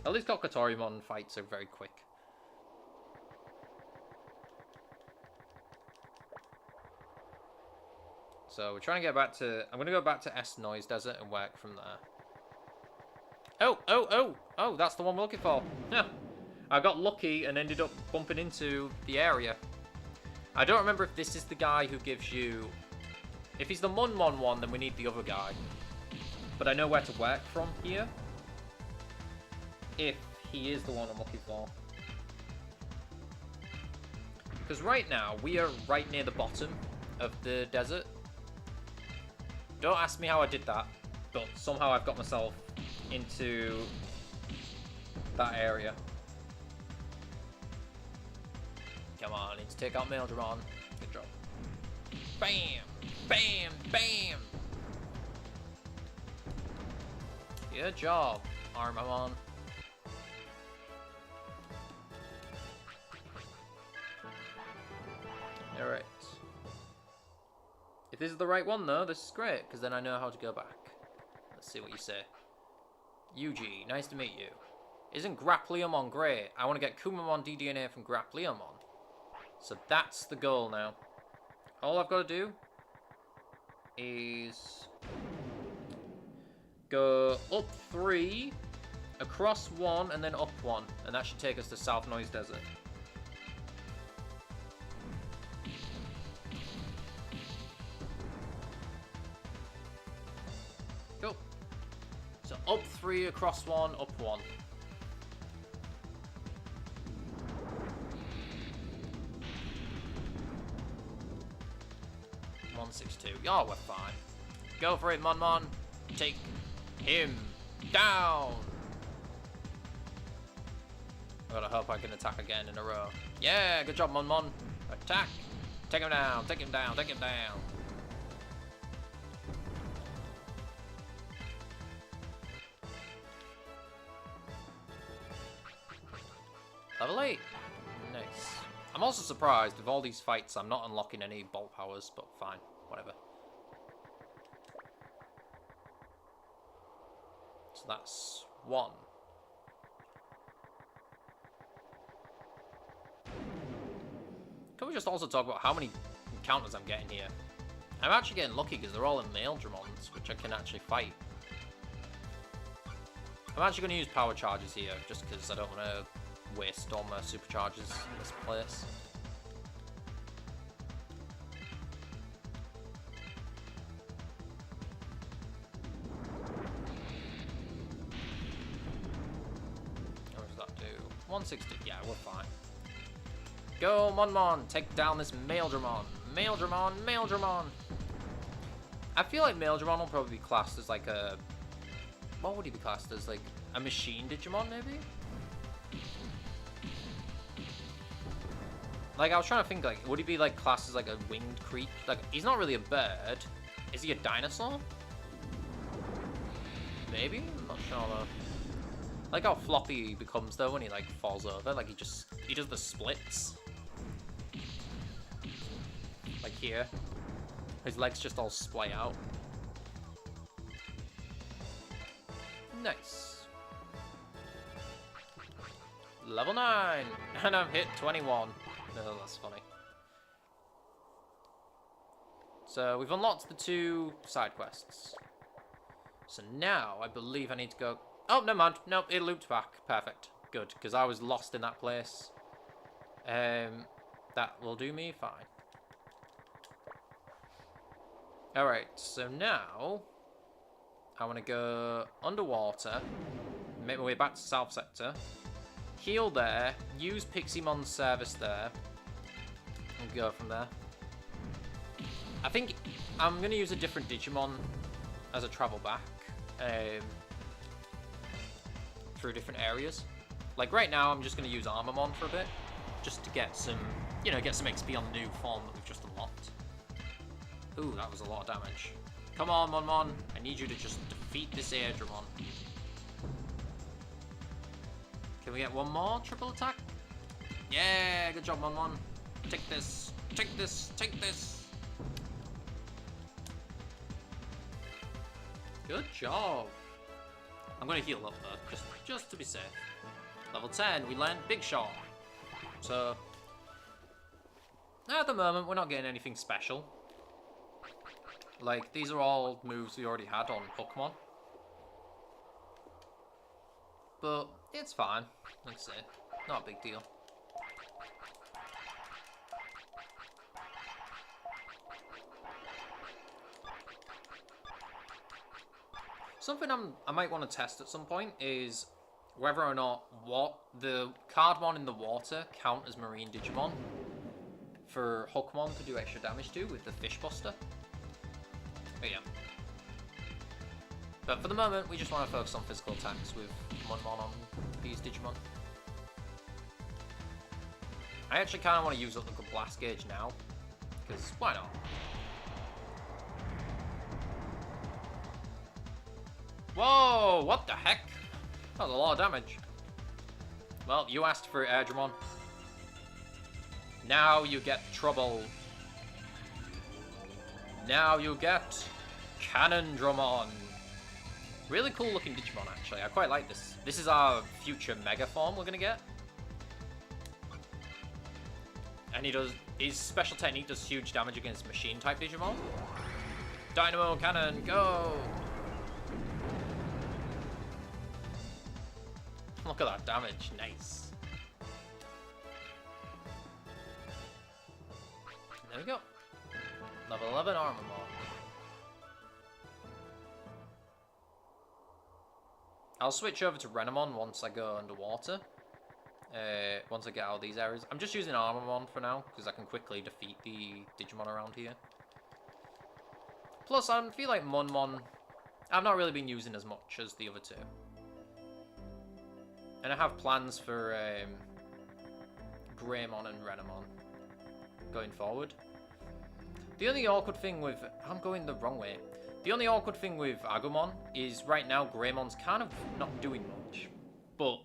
At least Kokatorimon fights are very quick. So we're trying to get back to... I'm going to go back to S Noise Desert and work from there. Oh, that's the one we're looking for. Yeah. I got lucky and ended up bumping into the area. I don't remember if this is the guy who gives you... If he's the Munmon one, then we need the other guy. But I know where to work from here. If he is the one I'm looking for. Because right now, we are right near the bottom of the desert. Don't ask me how I did that, but somehow I've got myself into that area. Come on, I need to take out Maildramon. Good job. Bam! Bam! Bam! Good job, Armamon. Alright. If this is the right one, though, this is great, because then I know how to go back. Let's see what you say. Yuji, nice to meet you. Isn't Grappleomon great? I want to get Kumamon DDNA from Grappleomon. So that's the goal now. All I've got to do is go up 3, across 1, and then up 1. And that should take us to South Noise Desert. Go. So up 3, across 1, up 1. 162. Oh, we're fine. Go for it, Monmon. Take him down. I gotta hope I can attack again in a row. Yeah, good job, Monmon. Attack. Take him down. Take him down. Take him down. Level 8. Nice. I'm also surprised with all these fights I'm not unlocking any bolt powers, but fine. Whatever. So that's 1. Can we just also talk about how many encounters I'm getting here? I'm actually getting lucky because they're all in Maildramons, which I can actually fight. I'm actually going to use power charges here, just because I don't want to waste all my supercharges in this place. What does that do? 160. Yeah, we're fine. Go, Monmon! Take down this Maildramon! Maildramon! Maildramon! I feel like Maildramon will probably be classed as like a... What would he be classed as? Like a machine Digimon, maybe? Like, I was trying to think, like, would he be, like, classed as, like, a winged creature? Like, he's not really a bird. Is he a dinosaur? Maybe? I'm not sure, though. I like how floppy he becomes, though, when he, like, falls over. Like, he does the splits. Like, here. His legs just all splay out. Nice. Level 9! And I've hit 21. No, that's funny. So we've unlocked the 2 side quests. So now I believe I need to go... Oh, never mind. Nope, it looped back. Perfect. Good, because I was lost in that place. That will do me fine. Alright, so now I want to go underwater, make my way back to South Sector, heal there, use Piximon's service there, and go from there. I think I'm going to use a different Digimon as I travel back through different areas. Like right now, I'm just going to use Armormon for a bit, just to get some, you know, get some XP on the new form that we've just unlocked. Ooh, that was a lot of damage. Come on, Monmon. I need you to just defeat this Airdramon. Can we get one more triple attack? Yeah, good job, Monmon. Take this. Take this. Take this. Good job. I'm going to heal up, though, just to be safe. Level 10, we learned Big Shot. So, at the moment, we're not getting anything special. Like, these are all moves we already had on Pokemon. But it's fine. Let's say, not a big deal. Something I might want to test at some point is whether or not the Cardmon in the water count as Marine Digimon for Hookmon to do extra damage to with the Fish Buster. But yeah. But for the moment, we just want to focus on physical attacks with Monmon on these Digimon. I actually kind of want to use up the Blast Gauge now, because why not? Whoa, what the heck? That was a lot of damage. Well, you asked for it, Airdramon. Now you get trouble. Now you get Cannondramon. Really cool looking Digimon, actually. I quite like this. This is our future Mega form we're gonna get. And his special technique does huge damage against machine type Digimon. Dynamo Cannon, go! Look at that damage, nice. There we go. Level 11 Armormon. I'll switch over to Renamon once I go underwater. Once I get out of these areas. I'm just using Armormon for now, because I can quickly defeat the Digimon around here. Plus, I feel like Monmon, I've not really been using as much as the other two. And I have plans for Greymon and Renamon going forward. The only awkward thing with... I'm going the wrong way. The only awkward thing with Agumon is right now Greymon's kind of not doing much. But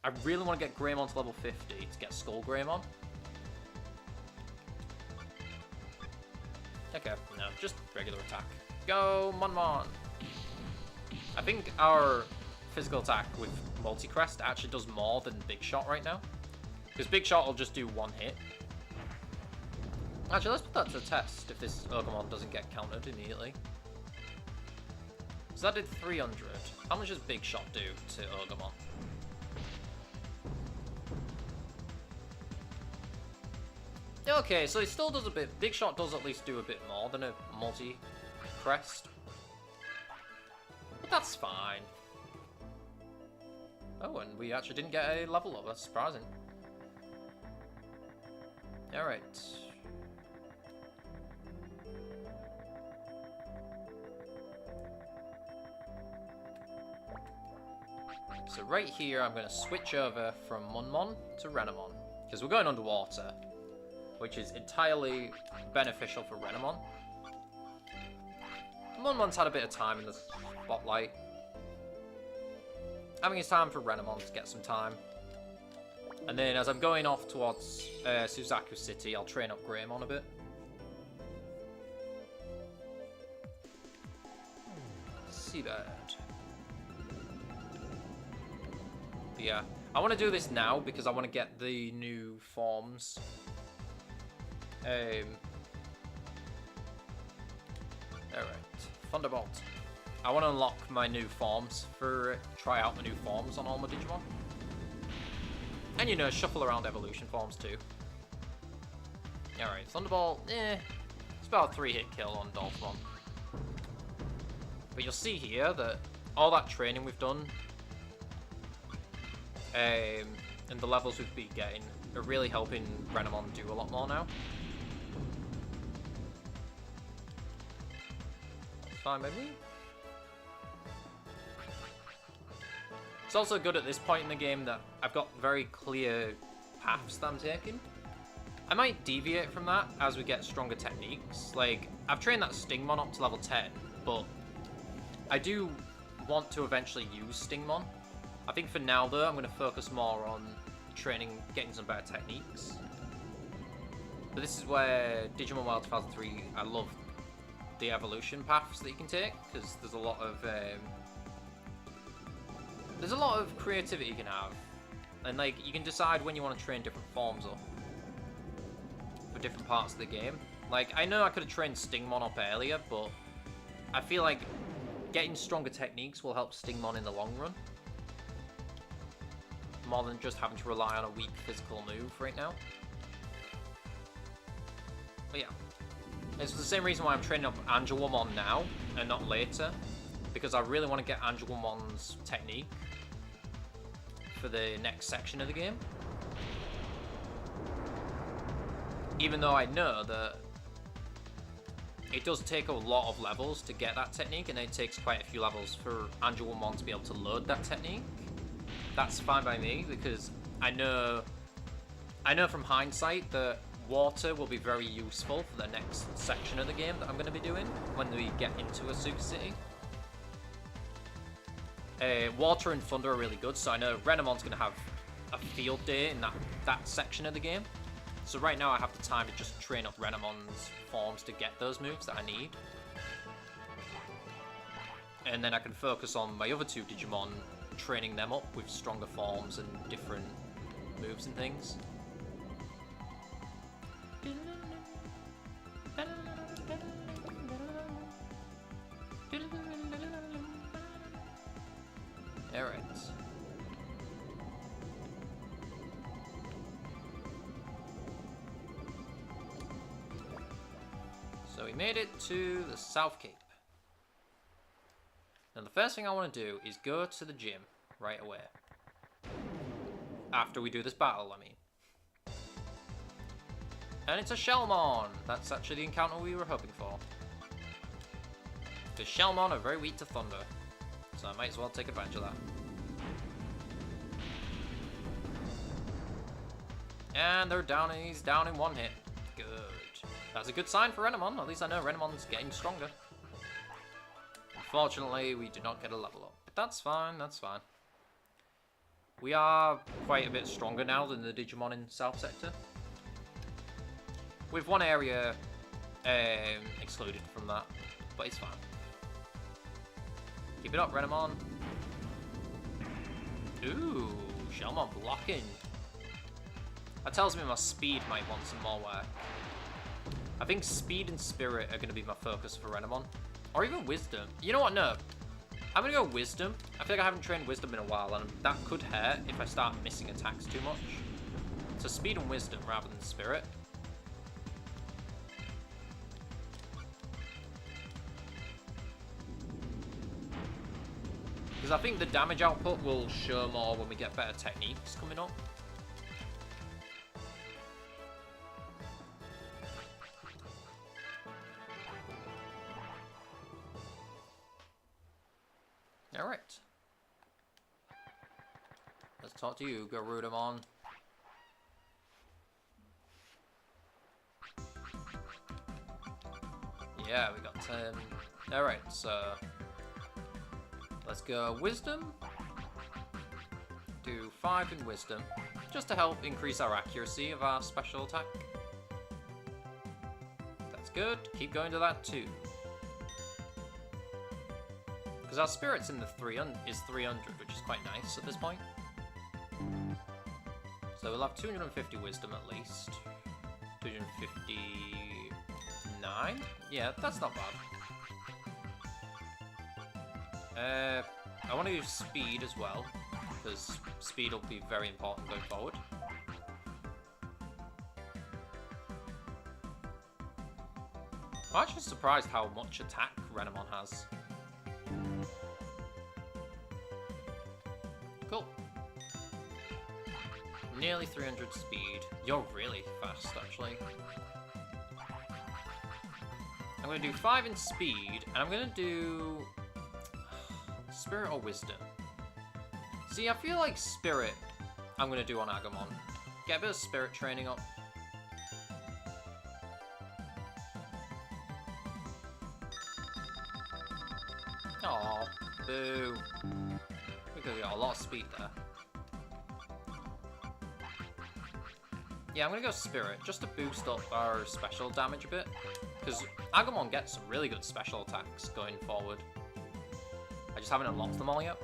I really want to get Greymon to level 50 to get Skull Greymon. Okay, no, just regular attack. Go, Monmon! I think our physical attack with Multicrest actually does more than Big Shot right now. Because Big Shot will just do one hit. Actually, let's put that to the test if this Agumon doesn't get countered immediately. So that did 300. How much does Big Shot do to Agumon? Okay, so it still does a bit. Big Shot does at least do a bit more than a Multi-Crest. But that's fine. Oh, and we actually didn't get a level up. That's surprising. Alright. So right here, I'm going to switch over from Monmon to Renamon. Because we're going underwater, which is entirely beneficial for Renamon. Monmon's had a bit of time in the spotlight. I think it's time for Renamon to get some time. And then as I'm going off towards Byakko City, I'll train up Greymon a bit. Seabird. Yeah, I want to do this now because I want to get the new forms. Thunderbolt. I want to unlock my new forms for try out the new forms on all my Digimon. And you know, shuffle around evolution forms too. Alright, Thunderbolt, it's about a 3-hit kill on Dolphmon. But you'll see here that all that training we've done and the levels we've been getting are really helping Renamon do a lot more now. That's fine by me. It's also good at this point in the game that I've got very clear paths that I'm taking. I might deviate from that as we get stronger techniques. Like, I've trained that Stingmon up to level 10, but I do want to eventually use Stingmon. I think for now, though, I'm going to focus more on training, getting some better techniques. But this is where Digimon Wild 2003, I love the evolution paths that you can take, because there's a lot of creativity you can have, and like you can decide when you want to train different forms up for different parts of the game. Like, I know I could have trained Stingmon up earlier, but I feel like getting stronger techniques will help Stingmon in the long run, more than just having to rely on a weak physical move right now. But yeah, it's the same reason why I'm training up Angelwomon now and not later, because I really want to get Angelwomon's technique for the next section of the game. Even though I know that it does take a lot of levels to get that technique, and it takes quite a few levels for Angelwomon to be able to load that technique. That's fine by me, because I know from hindsight that water will be very useful for the next section of the game that I'm going to be doing when we get into a Super City. Water and Thunder are really good, so I know Renamon's going to have a field day in that section of the game. So right now I have the time to just train up Renamon's forms to get those moves that I need. And then I can focus on my other two Digimon, training them up with stronger forms and different moves and things. Alright. So we made it to the South Cape. Now the first thing I want to do is go to the gym right away. After we do this battle, I mean. And it's a Shellmon! That's actually the encounter we were hoping for. The Shellmon are very weak to Thunder, so I might as well take advantage of that. And they're down, and he's down in one hit. Good. That's a good sign for Renamon. At least I know Renamon's getting stronger. Unfortunately, we did not get a level up. But that's fine, that's fine. We are quite a bit stronger now than the Digimon in South Sector. With one area excluded from that, but it's fine. Keep it up, Renamon. Ooh, Shellmon blocking. That tells me my speed might want some more work. I think speed and spirit are going to be my focus for Renamon. Or even wisdom. You know what? No. I'm going to go wisdom. I feel like I haven't trained wisdom in a while, and that could hurt if I start missing attacks too much. So speed and wisdom rather than spirit. Because I think the damage output will show more when we get better techniques coming up. Alright. Let's talk to you, Garudamon. Yeah, we got 10. Alright, so let's go Wisdom. Do 5 in Wisdom, just to help increase our accuracy of our special attack. That's good. Keep going to that too. Because our spirit's in the 300, which is quite nice at this point. So we'll have 250 wisdom at least. 259? Yeah, that's not bad. I want to use speed as well, because speed will be very important going forward. I'm actually surprised how much attack Renamon has. Cool. Nearly 300 speed. You're really fast, actually. I'm going to do 5 in speed, and I'm going to do... Spirit or Wisdom? See, I feel like Spirit I'm going to do on Agumon. Get a bit of Spirit training up. Aww, boo. We could get a lot of speed there. Yeah, I'm going to go Spirit, just to boost up our special damage a bit. Because Agumon gets some really good special attacks going forward. I just haven't unlocked them all yet.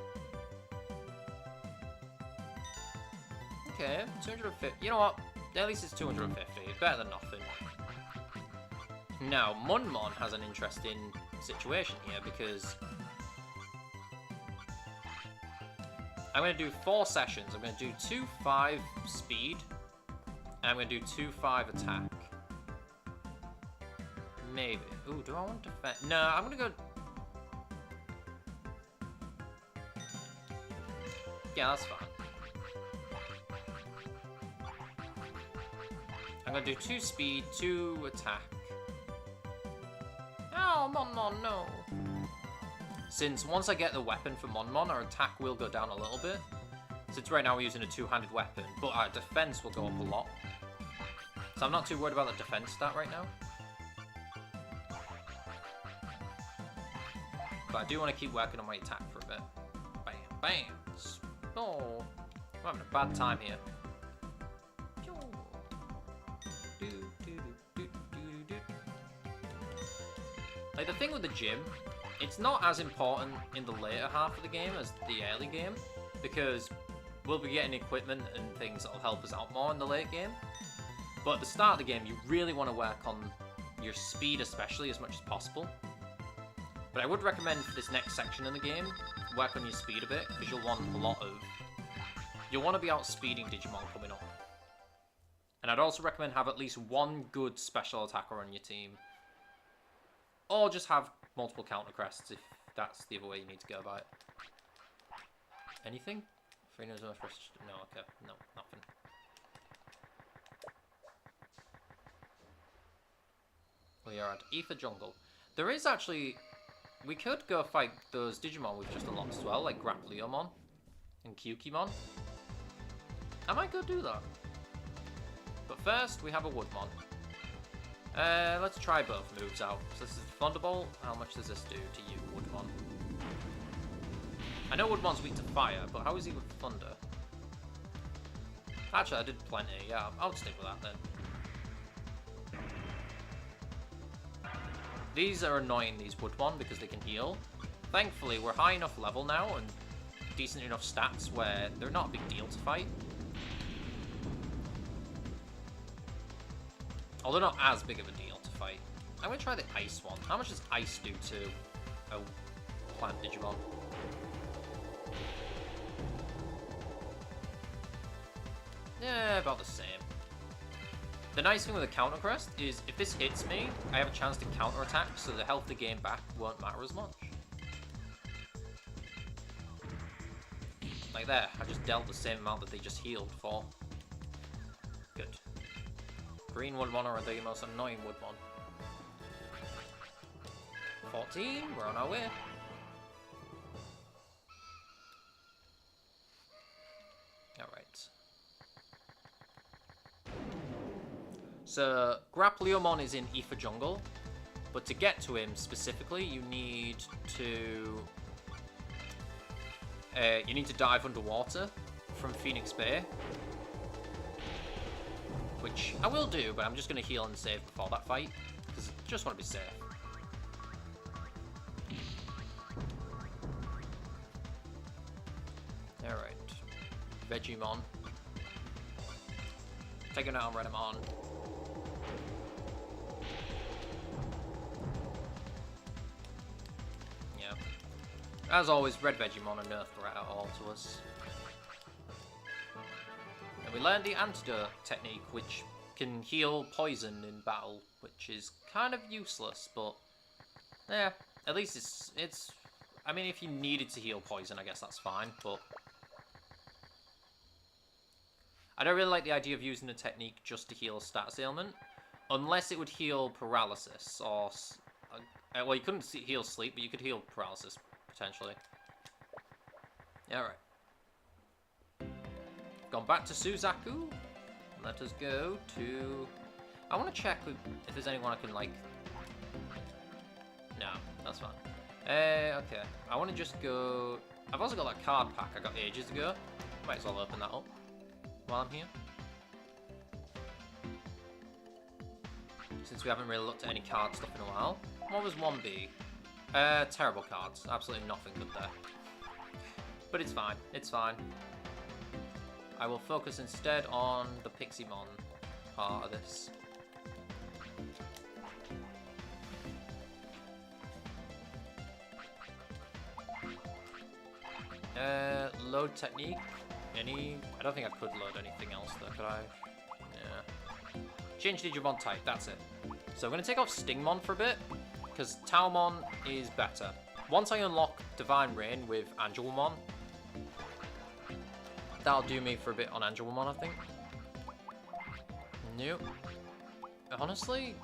Okay, 250. You know what? At least it's 250. Better than nothing. Now, Munmon has an interesting situation here because I'm going to do 4 sessions. I'm going to do 2-5 speed, and I'm going to do 2-5 attack. Maybe. Ooh, do I want to defend? No, I'm going to go... Yeah, that's fine. I'm going to do 2 speed, 2 attack. Oh, Monmon, no. Since once I get the weapon for Monmon, our attack will go down a little bit. Since right now we're using a 2-handed weapon, but our defense will go up a lot. So I'm not too worried about the defense stat right now. But I do want to keep working on my attack for a bit. Bam, bam. Oh, I'm having a bad time here. Like, the thing with the gym, it's not as important in the later half of the game as the early game, because we'll be getting equipment and things that'll help us out more in the late game. But at the start of the game, you really want to work on your speed especially as much as possible. But I would recommend for this next section in the game, work on your speed a bit, because you'll want a lot of... You'll want to be outspeeding Digimon coming up. And I'd also recommend have at least 1 good special attacker on your team. Or just have multiple counter crests if that's the other way you need to go about it. Anything? No, okay. No, nothing. We are at Ether Jungle. There is actually... We could go fight those Digimon we've just unlocked as well, like Grapleomon and Kyukimon. I might go do that. But first, we have a Woodmon. Let's try both moves out. So this is Thunderbolt. How much does this do to you, Woodmon? I know Woodmon's weak to fire, but how is he with Thunder? Actually, I did plenty. Yeah, I'll stick with that then. These are annoying, these Woodmon, because they can heal. Thankfully, we're high enough level now and decent enough stats where they're not a big deal to fight. Although not as big of a deal to fight. I'm going to try the Ice one. How much does Ice do to a plant Digimon? Yeah, about the same. The nice thing with a counter crest is if this hits me, I have a chance to counter attack, so the health to gain back won't matter as much. Like there, I just dealt the same amount that they just healed for. Good. Green Woodmon are the most annoying Woodmon. 14, we're on our way. Alright. So, Grapleomon is in Ether Jungle, but to get to him specifically, you need to dive underwater from Phoenix Bay. Which I will do, but I'm just going to heal and save before that fight, because I just want to be safe. Alright. Vegemon. Taking out Renamon. Yeah. As always, red Vegemon are nerfed right at all to us. And we learned the antidote technique, which can heal poison in battle, which is kind of useless, but yeah, at least it's. I mean, if you needed to heal poison, I guess that's fine, but I don't really like the idea of using a technique just to heal a status ailment, unless it would heal paralysis or. Well, you couldn't heal sleep, but you could heal paralysis potentially. All right. Gone back to Suzaku. Let us go to... I want to check if there's anyone I can, like... No, that's fine. Okay. I want to just go... I've also got that card pack I got ages ago. Might as well open that up while I'm here. Since we haven't really looked at any card stuff in a while. What was 1B? Terrible cards. Absolutely nothing good there. But it's fine. It's fine. I will focus instead on the Piximon part of this. Load technique. I don't think I could load anything else though, could I? Yeah. Change Digimon type, that's it. So I'm going to take off Stingmon for a bit, because Taomon is better. Once I unlock Divine Rain with Angelmon, that'll do me for a bit on Angelmon, I think. Nope. Honestly,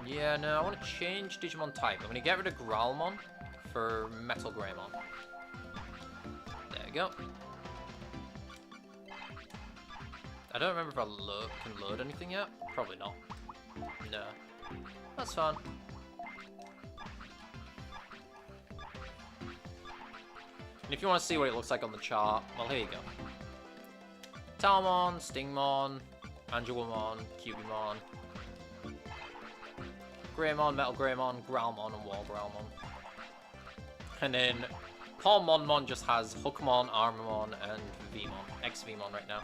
yeah, no, I want to change Digimon type. I'm going to get rid of Growlmon for Metal Greymon. There we go. I don't remember if I can load anything yet. Probably not. No. That's fine. And if you want to see what it looks like on the chart, well, here you go. Talmon, Stingmon, Angelmon, Cubimon, Greymon, Metal Greymon, Growlmon, and Wall Growlmon. And then Paul Monmon just has Hookmon, Armormon, and Vmon. X-Vmon right now.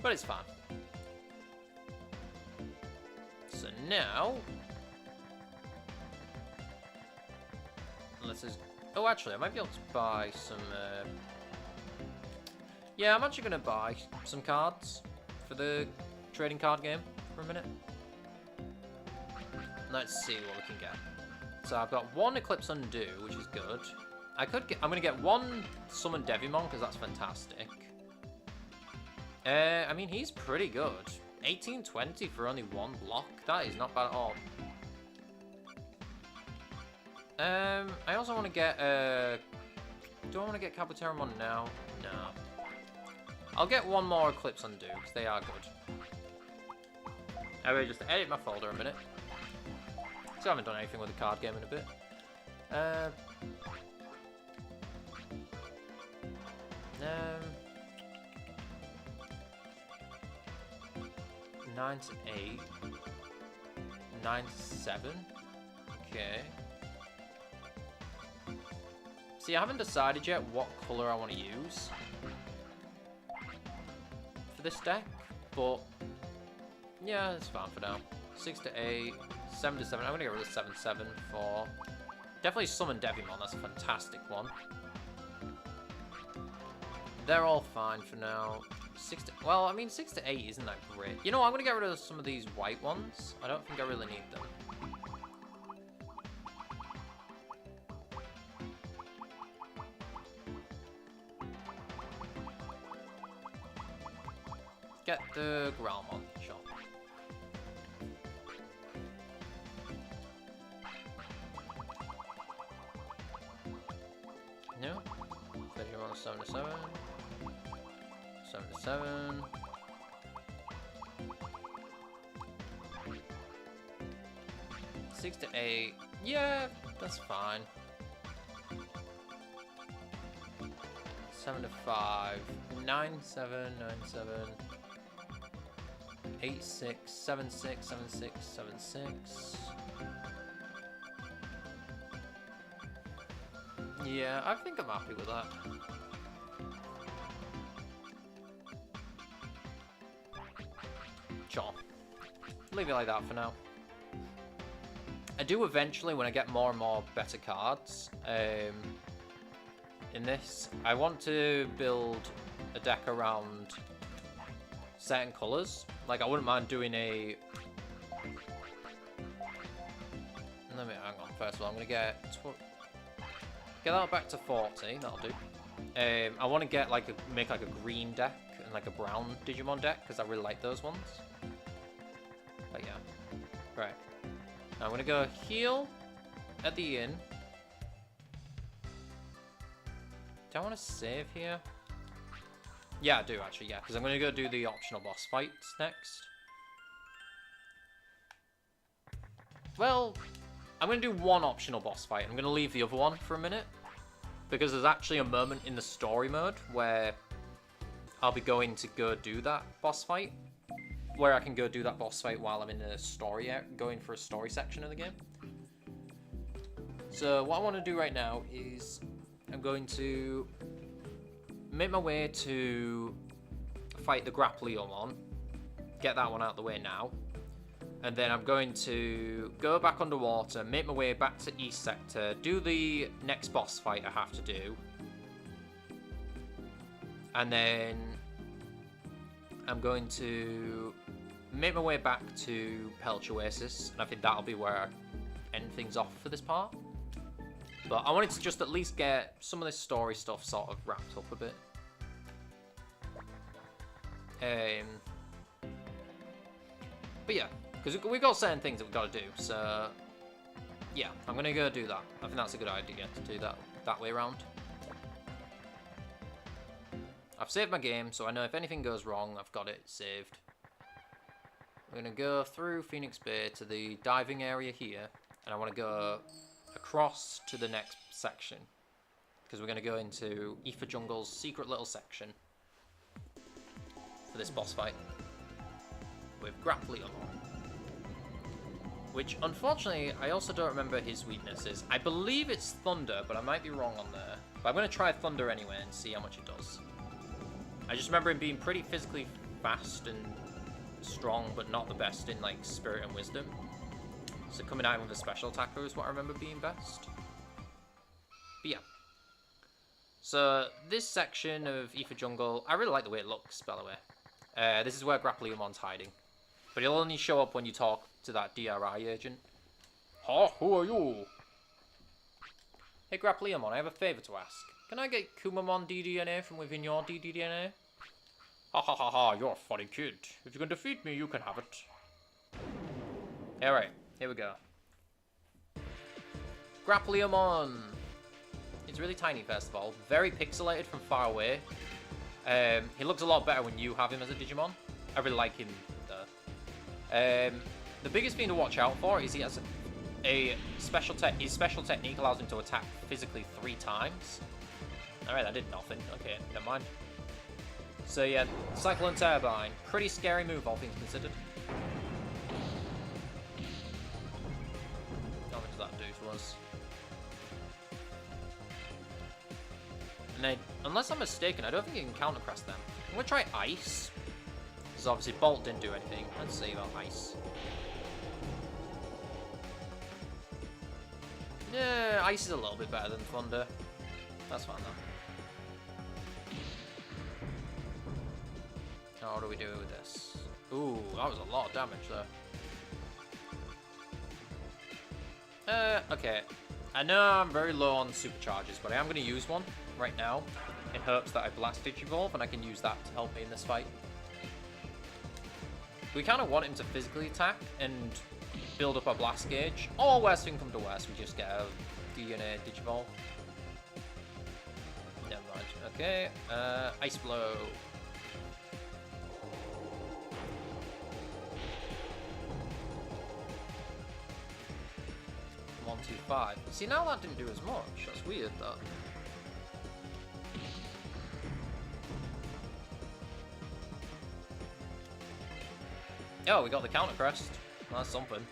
But it's fine. So now... let's just... oh, actually, I might be able to buy some... yeah, I'm actually going to buy some cards for the trading card game for a minute. Let's see what we can get. So I've got one Eclipse Undo, which is good. I'm going to get one Summon Devimon, because that's fantastic. I mean, he's pretty good. 1820 for only one block. That is not bad at all. I also want to get, do I want to get Kabuterimon now? No. I'll get one more Eclipse Undo, because they are good. I will just edit my folder a minute. So I haven't done anything with the card game in a bit. 9 to 8. 9 to 7. Okay. See, I haven't decided yet what colour I want to use for this deck, but yeah, it's fine for now. 6 to 8, 7 to 7. I'm gonna get rid of 7-7 for definitely Summon Devimon. That's a fantastic one. They're all fine for now. 6 to, well, I mean 6 to 8 isn't that great. You know, I'm gonna get rid of some of these white ones. I don't think I really need them. Get the Growlmon, sure. No? 31, 7 to 7. 7 to 7. Six to 8. Yeah, that's fine. 7 to 5. 9 7 9 7. 8 6 7 6 7 6 7 6. Yeah, I think I'm happy with that. Sure. Leave it like that for now. I do eventually, when I get more and more better cards in this, I want to build a deck around certain colours. Like, I wouldn't mind doing a... Let me, hang on, first of all, I'm going to get that back to 40, that'll do. I want to get, like, make, like, a green deck and, like, a brown Digimon deck, because I really like those ones. But, yeah. Right. Now, I'm going to go heal at the inn. Do I want to save here? Yeah, I do, actually, yeah, because I'm going to go do the optional boss fights next. Well, I'm going to do one optional boss fight. I'm going to leave the other one for a minute. Because there's actually a moment in the story mode where I'll be going to go do that boss fight. Where I can go do that boss fight while I'm in the story, going for a story section of the game. So what I want to do right now is I'm going to make my way to fight the Grappleomon. Get that one out of the way now. And then I'm going to go back underwater, make my way back to East Sector, do the next boss fight I have to do. And then I'm going to make my way back to Pelch Oasis, and I think that'll be where I end things off for this part. But I wanted to just at least get some of this story stuff sort of wrapped up a bit. But yeah. Because we've got certain things that we've got to do, so yeah, I'm going to go do that. I think that's a good idea to do that way around. I've saved my game, so I know if anything goes wrong, I've got it saved. We're going to go through Phoenix Bay to the diving area here, and I want to go across to the next section, because we're going to go into Aoife Jungle's secret little section for this boss fight with Grappleomon. Which, unfortunately, I also don't remember his weaknesses. I believe it's Thunder, but I might be wrong on there. But I'm going to try Thunder anyway and see how much it does. I just remember him being pretty physically fast and strong, but not the best in, like, Spirit and Wisdom. So coming out with a special attacker is what I remember being best. But yeah. So, this section of Aoife Jungle, I really like the way it looks, by the way. This is where Grappleomon's hiding. But he'll only show up when you talk to that DRI agent. Oh, who are you? Hey Grappleomon, I have a favour to ask. Can I get Kumamon DDNA from within your DDNA? Ha ha ha ha, you're a funny kid. If you can defeat me, you can have it. Alright, here we go. Grappleomon! He's really tiny, first of all. Very pixelated from far away. He looks a lot better when you have him as a Digimon. I really like him though. The biggest thing to watch out for is he has a special his special technique allows him to attack physically 3 times. Alright, that did nothing. Okay, never mind. So yeah, Cyclone Turbine. Pretty scary move, all things considered. How much does that do to us? And then, unless I'm mistaken, I don't think you can counter crest them. I'm going to try Ice. Because obviously Bolt didn't do anything. Let's see about Ice. Yeah, Ice is a little bit better than Thunder. That's fine though. Now what do we do with this? Ooh, that was a lot of damage there. Okay. I know I'm very low on supercharges, but I am going to use one right now in hopes that I blast Digivolve and I can use that to help me in this fight. We kind of want him to physically attack and build up our blast gauge. Or worst thing come to worst, we just get a DNA Digivolve. Never mind. Okay, Ice Blow. One, 2, 5. See, now that didn't do as much. That's weird, though. Oh, we got the counter crest. That's something.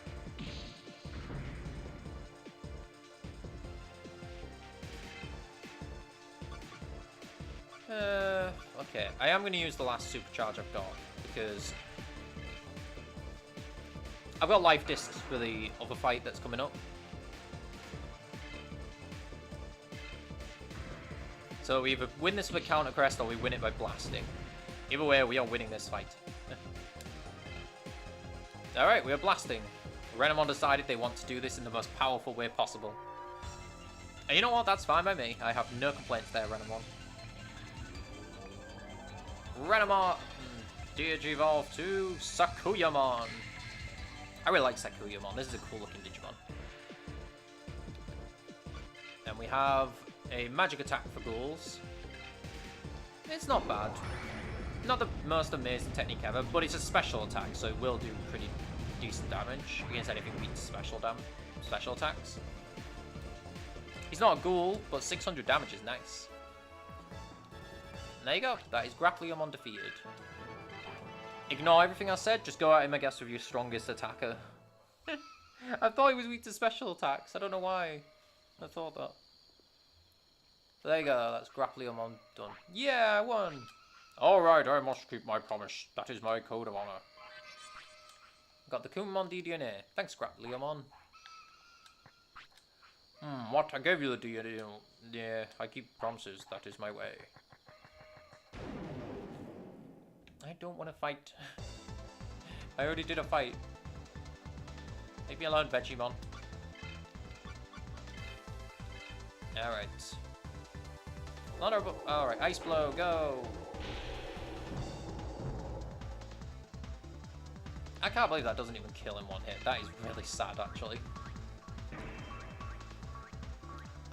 Okay. I am going to use the last supercharge I've got because I've got life discs for the other fight that's coming up. So we either win this with a counter crest or we win it by blasting. Either way, we are winning this fight. Alright, we are blasting. Renamon decided they want to do this in the most powerful way possible. And you know what? That's fine by me. I have no complaints there, Renamon. Renamon! Digivolve to Sakuyamon. I really like Sakuyamon. This is a cool looking Digimon. And we have a magic attack for ghouls. It's not bad. Not the most amazing technique ever, but it's a special attack, so it will do pretty decent damage against anything that beats special attacks. He's not a ghoul, but 600 damage is nice. And there you go. That is Grappliumon defeated. Ignore everything I said. Just go at him, I guess, with your strongest attacker. I thought he was weak to special attacks. I don't know why. I thought that. So there you go. That's Grappliumon done. Yeah, I won. Alright, I must keep my promise. That is my code of honor. Got the Kumon DNA. Thanks, Grappliumon. What? I gave you the DNA. Yeah, I keep promises. That is my way. I don't want to fight. I already did a fight. Leave me alone, Digimon. Alright. Alright, Ice Blow, go! I can't believe that doesn't even kill in one hit. That is really sad, actually.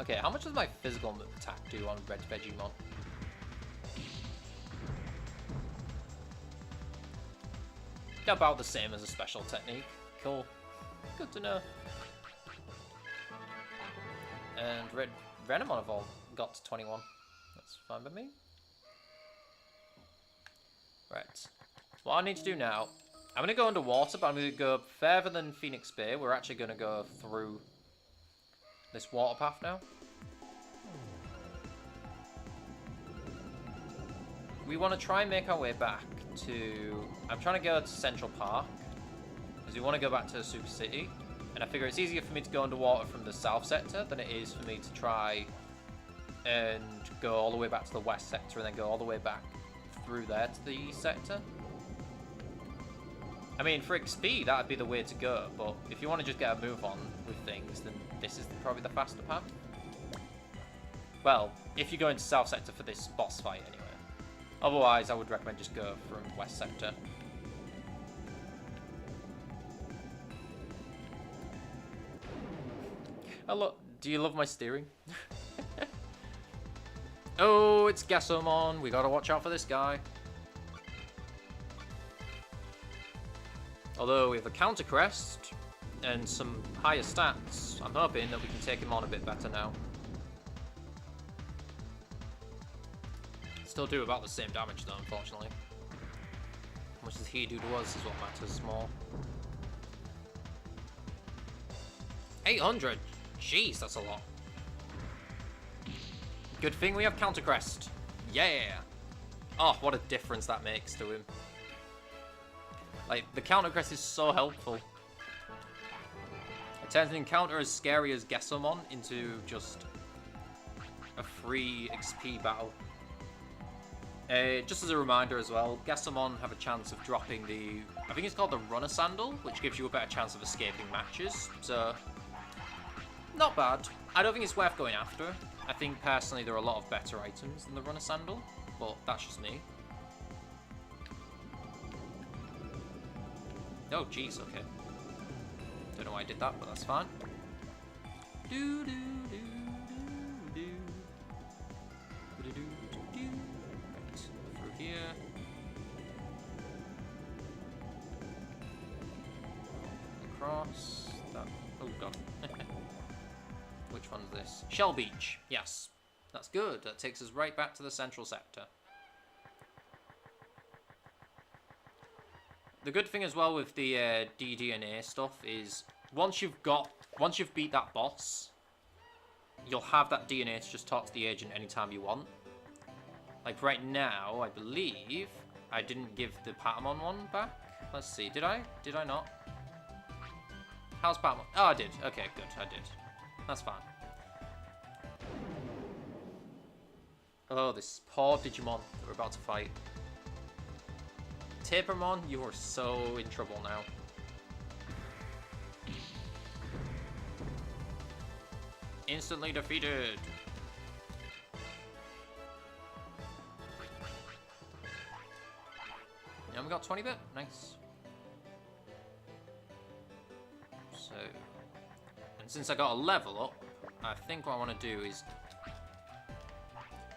Okay, how much does my physical attack do on Red Digimon? About the same as a special technique. Cool. Good to know. And Renamon have all got to 21. That's fine by me. Right. What I need to do now, I'm going to go underwater, but I'm going to go further than Phoenix Bay. We're actually going to go through this water path now. We want to try and make our way back to... I'm trying to go to Central Park, because we want to go back to Super City. And I figure it's easier for me to go underwater from the south sector than it is for me to try and go all the way back to the west sector and then go all the way back through there to the east sector. I mean, for XP, that would be the way to go, but if you want to just get a move on with things, then this is probably the faster path. Well, if you go into South Sector for this boss fight, anyway. Otherwise, I would recommend just go from West Sector. Oh, look. Do you love my steering? Oh, it's Gesomon. We gotta watch out for this guy. Although we have a counter crest and some higher stats, I'm hoping that we can take him on a bit better now. Still do about the same damage though, unfortunately. How much does he do to us is what matters more. 800! Jeez, that's a lot. Good thing we have counter crest. Yeah! Oh, what a difference that makes to him. Like, the counter crest is so helpful. It turns an encounter as scary as Gesomon into just a free XP battle. Just as a reminder as well, Gesomon have a chance of dropping the... I think it's called the Runner Sandal, which gives you a better chance of escaping matches. So, not bad. I don't think it's worth going after. I think, personally, there are a lot of better items than the Runner Sandal, but that's just me. Oh, jeez, okay. Don't know why I did that, but that's fine. Do do do do do do do do. Right, through here. Across that. Oh god. Which one's this? Shell Beach. Yes, that's good. That takes us right back to the central sector. The good thing as well with the DDNA stuff is once you've beat that boss, you'll have that DNA to just talk to the agent anytime you want. Like right now, I believe I didn't give the Patamon one back. Let's see, did I? Did I not? How's Batman? Oh, I did. Okay, good. I did. That's fine. Oh, this poor Digimon that we're about to fight. Tapermon, you are so in trouble now. Instantly defeated. And we got 20 bit. Nice. So, and since I got a level up, I think what I want to do is,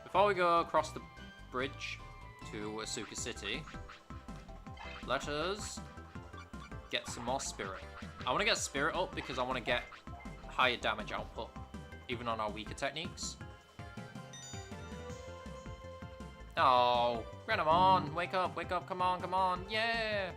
before we go across the bridge to Asuka City, let us get some more spirit. I want to get spirit up because I want to get higher damage output, even on our weaker techniques. Oh, Renamon, wake up, come on, yeah!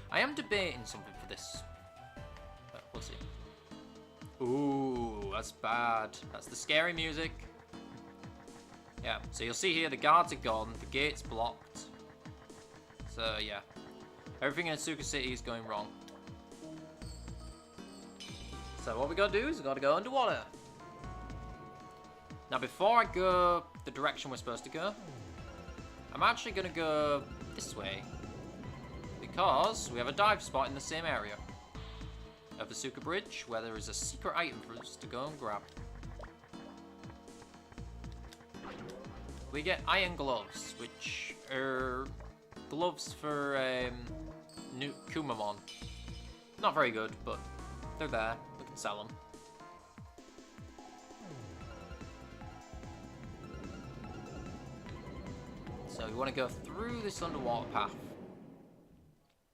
I am debating something for this, but we'll see. Ooh, that's bad. That's the scary music. Yeah, so you'll see here the guards are gone, the gate's blocked. So yeah, everything in Asuka City is going wrong. So what we gotta do is we gotta go underwater. Now before I go the direction we're supposed to go, I'm actually gonna go this way, because we have a dive spot in the same area of the Asuka Bridge where there is a secret item for us to go and grab. We get iron gloves, which are gloves for new Kumamon. Not very good, but they're there. We can sell them. So we want to go through this underwater path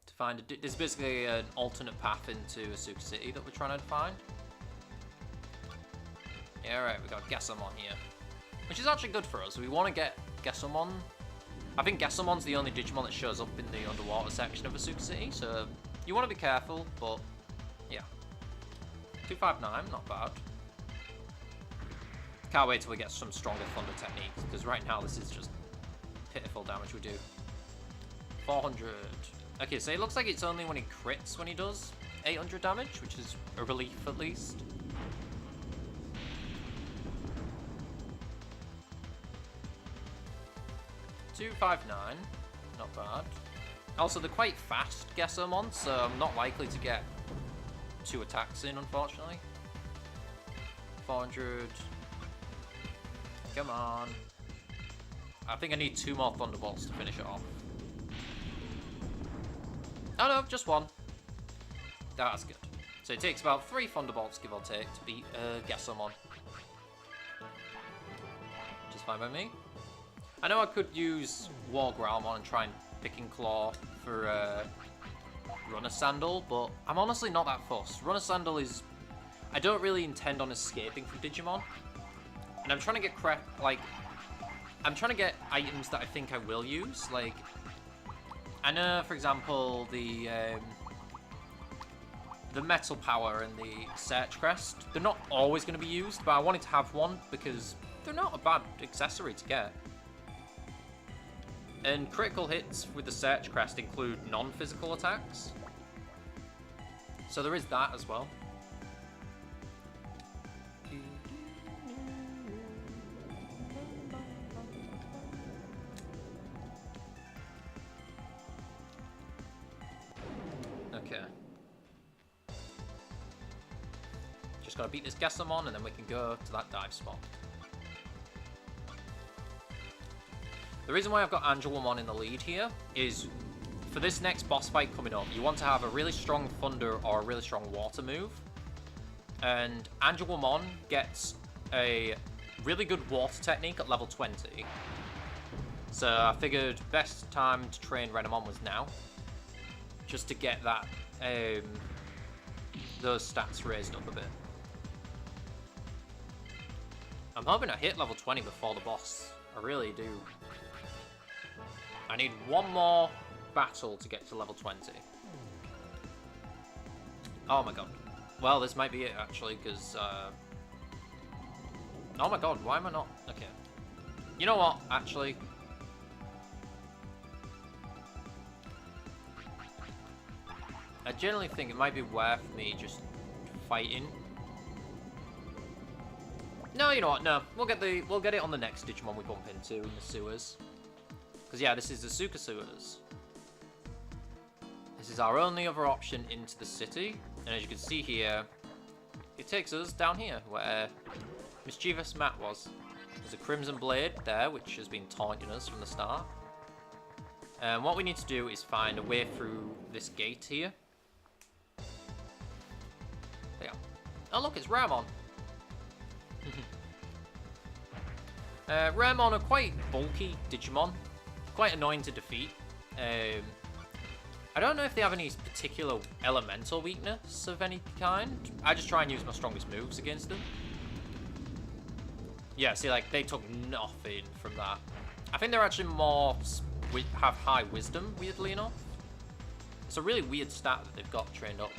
to find there's basically an alternate path into Asuka City that we're trying to find. Yeah, right, we got Gessamon here, which is actually good for us. We want to get Gessamon. I think Gessamon's the only Digimon that shows up in the underwater section of Asuka City, so you want to be careful, but yeah. 259, not bad. Can't wait till we get some stronger thunder techniques, because right now this is just pitiful damage we do. 400. Okay, so it looks like it's only when he crits when he does 800 damage, which is a relief at least. $259, not bad. Also, they're quite fast Gessamon, so I'm not likely to get 2 attacks in, unfortunately. 400. Come on. I think I need 2 more Thunderbolts to finish it off. Oh no, just 1. That's good. So it takes about 3 Thunderbolts, give or take, to beat Gessamon. Which is fine by me. I know I could use War Growlmon and try and Pick and Claw for Runner Sandal, but I'm honestly not that fussed. Runner Sandal is... I don't really intend on escaping from Digimon. And I'm trying to get I'm trying to get items that I think I will use. Like, I know, for example, the Metal Power and the Search Crest. They're not always going to be used, but I wanted to have one because they're not a bad accessory to get. And critical hits with the Search Crest include non-physical attacks. So there is that as well. Okay. Just gotta beat this Gessamon and then we can go to that dive spot. The reason why I've got Angelomon in the lead here is for this next boss fight coming up, you want to have a really strong thunder or a really strong water move. And Angelomon gets a really good water technique at level 20. So I figured best time to train Renamon was now. Just to get that, those stats raised up a bit. I'm hoping I hit level 20 before the boss. I really do. I need 1 more battle to get to level 20. Oh my god. Well, this might be it, actually, because... Oh my god, why am I not? Okay. You know what, actually? I generally think it might be worth me just fighting. No, you know what? No, we'll get it on the next Digimon we bump into in the sewers. Because yeah, this is the Suka sewers. This is our only other option into the city, and as you can see here, it takes us down here where Mischievous Matt was. There's a Crimson Blade there, which has been taunting us from the start. And what we need to do is find a way through this gate here. There you go. Oh look, it's Ramon. Ramon are quite bulky Digimon, quite annoying to defeat. I don't know if they have any particular elemental weakness of any kind. I just try and use my strongest moves against them. Yeah, see, like, they took nothing from that. I think they're actually more... have high wisdom, weirdly enough. It's a really weird stat that they've got trained up.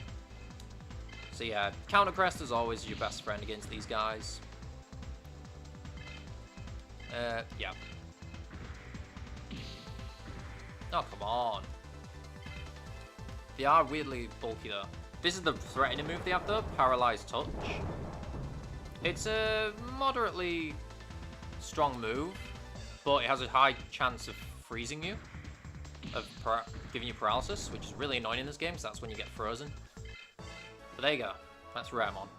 So yeah, Counter Crest is always your best friend against these guys. Yeah. Oh, come on. They are weirdly bulky though. This is the threatening move they have though, Paralyzed Touch. It's a moderately strong move, but it has a high chance of freezing you, of giving you paralysis, which is really annoying in this game, because that's when you get frozen. But there you go, that's Ramon.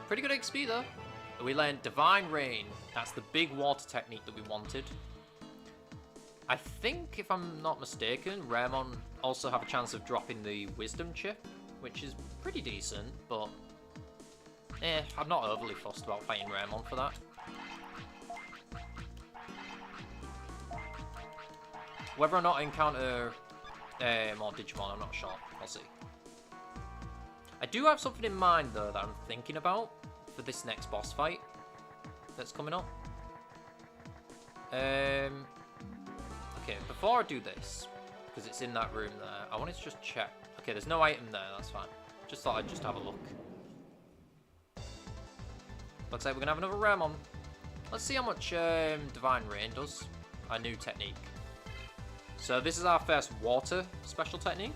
Pretty good XP though. We learned Divine Rain. That's the big water technique that we wanted. I think, if I'm not mistaken, Ramon also have a chance of dropping the Wisdom Chip, which is pretty decent, but I'm not overly fussed about fighting Ramon for that. Whether or not I encounter more Digimon, I'm not sure. I'll see. I do have something in mind, though, that I'm thinking about for this next boss fight that's coming up. Okay, before I do this, because it's in that room there, I wanted to just check. Okay, there's no item there, that's fine. Just thought I'd just have a look. Looks like we're going to have another Ramon. Let's see how much Divine Rain does. Our new technique. So this is our first water special technique.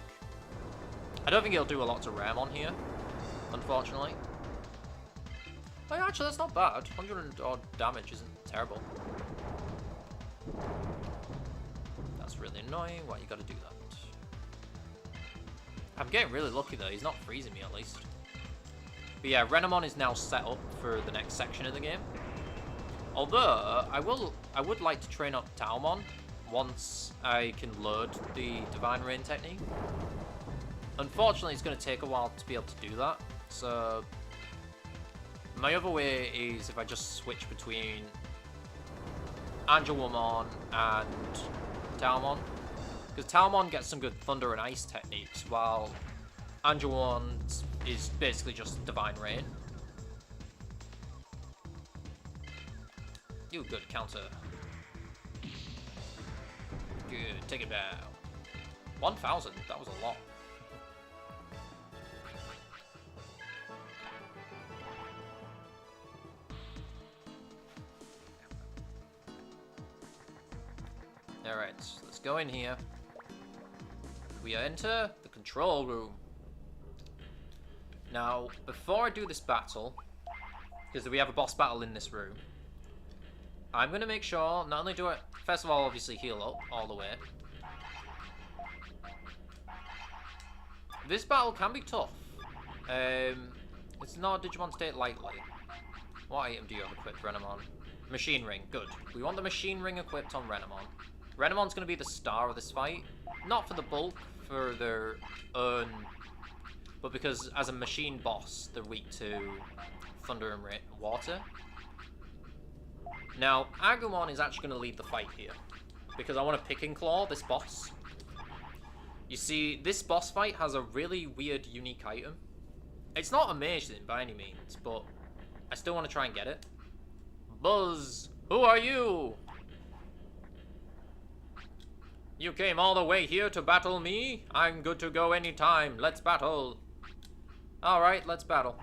I don't think it'll do a lot to Ramon here, unfortunately. Oh, actually, that's not bad. 100 odd damage isn't terrible. That's really annoying. Why you gotta do that? I'm getting really lucky though. He's not freezing me at least. But yeah, Renamon is now set up for the next section of the game. Although I would like to train up Taomon once I can load the Divine Rain technique. Unfortunately, it's going to take a while to be able to do that. So my other way is if I just switch between Angelwomon and Taomon. Because Taomon gets some good Thunder and Ice techniques, while Angelwomon is basically just Divine Rain. You good counter. Good, take it down. 1,000, that was a lot. Alright, let's go in here. We enter the control room. Now, before I do this battle, because we have a boss battle in this room, I'm going to make sure, not only do I, first of all, obviously heal up all the way. This battle can be tough. It's not a Digimon to take lightly. What item do you have equipped, Renamon? Machine Ring, good. We want the Machine Ring equipped on Renamon. Renamon's going to be the star of this fight. Not for the bulk, for their own, but because as a machine boss, they're weak to Thunder and Water. Now, Agumon is actually going to lead the fight here, because I want to pick and claw this boss. You see, this boss fight has a really weird, unique item. It's not amazing by any means, but I still want to try and get it. Buzz, who are you? You came all the way here to battle me? I'm good to go anytime. Let's battle. Alright, let's battle.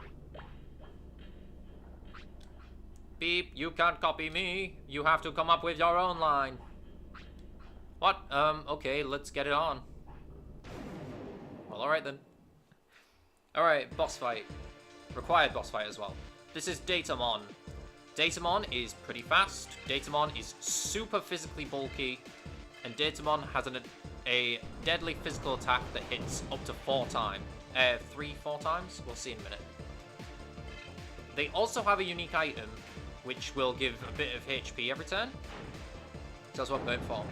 Beep, you can't copy me. You have to come up with your own line. What? Okay, let's get it on. Well, alright then. Alright, boss fight. Required boss fight as well. This is Digimon. Digimon is pretty fast. Digimon is super physically bulky. And Digimon has a deadly physical attack that hits up to 4 times. 4 times? We'll see in a minute. They also have a unique item, which will give a bit of HP every turn. So that's what I'm going for.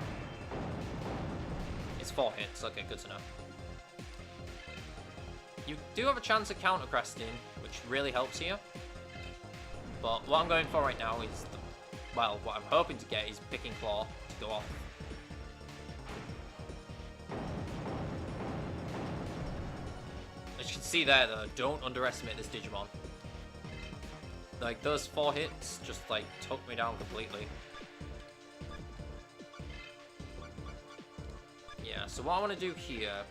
It's 4 hits. Okay, good to know. You do have a chance of counter cresting, which really helps here. But what I'm going for right now is, well, what I'm hoping to get is Picking Claw to go off. As you can see there, though, don't underestimate this Digimon. Like, those 4 hits just, like, took me down completely. Yeah, so what I want to do here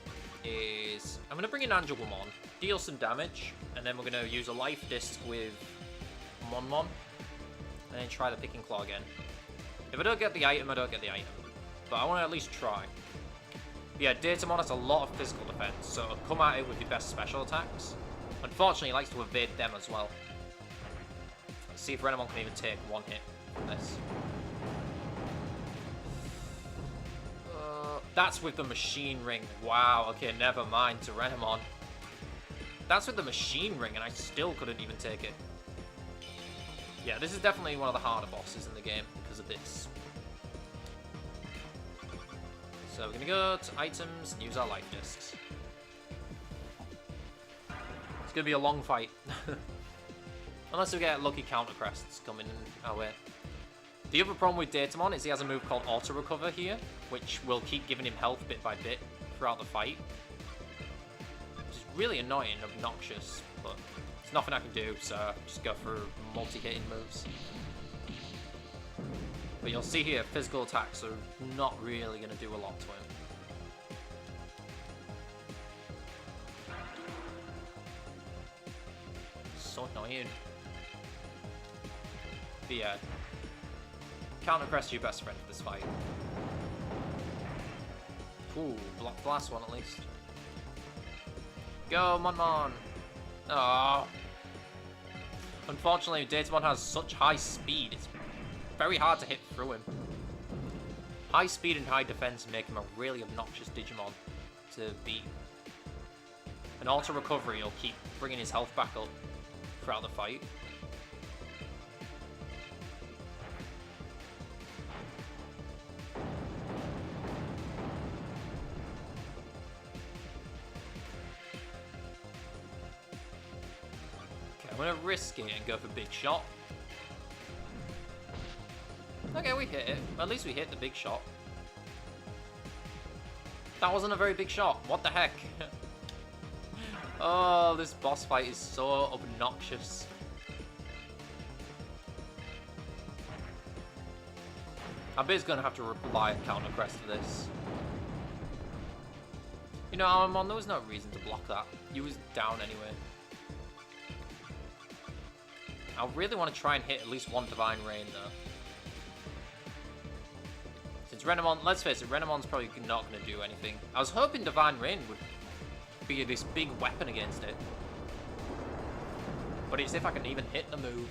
is I'm going to bring in Angelomon, deal some damage, and then we're going to use a life disc with Monmon, and then try the Picking Claw again. If I don't get the item, I don't get the item. But I want to at least try. Yeah, Digimon has a lot of physical defense, so come at it with your best special attacks. Unfortunately, he likes to evade them as well. Let's see if Renamon can even take 1 hit from this. That's with the machine ring. Wow, okay, never mind to Renamon. That's with the machine ring, and I still couldn't even take it. Yeah, this is definitely one of the harder bosses in the game because of this. So we're going to go to items and use our life discs. It's going to be a long fight. Unless we get lucky counter crests coming our way. The other problem with Digimon is he has a move called Auto Recover here, which will keep giving him health bit by bit throughout the fight. Which is really annoying and obnoxious, but there's nothing I can do, so just go for multi-hitting moves. But you'll see here, physical attacks are not really going to do a lot to him. So annoying. But yeah. Counter crest your best friend for this fight. Ooh, block the last one at least. Go, Monmon! Oh. Unfortunately, Digimon has such high speed, it's very hard to hit through him. High speed and high defense make him a really obnoxious Digimon to beat. An auto recovery will keep bringing his health back up throughout the fight. I'm gonna risk it and go for big shot. Okay, we hit it. At least we hit the big shot. That wasn't a very big shot. What the heck? Oh, this boss fight is so obnoxious. I bet he's gonna have to rely on counter crest for this. You know, Amon, there was no reason to block that. He was down anyway. I really want to try and hit at least one Divine Rain, though. Since Renamon, let's face it, Renamon's probably not going to do anything. I was hoping Divine Rain would be this big weapon against it. But it's if I can even hit the move.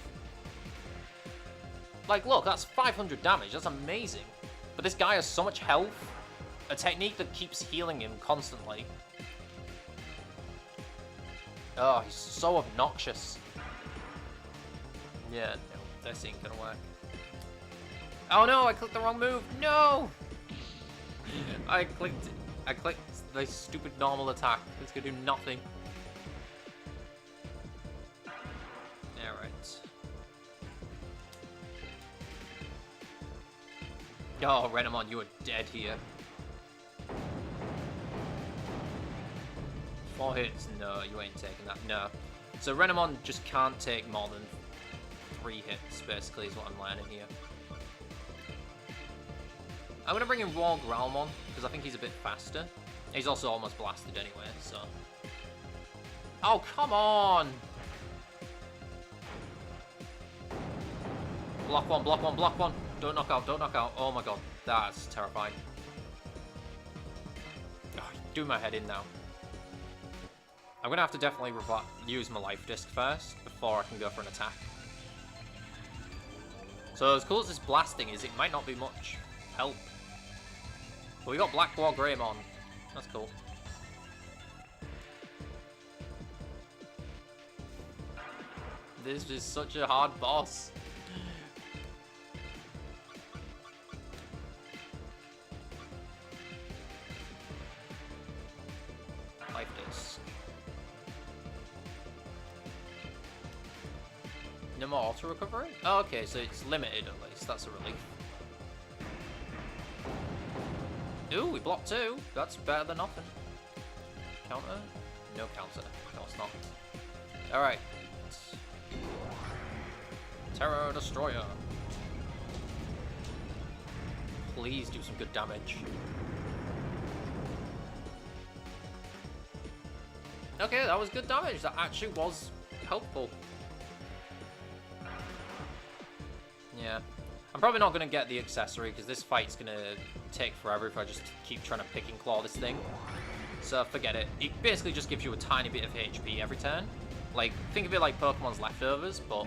Like, look, that's 500 damage. That's amazing. But this guy has so much health. A technique that keeps healing him constantly. Oh, he's so obnoxious. Yeah, no, this ain't gonna work. Oh no, I clicked the wrong move. No! I clicked the stupid normal attack. It's gonna do nothing. Alright. Oh, Renamon, you are dead here. 4 hits? No, you ain't taking that. No. So Renamon just can't take more than 3 hits, basically, is what I'm learning here. I'm going to bring in Raw Growlmon, because I think he's a bit faster. He's also almost blasted anyway, so... Oh, come on! Block one, block one, block one. Don't knock out, don't knock out. Oh my god, that's terrifying. Oh, do my head in now. I'm gonna have to definitely use my life disc first before I can go for an attack. So as cool as this blasting is, it might not be much help. But we got Black War Greymon. That's cool. This is such a hard boss. Life disc. No more auto recovery? Oh, okay, so it's limited at least. That's a relief. Ooh, we blocked 2. That's better than nothing. Counter? No counter. No, it's not. Alright. Terror Destroyer. Please do some good damage. Okay, that was good damage. That actually was helpful. Yeah. I'm probably not going to get the accessory because this fight's going to take forever if I just keep trying to pick and claw this thing. So forget it. It basically just gives you a tiny bit of HP every turn. Like, think of it like Pokemon's leftovers, but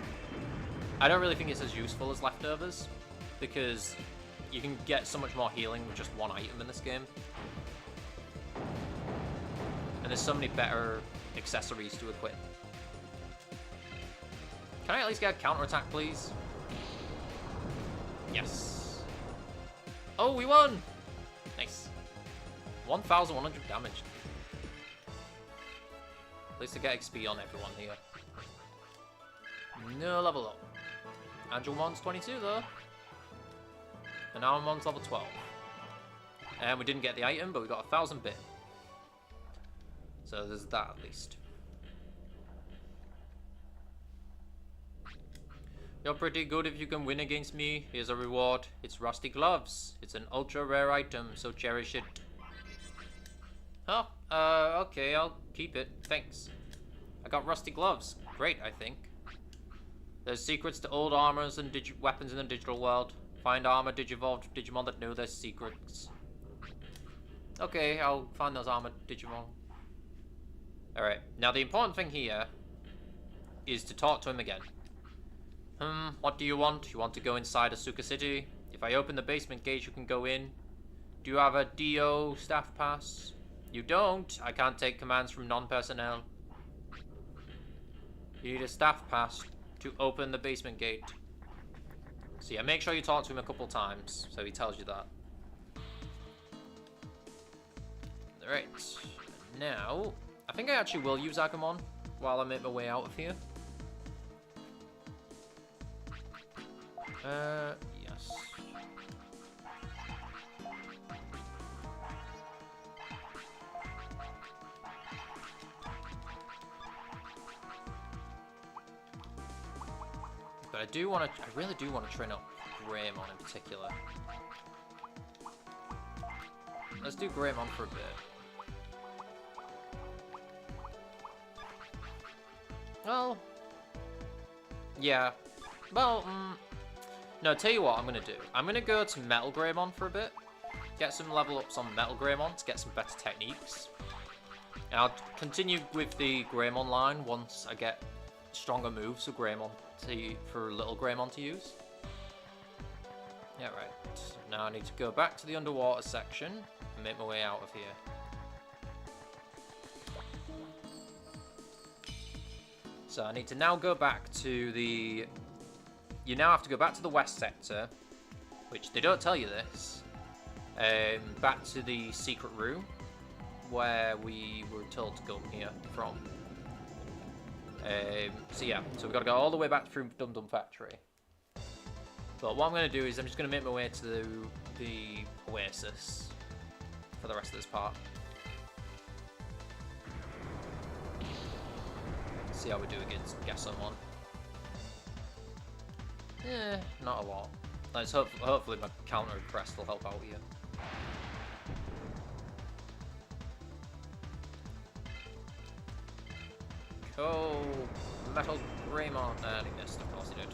I don't really think it's as useful as leftovers because you can get so much more healing with just one item in this game. And there's so many better accessories to equip. Can I at least get a counterattack, please? Yes. Oh, we won! Nice. 1,100 damage. At least I get XP on everyone here. No level up. Angelmon's 22 though. And now I'm on level 12. And we didn't get the item, but we got 1,000 bit. So there's that at least. You're pretty good if you can win against me. Here's a reward. It's rusty gloves. It's an ultra rare item, so cherish it. Oh, okay, I'll keep it. Thanks. I got rusty gloves. Great, I think. There's secrets to old armors and weapons in the digital world. Find armor digivolved Digimon that know their secrets. Okay, I'll find those armored Digimon. Alright, now the important thing here is to talk to him again. What do you want? You want to go inside Asuka City? If I open the basement gate, you can go in. Do you have a DO staff pass? You don't. I can't take commands from non-personnel. You need a staff pass to open the basement gate. So yeah, make sure you talk to him a couple times so he tells you that. Alright. Now, I think I actually will use Agumon while I make my way out of here. Yes. But I really do want to train up Greymon in particular. Let's do Greymon for a bit. Well, yeah. Well, no, tell you what I'm going to do. I'm going to go to Metal Greymon for a bit. Get some level ups on Metal Greymon to get some better techniques. And I'll continue with the Greymon line once I get stronger moves for Greymon for Little Greymon to use. Yeah, right. Now I need to go back to the underwater section and make my way out of here. So I need to now go back to the... You now have to go back to the west sector, which they don't tell you this. Back to the secret room, where we were told to go here from. So yeah, so we've got to go all the way back through Dum Dum Factory. But what I'm going to do is I'm just going to make my way to the Oasis for the rest of this part. See how we do against Gasomon. Eh, not a lot. Let's hopefully my counter crest will help out here. Cool. Metal Greymon. He missed, of course he did.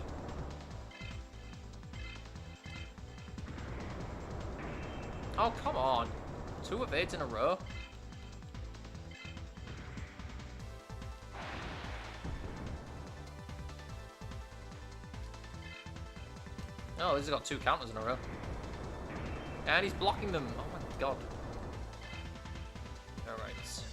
Oh, come on. 2 evades in a row. Oh, he's got 2 counters in a row. And he's blocking them. Oh my god. Alright.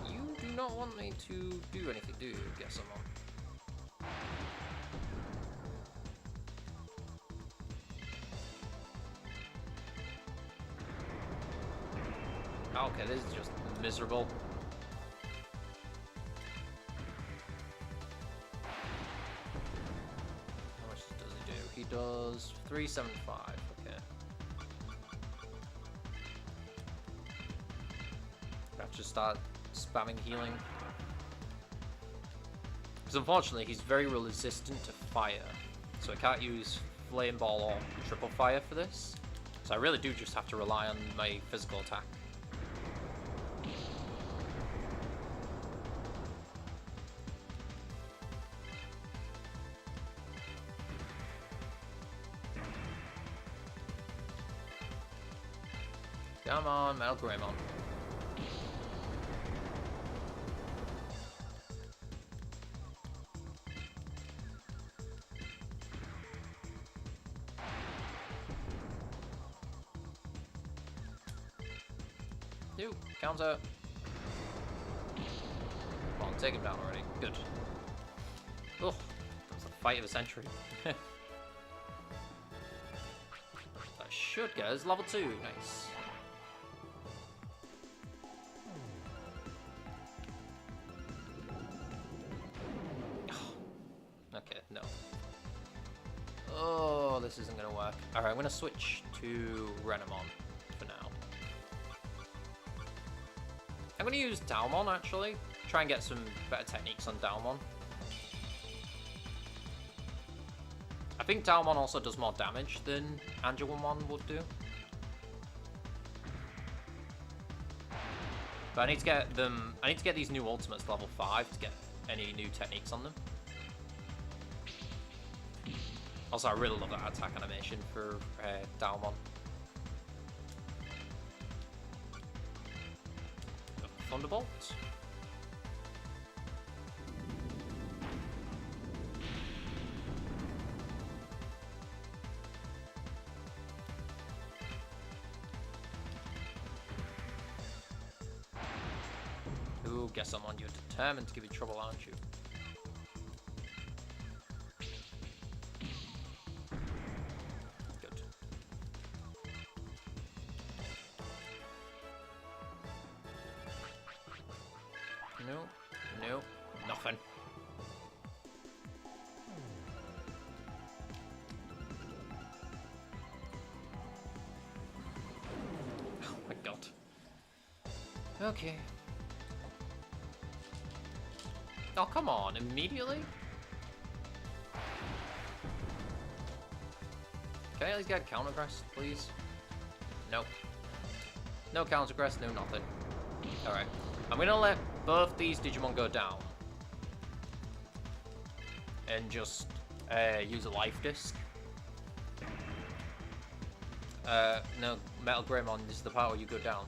You do not want me to do anything, do you? Guess I'm on. Okay, this is just miserable. How much does he do? He does 375. Okay. I have to start spamming healing. Because unfortunately, he's very resistant to fire. So I can't use Flame Ball or Triple Fire for this. So I really do just have to rely on my physical attack. Come on, Metal Greymon. Counter. Come on, take him down already. Good. Oh, that was the fight of the century. That should get us level 2. Nice. Okay, no. Oh, this isn't going to work. Alright, I'm going to switch to Renamon for now. I'm going to use Dalmon, actually. Try and get some better techniques on Dalmon. I think Dalmon also does more damage than Angelmon would do. But I need to get them... I need to get these new ultimates level 5 to get any new techniques on them. Also, I really love that attack animation for Dalmon. Thunderbolt. Ooh, guess I'm on. You're determined to give me trouble, aren't you? Good. No, nothing. Oh my god. Okay. Oh, come on, immediately? Can I at least get counter aggress, please? Nope. No counter aggress, no nothing. Alright. I'm gonna let both these Digimon go down. And just use a life disc. No, Metal Greymon is the part where you go down.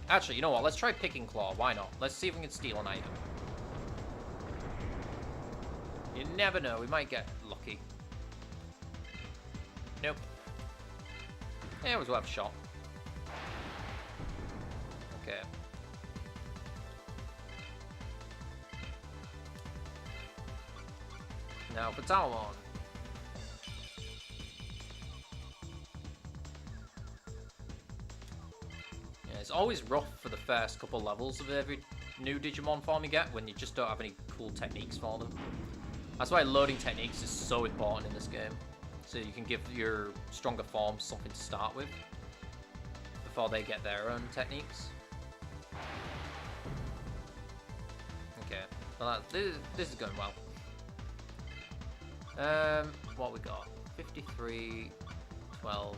Actually, you know what? Let's try Picking Claw. Why not? Let's see if we can steal an item. You never know. We might get lucky. Nope. Yeah, it was worth a shot. Okay. Now for Talon. Yeah, it's always rough for the first couple levels of every new Digimon form you get when you just don't have any cool techniques for them. That's why loading techniques is so important in this game. So you can give your stronger forms something to start with before they get their own techniques. Okay, well this is going well. What we got? 53, 12.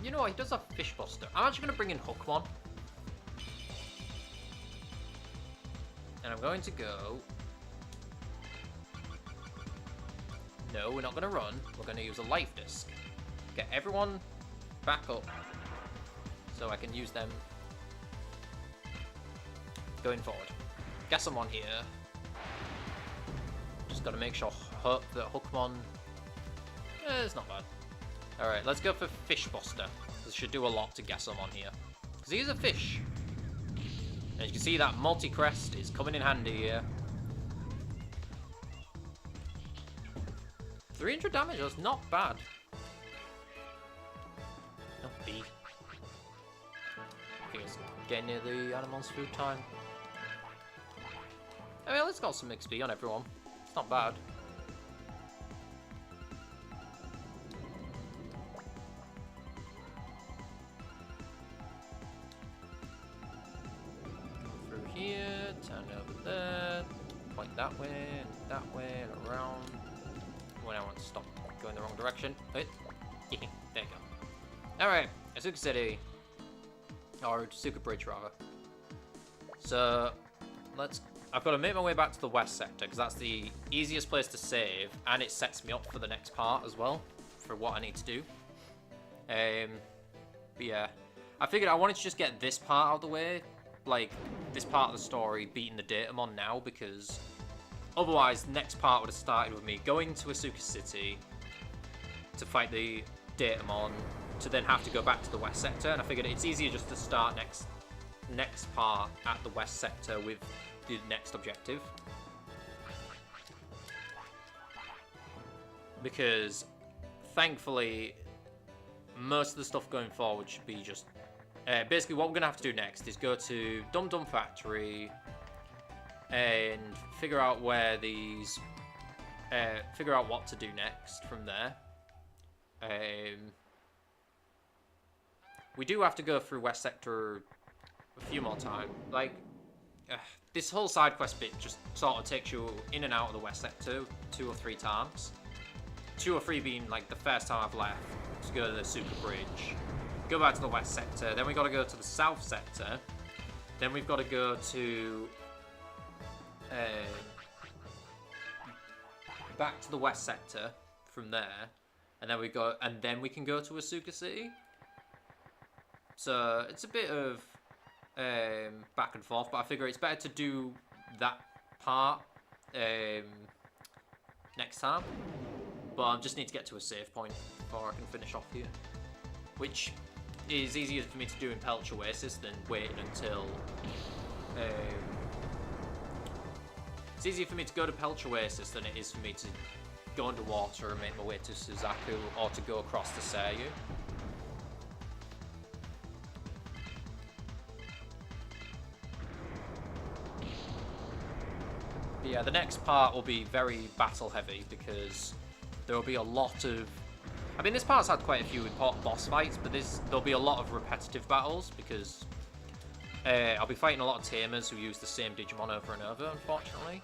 You know what? He does have Fishbuster. I'm actually going to bring in Hookmon. And I'm going to go No, we're not going to run. We're going to use a life disc. Get everyone back up so I can use them going forward. Guess I'm on here. Just got to make sure that Hookmon... it's not bad. Alright, let's go for Fish Buster. This should do a lot to guess I'm on here. Because he is a fish. And you can see that multi-crest is coming in handy here. 300 damage, that's not bad. No B. I think it's getting near the animal's food time. I mean, let's got some XP on everyone. It's not bad. Through here, turn over there, point that way, and around. When I want to stop going the wrong direction. Wait. There you go. Alright, Asuka City. Or Asuka Bridge, rather. So, I've got to make my way back to the west sector, because that's the easiest place to save, and it sets me up for the next part as well, for what I need to do. But yeah. I figured I wanted to just get this part out of the way, like, this part of the story, beating the Datamon now, because... otherwise, the next part would have started with me going to Asuka City to fight the Datamon, to then have to go back to the west sector, and I figured it's easier just to start next part at the west sector with the next objective. Because, thankfully, most of the stuff going forward should be just... basically, what we're going to have to do next is go to Dum Dum Factory... and figure out where these, figure out what to do next from there. We do have to go through West Sector a few more times. Like, this whole side quest bit just sort of takes you in and out of the West Sector 2 or 3 times. 2 or 3 being like the first time I've left to go to the Super Bridge. Go back to the West Sector, then we got to go to the South Sector. Then we've got to go to... back to the west sector from there, and then we can go to Asuka City. So it's a bit of back and forth, but I figure it's better to do that part next time. But I just need to get to a save point before I can finish off here, which is easier for me to do in Pelch Oasis than waiting until it's easier for me to go to Pelch Oasis than it is for me to go underwater and make my way to Suzaku, or to go across to Seiyu. But yeah, the next part will be very battle heavy, because there will be a lot of... I mean, this part's had quite a few important boss fights, but there'll be a lot of repetitive battles, because... I'll be fighting a lot of tamers who use the same Digimon over and over, unfortunately.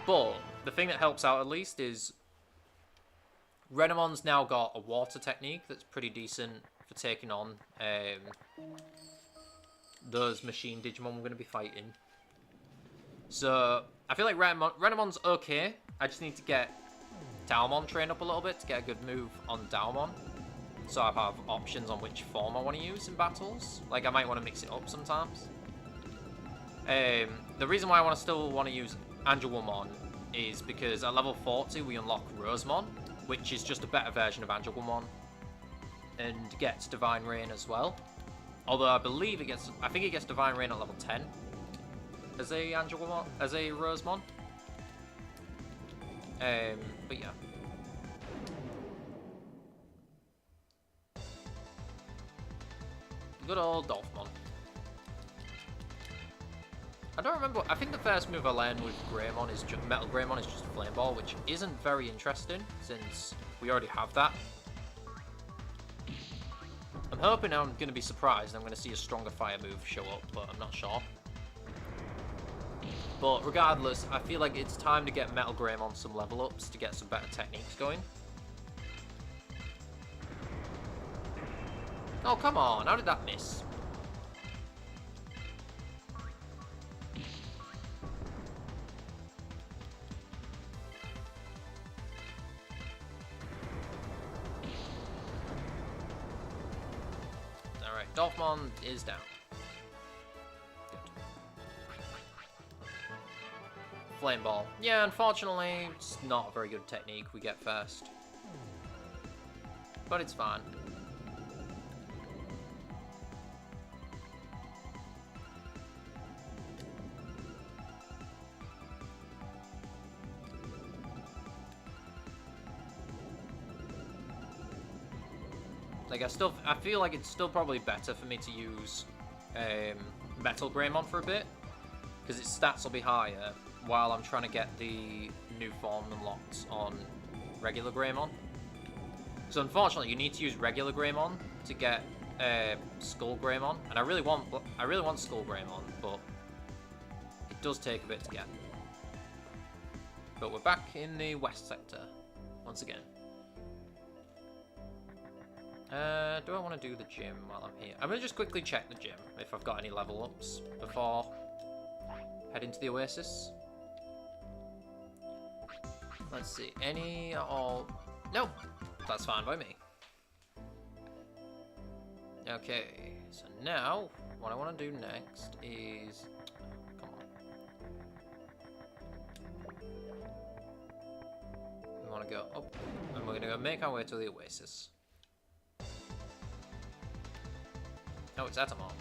But the thing that helps out at least is Renamon's now got a water technique that's pretty decent for taking on those machine Digimon we're going to be fighting. So I feel like Renamon's okay. I just need to get Daomon trained up a little bit to get a good move on Daomon. So I have options on which form I want to use in battles. Like, I might want to mix it up sometimes. The reason why I still want to use Angelwomon is because at level 40 we unlock Rosemon, which is just a better version of Angelwomon, and gets Divine Rain as well. Although I think it gets Divine Rain at level 10 as a Rosemon. But yeah. Good old Dolphmon. I don't remember. I think the first move I learned with Greymon is Metal Greymon is just a Flame Ball, which isn't very interesting since we already have that. I'm hoping I'm going to be surprised and I'm going to see a stronger fire move show up, but I'm not sure. But regardless, I feel like it's time to get Metal Greymon some level ups to get some better techniques going. Oh, come on. How did that miss? Dolphmon is down. Good. Flame Ball. Yeah, unfortunately, it's not a very good technique we get first. But it's fine. Like, I feel like it's still probably better for me to use Metal Greymon for a bit, because its stats will be higher while I'm trying to get the new form unlocked on regular Greymon. So unfortunately, you need to use regular Greymon to get Skull Greymon, and I really want Skull Greymon, but it does take a bit to get. But we're back in the west sector once again. Do I want to do the gym while I'm here? I'm going to just quickly check the gym, if I've got any level ups before heading to the Oasis. Let's see, any at all? Nope, that's fine by me. Okay, so now, what I want to do next is... Come on. We want to go up, and we're going to go make our way to the Oasis. Oh, it's Etamon.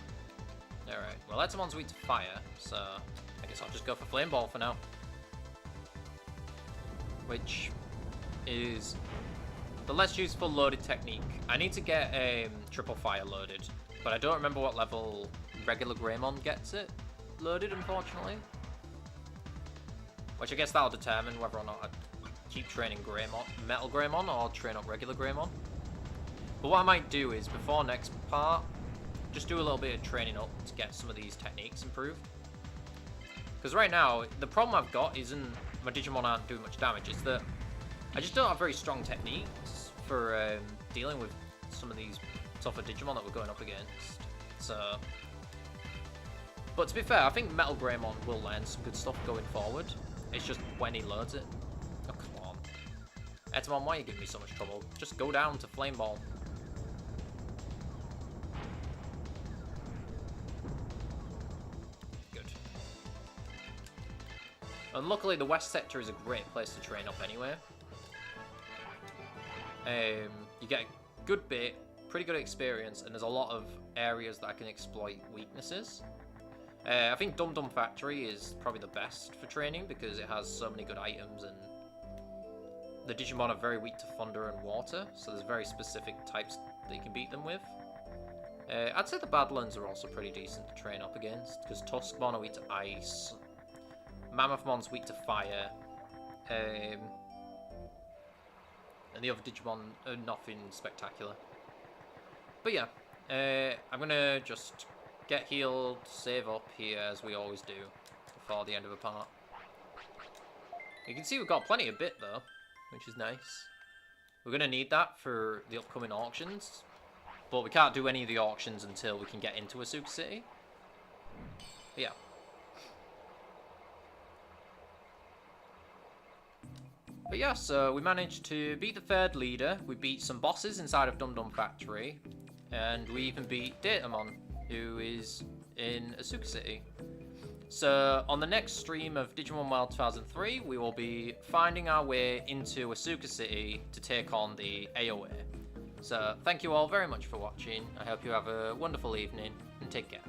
Alright, well Etamon's weak to fire, so I guess I'll just go for Flame Ball for now. Which is the less useful loaded technique. I need to get Triple Fire loaded, but I don't remember what level regular Greymon gets it loaded, unfortunately. Which I guess that'll determine whether or not I keep training Metal Greymon or train up regular Greymon. But what I might do is, before next part, just do a little bit of training up to get some of these techniques improved. Because right now, the problem I've got isn't my Digimon aren't doing much damage, it's that I just don't have very strong techniques for dealing with some of these tougher Digimon that we're going up against. So, but to be fair, I think Metal Greymon will learn some good stuff going forward. It's just when he loads it. Oh, come on. Etamon, why are you giving me so much trouble? Just go down to Flame Ball. And luckily, the west sector is a great place to train up anyway. You get a good bit, pretty good experience, and there's a lot of areas that I can exploit weaknesses. I think Dum Dum Factory is probably the best for training because it has so many good items, and the Digimon are very weak to thunder and water, so there's very specific types that you can beat them with. I'd say the Badlands are also pretty decent to train up against, because Tuskmon are weak to ice. Mammothmon's weak to fire, and the other Digimon are nothing spectacular. But yeah, I'm gonna just get healed, save up here as we always do before the end of a part. You can see we've got plenty of bit though, which is nice. We're gonna need that for the upcoming auctions, but we can't do any of the auctions until we can get into Asuka City. But yeah. But yeah, so we managed to beat the third leader, we beat some bosses inside of Dum Dum Factory, and we even beat Datamon, who is in Asuka City. So on the next stream of Digimon World 2003, we will be finding our way into Asuka City to take on the AOA. So thank you all very much for watching, I hope you have a wonderful evening, and take care.